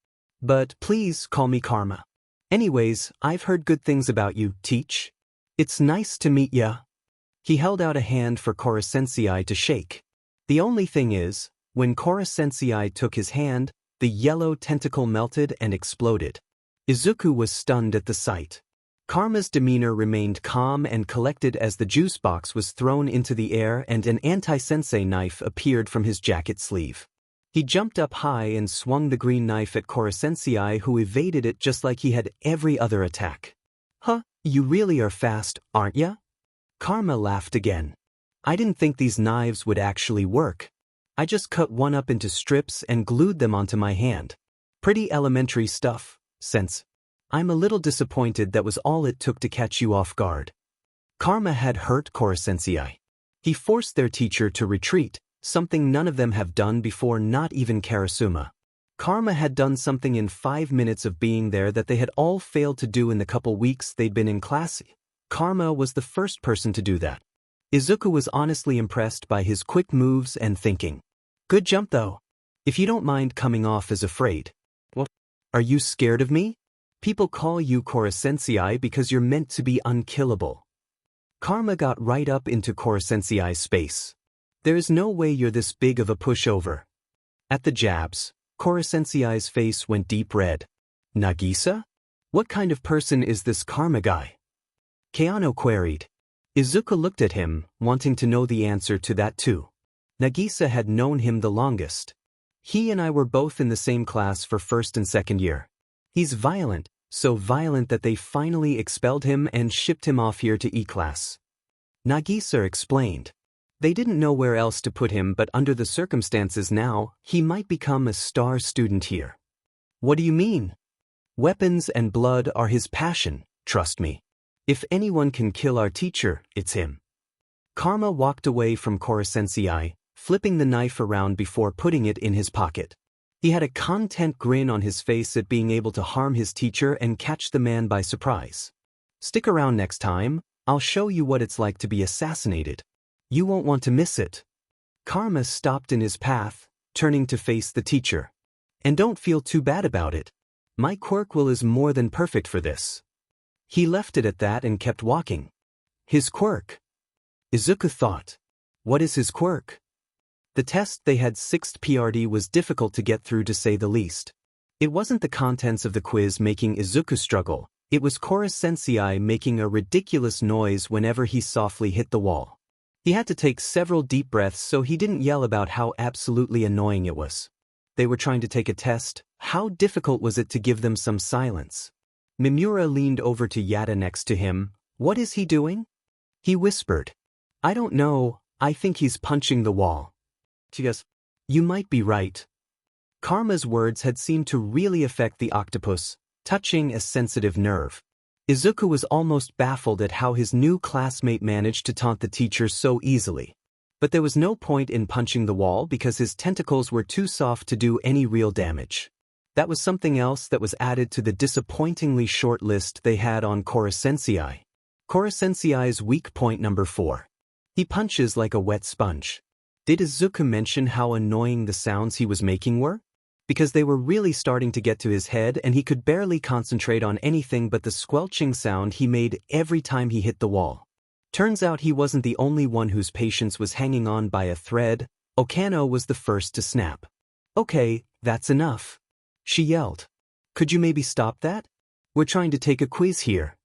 But please call me Karma. Anyways, I've heard good things about you, Teach. It's nice to meet ya. He held out a hand for Kora Sensei to shake. The only thing is, when Kora Sensei took his hand, the yellow tentacle melted and exploded. Izuku was stunned at the sight. Karma's demeanor remained calm and collected as the juice box was thrown into the air and an anti-sensei knife appeared from his jacket sleeve. He jumped up high and swung the green knife at Kora Sensei, who evaded it just like he had every other attack. Huh, you really are fast, aren't ya? Karma laughed again. I didn't think these knives would actually work. I just cut one up into strips and glued them onto my hand. Pretty elementary stuff, Sense. I'm a little disappointed that was all it took to catch you off guard. Karma had hurt Kora Sensei. He forced their teacher to retreat, something none of them have done before, not even Karasuma. Karma had done something in 5 minutes of being there that they had all failed to do in the couple weeks they'd been in class. Karma was the first person to do that. Izuku was honestly impressed by his quick moves and thinking. Good jump though. If you don't mind coming off as afraid. What? Are you scared of me? People call you Kora Sensei because you're meant to be unkillable. Karma got right up into Kora Sensei's space. There's no way you're this big of a pushover. At the jabs, Kora Sensei's face went deep red. Nagisa? What kind of person is this Karma guy? Keano queried. Izuku looked at him, wanting to know the answer to that too. Nagisa had known him the longest. He and I were both in the same class for first and second year. He's violent, so violent that they finally expelled him and shipped him off here to E-class. Nagisa explained. They didn't know where else to put him, but under the circumstances now, he might become a star student here. What do you mean? Weapons and blood are his passion, trust me. If anyone can kill our teacher, it's him. Karma walked away from Kora Sensei, flipping the knife around before putting it in his pocket. He had a content grin on his face at being able to harm his teacher and catch the man by surprise. Stick around next time, I'll show you what it's like to be assassinated. You won't want to miss it. Karma stopped in his path, turning to face the teacher. And don't feel too bad about it. My quirk will is more than perfect for this. He left it at that and kept walking. His quirk? Izuku thought. What is his quirk? The test they had 6th PRD was difficult to get through, to say the least. It wasn't the contents of the quiz making Izuku struggle, it was Kora Sensei making a ridiculous noise whenever he softly hit the wall. He had to take several deep breaths so he didn't yell about how absolutely annoying it was. They were trying to take a test. How difficult was it to give them some silence? Mimura leaned over to Yada next to him. What is he doing? He whispered. I don't know, I think he's punching the wall. She goes, you might be right. Karma's words had seemed to really affect the octopus, touching a sensitive nerve. Izuku was almost baffled at how his new classmate managed to taunt the teacher so easily. But there was no point in punching the wall because his tentacles were too soft to do any real damage. That was something else that was added to the disappointingly short list they had on Kora Sensei. Kora Sensei's weak point number 4. He punches like a wet sponge. Did Izuku mention how annoying the sounds he was making were? Because they were really starting to get to his head and he could barely concentrate on anything but the squelching sound he made every time he hit the wall. Turns out he wasn't the only one whose patience was hanging on by a thread. Okano was the first to snap. Okay, that's enough. She yelled. Could you maybe stop that? We're trying to take a quiz here.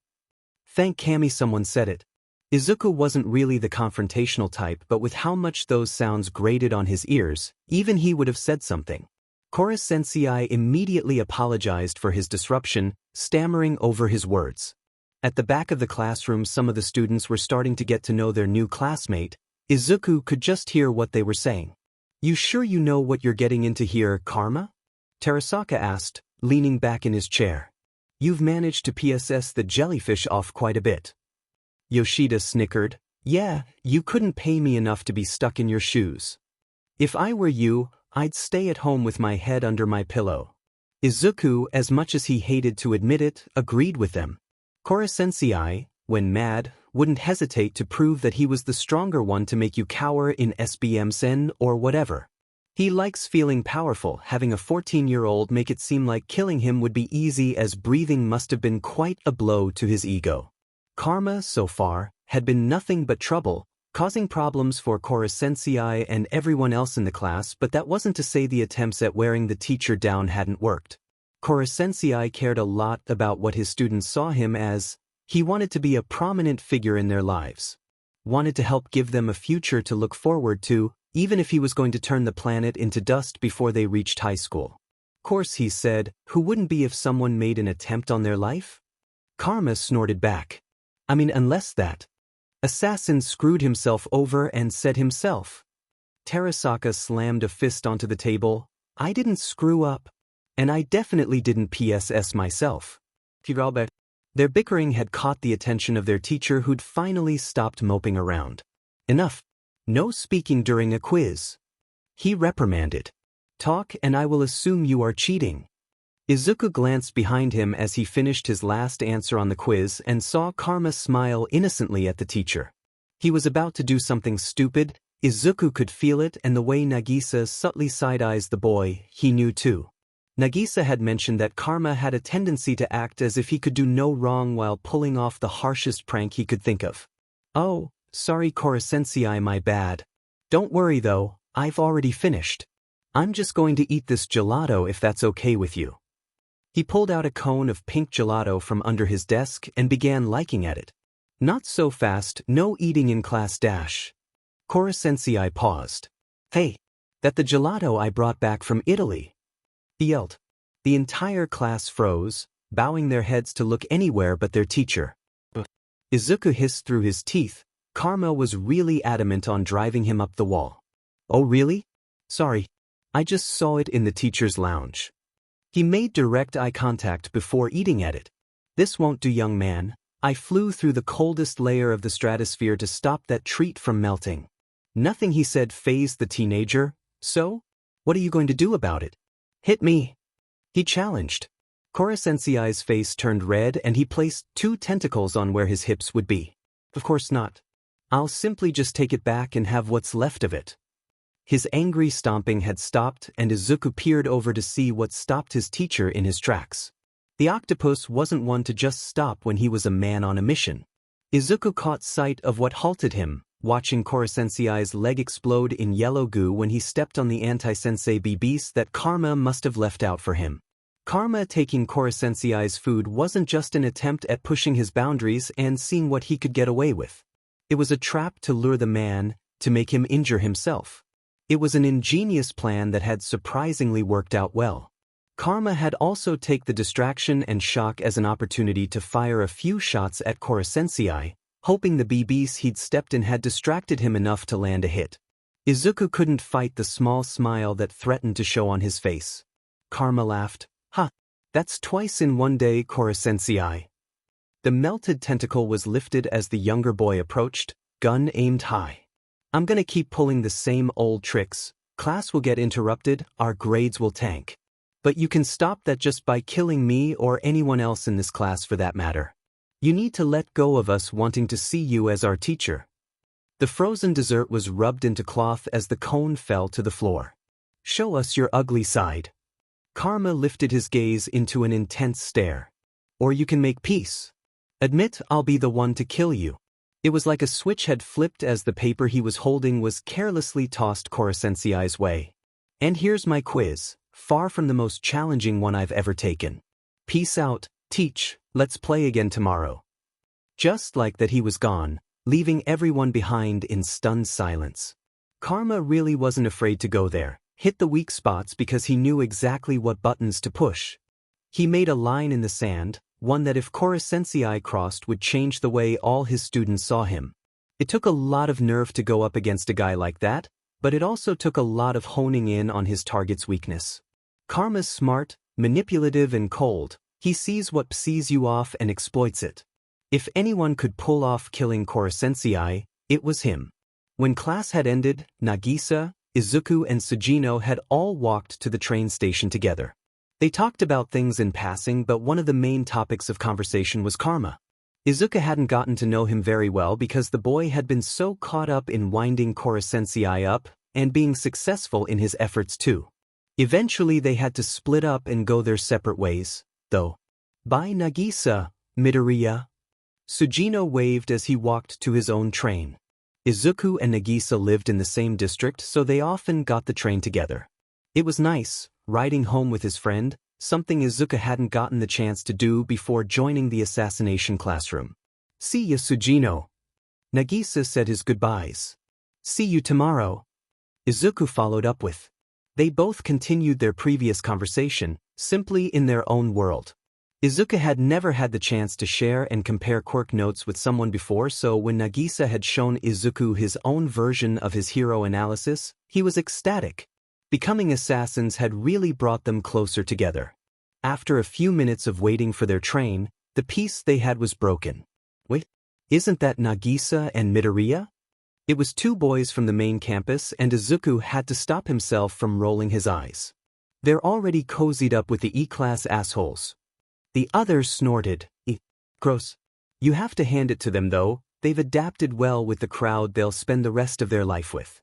Thank Kami someone said it. Izuku wasn't really the confrontational type, but with how much those sounds grated on his ears, even he would have said something. Kora Sensei immediately apologized for his disruption, stammering over his words. At the back of the classroom, some of the students were starting to get to know their new classmate. Izuku could just hear what they were saying. You sure you know what you're getting into here, Karma? Terasaka asked, leaning back in his chair. You've managed to PSS the jellyfish off quite a bit. Yoshida snickered. Yeah, you couldn't pay me enough to be stuck in your shoes. If I were you, I'd stay at home with my head under my pillow. Izuku, as much as he hated to admit it, agreed with them. Kora-sensei, when mad, wouldn't hesitate to prove that he was the stronger one to make you cower in SBM-sen or whatever. He likes feeling powerful, having a 14-year-old make it seem like killing him would be easy, as breathing must have been quite a blow to his ego. Karma, so far, had been nothing but trouble, causing problems for Kora-sensei and everyone else in the class, but that wasn't to say the attempts at wearing the teacher down hadn't worked. Kora-sensei cared a lot about what his students saw him as. He wanted to be a prominent figure in their lives. Wanted to help give them a future to look forward to, even if he was going to turn the planet into dust before they reached high school. Course, he said, who wouldn't be if someone made an attempt on their life? Karma snorted back. I mean, unless that assassin screwed himself over and said himself. Terasaka slammed a fist onto the table. I didn't screw up. And I definitely didn't PSS myself. Their bickering had caught the attention of their teacher, who'd finally stopped moping around. Enough. No speaking during a quiz. He reprimanded. Talk and I will assume you are cheating. Izuku glanced behind him as he finished his last answer on the quiz and saw Karma smile innocently at the teacher. He was about to do something stupid. Izuku could feel it, and the way Nagisa subtly side-eyes the boy, he knew too. Nagisa had mentioned that Karma had a tendency to act as if he could do no wrong while pulling off the harshest prank he could think of. Oh, sorry Kora-sensei, my bad. Don't worry though, I've already finished. I'm just going to eat this gelato if that's okay with you. He pulled out a cone of pink gelato from under his desk and began liking at it. Not so fast, no eating in class dash. Kora-sensei paused. Hey, that the gelato I brought back from Italy. He yelled. The entire class froze, bowing their heads to look anywhere but their teacher. Izuku hissed through his teeth. Karma was really adamant on driving him up the wall. Oh really? Sorry. I just saw it in the teacher's lounge. He made direct eye contact before eating at it. This won't do, young man. I flew through the coldest layer of the stratosphere to stop that treat from melting. Nothing he said fazed the teenager. So? What are you going to do about it? Hit me. He challenged. Kora-sensei's face turned red and he placed 2 tentacles on where his hips would be. Of course not. I'll simply just take it back and have what's left of it. His angry stomping had stopped, and Izuku peered over to see what stopped his teacher in his tracks. The octopus wasn't one to just stop when he was a man on a mission. Izuku caught sight of what halted him, watching Kora-sensei's leg explode in yellow goo when he stepped on the anti-sensei BBs that Karma must have left out for him. Karma taking Kora-sensei's food wasn't just an attempt at pushing his boundaries and seeing what he could get away with. It was a trap to lure the man, to make him injure himself. It was an ingenious plan that had surprisingly worked out well. Karma had also taken the distraction and shock as an opportunity to fire a few shots at Kora-sensei, hoping the BBs he'd stepped in had distracted him enough to land a hit. Izuku couldn't fight the small smile that threatened to show on his face. Karma laughed. Ha! That's twice in one day, Kora-sensei. The melted tentacle was lifted as the younger boy approached, gun aimed high. I'm gonna keep pulling the same old tricks. Class will get interrupted, our grades will tank. But you can stop that just by killing me or anyone else in this class for that matter. You need to let go of us wanting to see you as our teacher. The frozen dessert was rubbed into cloth as the cone fell to the floor. Show us your ugly side. Karma lifted his gaze into an intense stare. Or you can make peace. Admit I'll be the one to kill you. It was like a switch had flipped as the paper he was holding was carelessly tossed Kora-sensei's way. And here's my quiz, far from the most challenging one I've ever taken. Peace out, teach, let's play again tomorrow. Just like that he was gone, leaving everyone behind in stunned silence. Karma really wasn't afraid to go there, hit the weak spots because he knew exactly what buttons to push. He made a line in the sand, one that if Kora-sensei crossed would change the way all his students saw him. It took a lot of nerve to go up against a guy like that, but it also took a lot of honing in on his target's weakness. Karma's smart, manipulative and cold. He sees what sees you off and exploits it. If anyone could pull off killing Kora-sensei, it was him. When class had ended, Nagisa, Izuku and Sugino had all walked to the train station together. They talked about things in passing, but one of the main topics of conversation was karma. Izuku hadn't gotten to know him very well because the boy had been so caught up in winding Kora-sensei up and being successful in his efforts too. Eventually they had to split up and go their separate ways, though. Bye Nagisa, Midoriya. Sugino waved as he walked to his own train. Izuku and Nagisa lived in the same district, so they often got the train together. It was nice, riding home with his friend, something Izuku hadn't gotten the chance to do before joining the assassination classroom. See ya Sugino. Nagisa said his goodbyes. See you tomorrow. Izuku followed up with. They both continued their previous conversation, simply in their own world. Izuku had never had the chance to share and compare quirk notes with someone before, so when Nagisa had shown Izuku his own version of his hero analysis, he was ecstatic. Becoming assassins had really brought them closer together. After a few minutes of waiting for their train, the peace they had was broken. Wait, isn't that Nagisa and Midoriya? It was two boys from the main campus, and Izuku had to stop himself from rolling his eyes. They're already cozied up with the E-class assholes. The others snorted. Gross. You have to hand it to them though, they've adapted well with the crowd they'll spend the rest of their life with.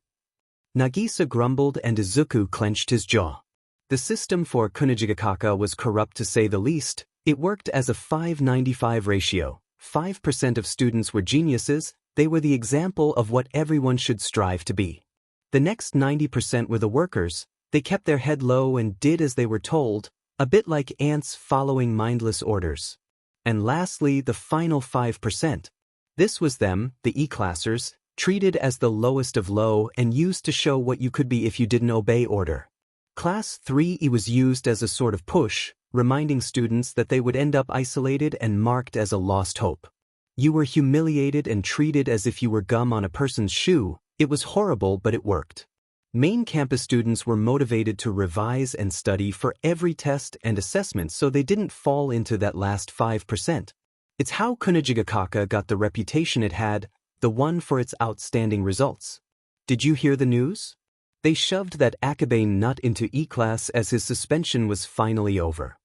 Nagisa grumbled and Izuku clenched his jaw. The system for Kunijigakaka was corrupt to say the least. It worked as a 5-95 ratio. 5% of students were geniuses, they were the example of what everyone should strive to be. The next 90% were the workers, they kept their head low and did as they were told, a bit like ants following mindless orders. And lastly, the final 5%. This was them, the E-classers, treated as the lowest of low and used to show what you could be if you didn't obey order. Class 3E was used as a sort of push, reminding students that they would end up isolated and marked as a lost hope. You were humiliated and treated as if you were gum on a person's shoe. It was horrible, but it worked. Main campus students were motivated to revise and study for every test and assessment so they didn't fall into that last 5%. It's how Kunijigakaka got the reputation it had, the one for its outstanding results. Did you hear the news? They shoved that Akabane nut into E-class as his suspension was finally over.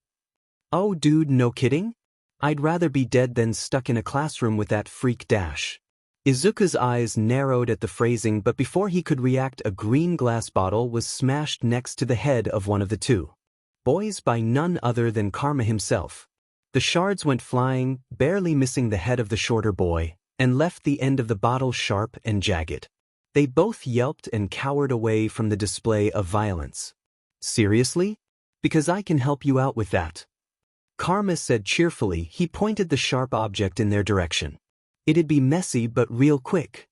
Oh dude, no kidding? I'd rather be dead than stuck in a classroom with that freak dash. Izuku's eyes narrowed at the phrasing, but before he could react, a green glass bottle was smashed next to the head of one of the two boys by none other than Karma himself. The shards went flying, barely missing the head of the shorter boy, and left the end of the bottle sharp and jagged. They both yelped and cowered away from the display of violence. Seriously? Because I can help you out with that. Karma said cheerfully. He pointed the sharp object in their direction. It'd be messy but real quick.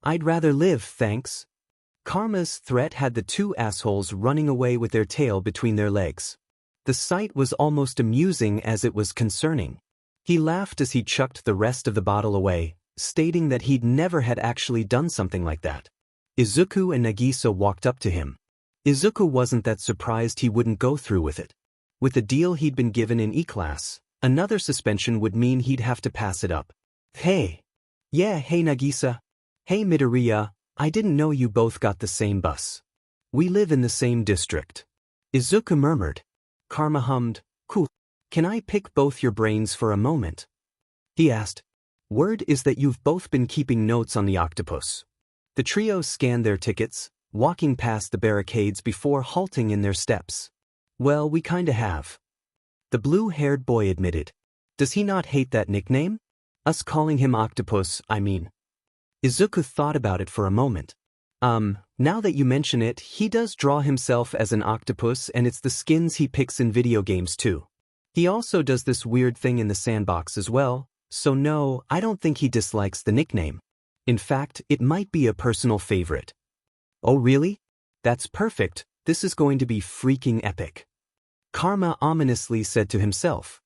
I'd rather live, thanks. Karma's threat had the two assholes running away with their tail between their legs. The sight was almost amusing as it was concerning. He laughed as he chucked the rest of the bottle away, stating that he'd never had actually done something like that. Izuku and Nagisa walked up to him. Izuku wasn't that surprised he wouldn't go through with it. With the deal he'd been given in E-class, another suspension would mean he'd have to pass it up. Hey. Yeah, hey Nagisa. Hey Midoriya, I didn't know you both got the same bus. We live in the same district. Izuku murmured. Karma hummed, cool. Can I pick both your brains for a moment? He asked. Word is that you've both been keeping notes on the octopus. The trio scanned their tickets, walking past the barricades before halting in their steps. Well, we kinda have. The blue-haired boy admitted. Does he not hate that nickname? Us calling him Octopus, I mean. Izuku thought about it for a moment. Now that you mention it, he does draw himself as an octopus, and it's the skins he picks in video games too. He also does this weird thing in the sandbox as well, so no, I don't think he dislikes the nickname. In fact, it might be a personal favorite. Oh really? That's perfect, this is going to be freaking epic. Karma ominously said to himself.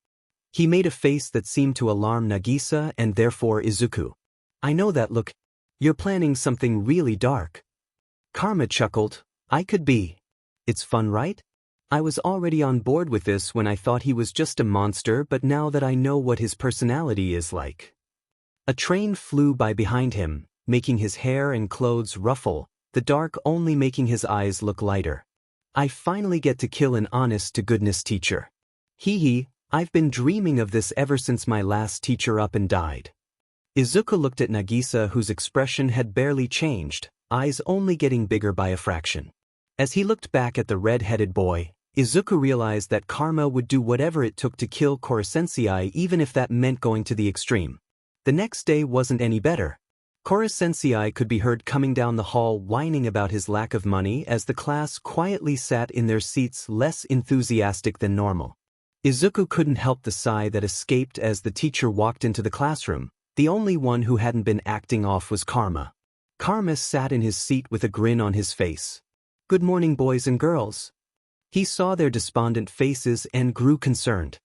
He made a face that seemed to alarm Nagisa and therefore Izuku. I know that look. You're planning something really dark. Karma chuckled. I could be. It's fun, right? I was already on board with this when I thought he was just a monster, but now that I know what his personality is like. A train flew by behind him, making his hair and clothes ruffle, the dark only making his eyes look lighter. I finally get to kill an honest-to-goodness teacher. Hee hee, I've been dreaming of this ever since my last teacher up and died. Izuku looked at Nagisa, whose expression had barely changed, eyes only getting bigger by a fraction. As he looked back at the red-headed boy, Izuku realized that Karma would do whatever it took to kill Korosensei, even if that meant going to the extreme. The next day wasn't any better. Korosensei could be heard coming down the hall whining about his lack of money as the class quietly sat in their seats, less enthusiastic than normal. Izuku couldn't help the sigh that escaped as the teacher walked into the classroom. The only one who hadn't been acting off was Karma. Karma sat in his seat with a grin on his face. "Good morning, boys and girls." He saw their despondent faces and grew concerned.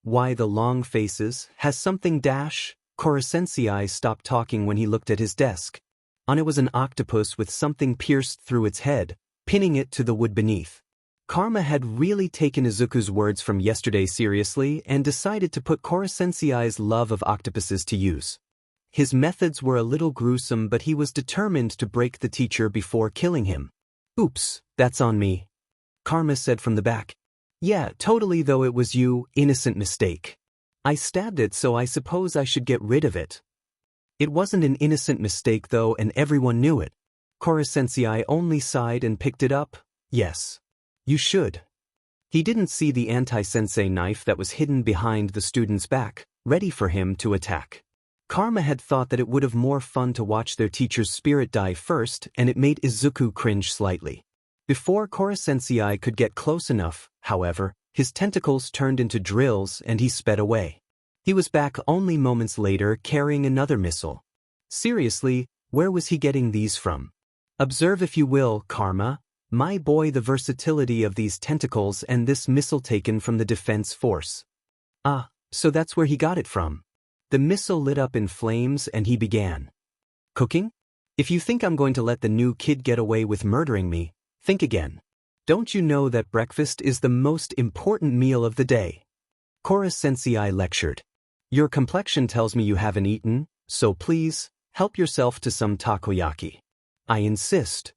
Why the long faces? Has something dash? Korosensei stopped talking when he looked at his desk. On it was an octopus with something pierced through its head, pinning it to the wood beneath. Karma had really taken Izuku's words from yesterday seriously and decided to put Korosensei's love of octopuses to use. His methods were a little gruesome, but he was determined to break the teacher before killing him. "Oops, that's on me," Karma said from the back. "Yeah, totally, though it was you, innocent mistake. I stabbed it, so I suppose I should get rid of it." It wasn't an innocent mistake though, and everyone knew it. Korosensei only sighed and picked it up. "Yes. You should." He didn't see the anti-sensei knife that was hidden behind the student's back, ready for him to attack. Karma had thought that it would have more fun to watch their teacher's spirit die first, and it made Izuku cringe slightly. Before Korosensei could get close enough, however, his tentacles turned into drills and he sped away. He was back only moments later carrying another missile. Seriously, where was he getting these from? Observe if you will, Karma. My boy, the versatility of these tentacles and this missile taken from the defense force. Ah, so that's where he got it from. The missile lit up in flames and he began. "Cooking? If you think I'm going to let the new kid get away with murdering me, think again. Don't you know that breakfast is the most important meal of the day?" Korosensei lectured. "Your complexion tells me you haven't eaten, so please, help yourself to some takoyaki. I insist."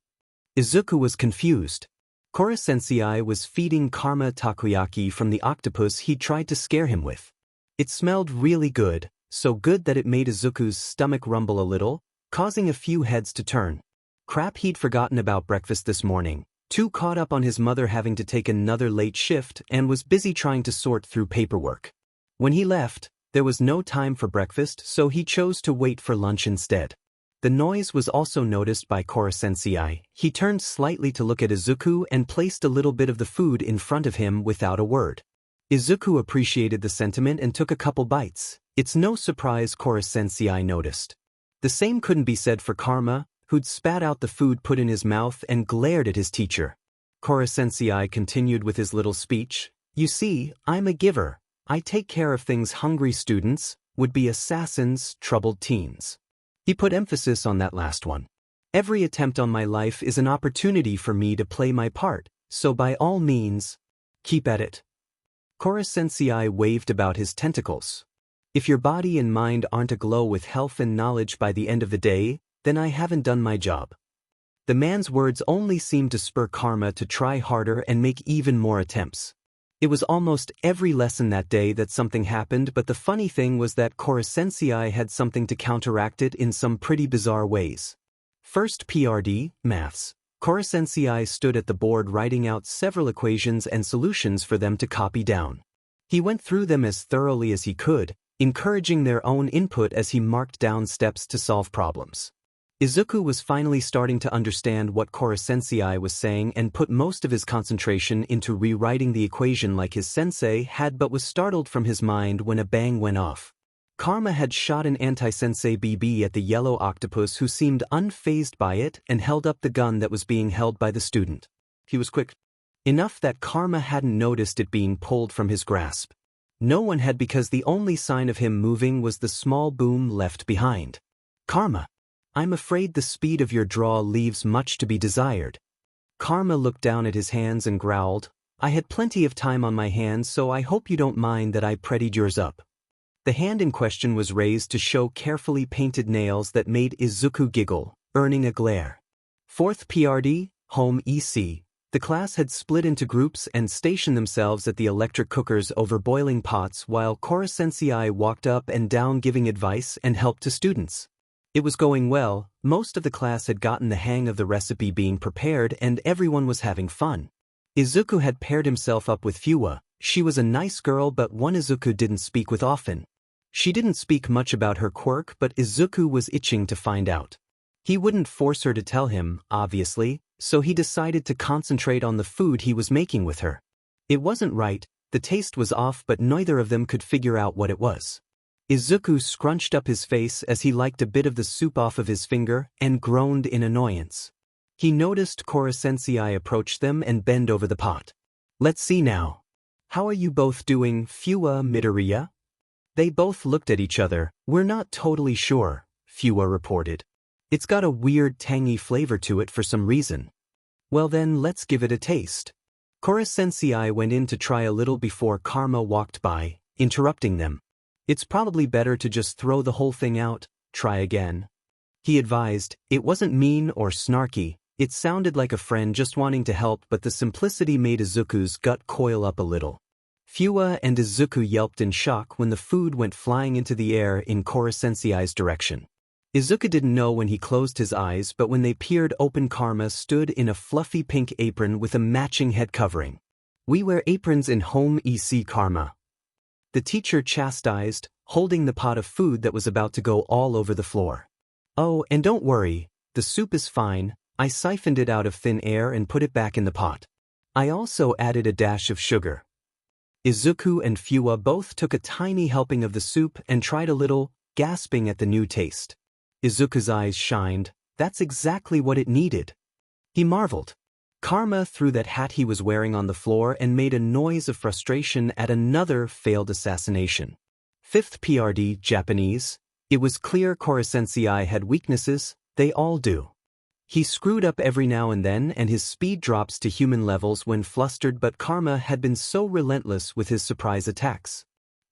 Izuku was confused. Korosensei was feeding Karma takoyaki from the octopus he tried to scare him with. It smelled really good, so good that it made Izuku's stomach rumble a little, causing a few heads to turn. Crap, he'd forgotten about breakfast this morning, too caught up on his mother having to take another late shift, and was busy trying to sort through paperwork. When he left, there was no time for breakfast, so he chose to wait for lunch instead. The noise was also noticed by Korosensei. He turned slightly to look at Izuku and placed a little bit of the food in front of him without a word. Izuku appreciated the sentiment and took a couple bites. It's no surprise Korosensei noticed. The same couldn't be said for Karma, who'd spat out the food put in his mouth and glared at his teacher. Korosensei continued with his little speech. "You see, I'm a giver. I take care of things hungry students, would-be assassins, troubled teens." He put emphasis on that last one. "Every attempt on my life is an opportunity for me to play my part, so by all means, keep at it." Korosensei waved about his tentacles. "If your body and mind aren't aglow with health and knowledge by the end of the day, then I haven't done my job." The man's words only seemed to spur Karma to try harder and make even more attempts. It was almost every lesson that day that something happened, but the funny thing was that Korosensei had something to counteract it in some pretty bizarre ways. First, PRD, maths. Korosensei stood at the board writing out several equations and solutions for them to copy down. He went through them as thoroughly as he could, encouraging their own input as he marked down steps to solve problems. Izuku was finally starting to understand what Korosensei was saying and put most of his concentration into rewriting the equation like his sensei had, but was startled from his mind when a bang went off. Karma had shot an anti-sensei BB at the yellow octopus, who seemed unfazed by it and held up the gun that was being held by the student. He was quick enough that Karma hadn't noticed it being pulled from his grasp. No one had, because the only sign of him moving was the small boom left behind. "Karma, I'm afraid the speed of your draw leaves much to be desired." Karma looked down at his hands and growled, "I had plenty of time on my hands, so I hope you don't mind that I prettied yours up." The hand in question was raised to show carefully painted nails that made Izuku giggle, earning a glare. Fourth PRD, home EC. The class had split into groups and stationed themselves at the electric cookers over boiling pots while Kora-sensei walked up and down giving advice and help to students. It was going well, most of the class had gotten the hang of the recipe being prepared and everyone was having fun. Izuku had paired himself up with Fuwa. She was a nice girl but one Izuku didn't speak with often. She didn't speak much about her quirk but Izuku was itching to find out. He wouldn't force her to tell him, obviously, so he decided to concentrate on the food he was making with her. It wasn't right, the taste was off but neither of them could figure out what it was. Izuku scrunched up his face as he liked a bit of the soup off of his finger and groaned in annoyance. He noticed Kora-sensei approach them and bend over the pot. "Let's see now. How are you both doing, Fuwa, Midoriya?" They both looked at each other. "We're not totally sure," Fuwa reported. "It's got a weird tangy flavor to it for some reason." "Well then, let's give it a taste." Kora-sensei went in to try a little before Karma walked by, interrupting them. "It's probably better to just throw the whole thing out, try again," he advised. It wasn't mean or snarky, it sounded like a friend just wanting to help but the simplicity made Izuku's gut coil up a little. Fuwa and Izuku yelped in shock when the food went flying into the air in Kora-sensei's direction. Izuku didn't know when he closed his eyes but when they peered open Karma stood in a fluffy pink apron with a matching head covering. "We wear aprons in home EC Karma," the teacher chastised, holding the pot of food that was about to go all over the floor. "Oh, and don't worry, the soup is fine, I siphoned it out of thin air and put it back in the pot. I also added a dash of sugar." Izuku and Fuwa both took a tiny helping of the soup and tried a little, gasping at the new taste. Izuku's eyes shined. That's exactly what it needed. He marveled. Karma threw that hat he was wearing on the floor and made a noise of frustration at another failed assassination. 5th PRD, Japanese. It was clear Kora-sensei had weaknesses, they all do. He screwed up every now and then and his speed drops to human levels when flustered but Karma had been so relentless with his surprise attacks.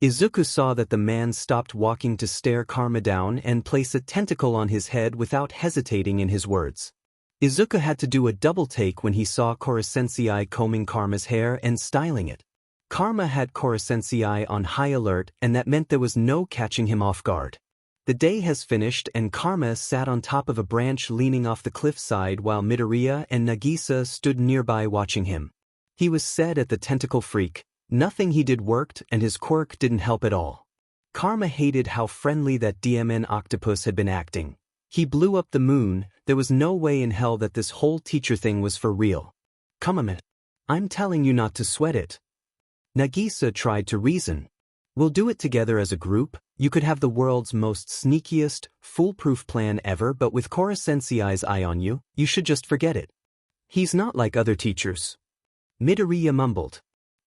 Izuku saw that the man stopped walking to stare Karma down and place a tentacle on his head without hesitating in his words. Izuku had to do a double take when he saw Kora-sensei combing Karma's hair and styling it. Karma had Kora-sensei on high alert and that meant there was no catching him off guard. The day has finished and Karma sat on top of a branch leaning off the cliffside while Midoriya and Nagisa stood nearby watching him. He was sad at the tentacle freak. Nothing he did worked and his quirk didn't help at all. Karma hated how friendly that DMN octopus had been acting. He blew up the moon, there was no way in hell that this whole teacher thing was for real. "Come on, I'm telling you not to sweat it." Nagisa tried to reason. "We'll do it together as a group, you could have the world's most sneakiest, foolproof plan ever but with Kora-sensei's eye on you, you should just forget it. He's not like other teachers." Midoriya mumbled.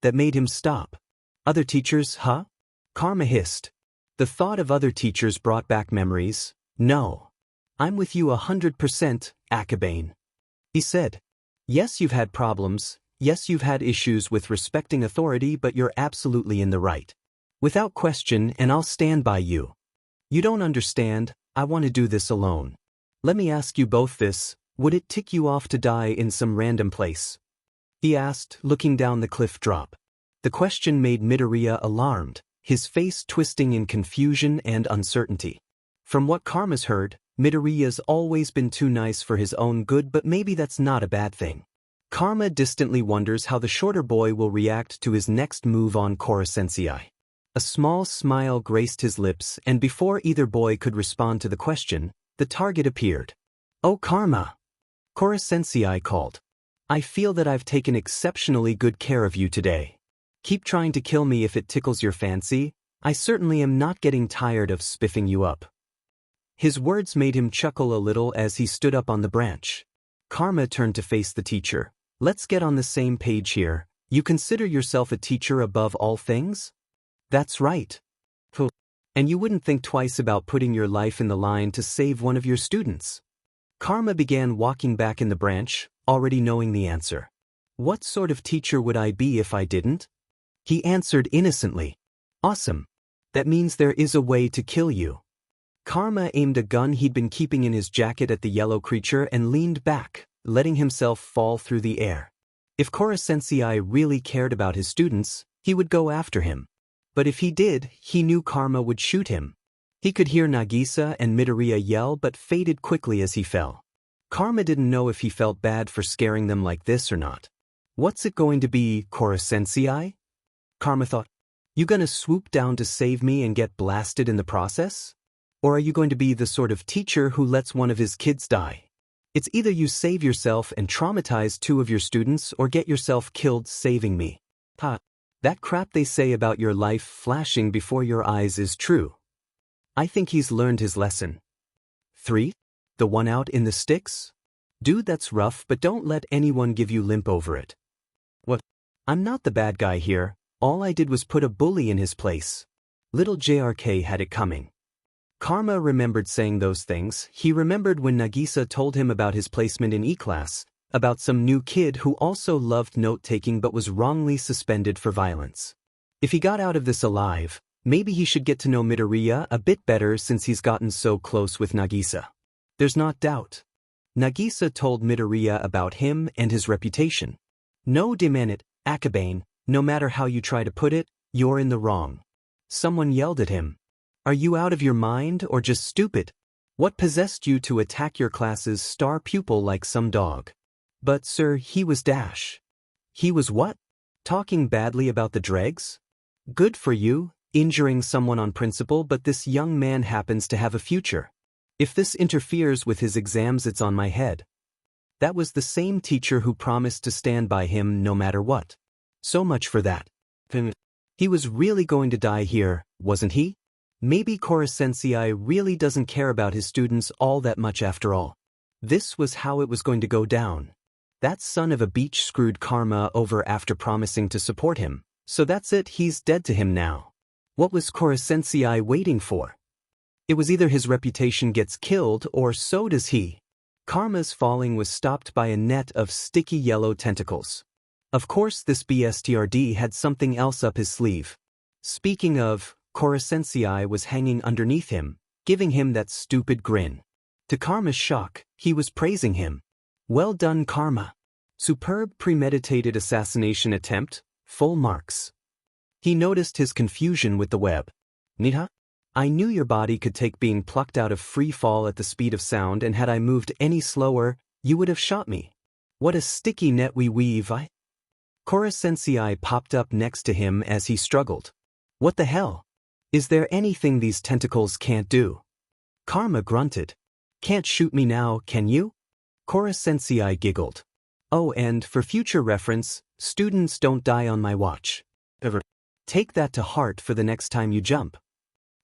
That made him stop. "Other teachers, huh?" Karma hissed. The thought of other teachers brought back memories. "No. I'm with you 100%, Akabane," he said. "Yes, you've had problems, yes, you've had issues with respecting authority but you're absolutely in the right. Without question, and I'll stand by you. You don't understand, I want to do this alone. Let me ask you both this, would it tick you off to die in some random place?" he asked, looking down the cliff drop. The question made Midoriya alarmed, his face twisting in confusion and uncertainty. From what Karma's heard, Midoriya's always been too nice for his own good but maybe that's not a bad thing. Karma distantly wonders how the shorter boy will react to his next move on Kora-sensei. A small smile graced his lips and before either boy could respond to the question, the target appeared. "Oh Karma!" Kora-sensei called. "I feel that I've taken exceptionally good care of you today. Keep trying to kill me if it tickles your fancy, I certainly am not getting tired of spiffing you up." His words made him chuckle a little as he stood up on the branch. Karma turned to face the teacher. "Let's get on the same page here, you consider yourself a teacher above all things?" "That's right." "Cool. And you wouldn't think twice about putting your life in the line to save one of your students?" Karma began walking back in the branch, already knowing the answer. "What sort of teacher would I be if I didn't?" he answered innocently. "Awesome. That means there is a way to kill you." Karma aimed a gun he'd been keeping in his jacket at the yellow creature and leaned back, letting himself fall through the air. If Kora-sensei really cared about his students, he would go after him. But if he did, he knew karma would shoot him. He could hear Nagisa and Midoriya yell but faded quickly as he fell. Karma didn't know if he felt bad for scaring them like this or not. What's it going to be, Kora-sensei? Karma thought. You gonna swoop down to save me and get blasted in the process? Or are you going to be the sort of teacher who lets one of his kids die? It's either you save yourself and traumatize 2 of your students or get yourself killed saving me. Ha! That crap they say about your life flashing before your eyes is true. I think he's learned his lesson. 3. The one out in the sticks? Dude, that's rough, but don't let anyone give you limp over it. What? I'm not the bad guy here. All I did was put a bully in his place. Little JRK had it coming. Karma remembered saying those things. He remembered when Nagisa told him about his placement in E-class, about some new kid who also loved note-taking but was wrongly suspended for violence. If he got out of this alive, maybe he should get to know Midoriya a bit better since he's gotten so close with Nagisa. There's not doubt. Nagisa told Midoriya about him and his reputation. No demanit, Akabane, no matter how you try to put it, you're in the wrong. Someone yelled at him. Are you out of your mind or just stupid? What possessed you to attack your class's star pupil like some dog? But sir, he was Dash. He was what? Talking badly about the dregs? Good for you, injuring someone on principle, but this young man happens to have a future. If this interferes with his exams, it's on my head. That was the same teacher who promised to stand by him no matter what. So much for that. He was really going to die here, wasn't he? Maybe Kora-sensei really doesn't care about his students all that much after all. This was how it was going to go down. That son of a beach screwed Karma over after promising to support him, so that's it, he's dead to him now. What was Kora-sensei waiting for? It was either his reputation gets killed or so does he. Karma's falling was stopped by a net of sticky yellow tentacles. Of course this BSTRD had something else up his sleeve. Speaking of, Kora-sensei was hanging underneath him, giving him that stupid grin. To Karma's shock, he was praising him. Well done, Karma. Superb premeditated assassination attempt, full marks. He noticed his confusion with the web. Nita? I knew your body could take being plucked out of free fall at the speed of sound, and had I moved any slower, you would have shot me. What a sticky net we weave, Kora-sensei popped up next to him as he struggled. What the hell? Is there anything these tentacles can't do? Karma grunted. Can't shoot me now, can you? Kora-sensei giggled. Oh, and for future reference, students don't die on my watch. Ever. Take that to heart for the next time you jump.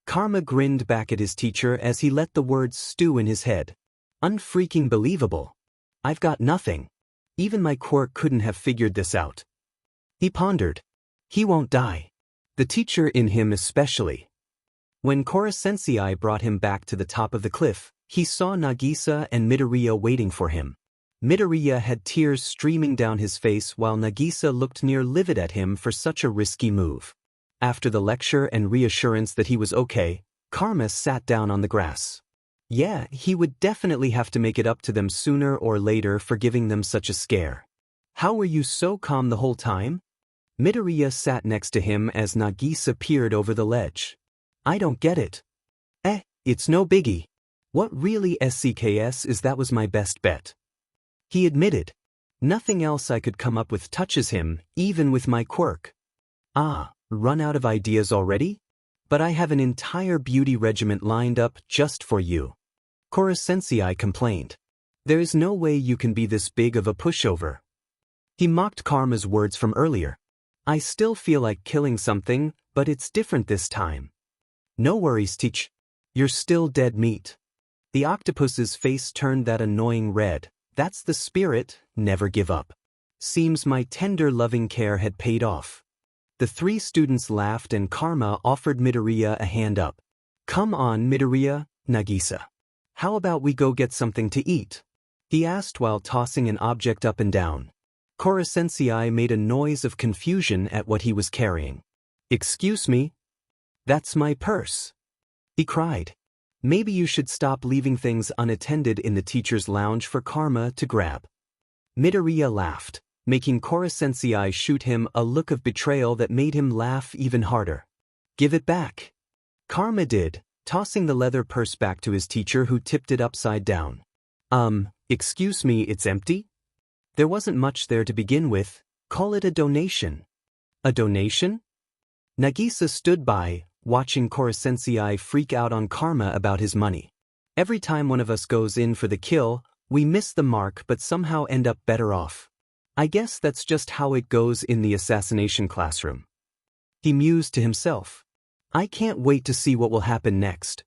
Karma grinned back at his teacher as he let the words stew in his head. Unfreaking believable. I've got nothing. Even my quirk couldn't have figured this out. He pondered. He won't die. The teacher in him especially. When Kora-sensei brought him back to the top of the cliff, he saw Nagisa and Midoriya waiting for him. Midoriya had tears streaming down his face while Nagisa looked near livid at him for such a risky move. After the lecture and reassurance that he was okay, Karma sat down on the grass. Yeah, he would definitely have to make it up to them sooner or later for giving them such a scare. How were you so calm the whole time? Midoriya sat next to him as Nagisa peered over the ledge. I don't get it. It's no biggie. What really SCKS is that was my best bet. He admitted. Nothing else I could come up with touches him, even with my quirk. Run out of ideas already? But I have an entire beauty regiment lined up just for you. Kora-sensei complained. There is no way you can be this big of a pushover. He mocked Karma's words from earlier. I still feel like killing something, but it's different this time. No worries, teach. You're still dead meat. The octopus's face turned that annoying red. That's the spirit, never give up. Seems my tender loving care had paid off. The 3 students laughed and Karma offered Midoriya a hand up. Come on, Midoriya, Nagisa. How about we go get something to eat? He asked while tossing an object up and down. Kora-sensei made a noise of confusion at what he was carrying. Excuse me? That's my purse. He cried. Maybe you should stop leaving things unattended in the teacher's lounge for Karma to grab. Midoriya laughed. making Kora-sensei shoot him a look of betrayal that made him laugh even harder. "Give it back." Karma did, tossing the leather purse back to his teacher, who tipped it upside down. Excuse me, it's empty?" There wasn't much there to begin with. Call it a donation. A donation? Nagisa stood by, watching Kora-sensei freak out on Karma about his money. "Every time one of us goes in for the kill, we miss the mark but somehow end up better off. I guess that's just how it goes in the assassination classroom." He mused to himself. "I can't wait to see what will happen next."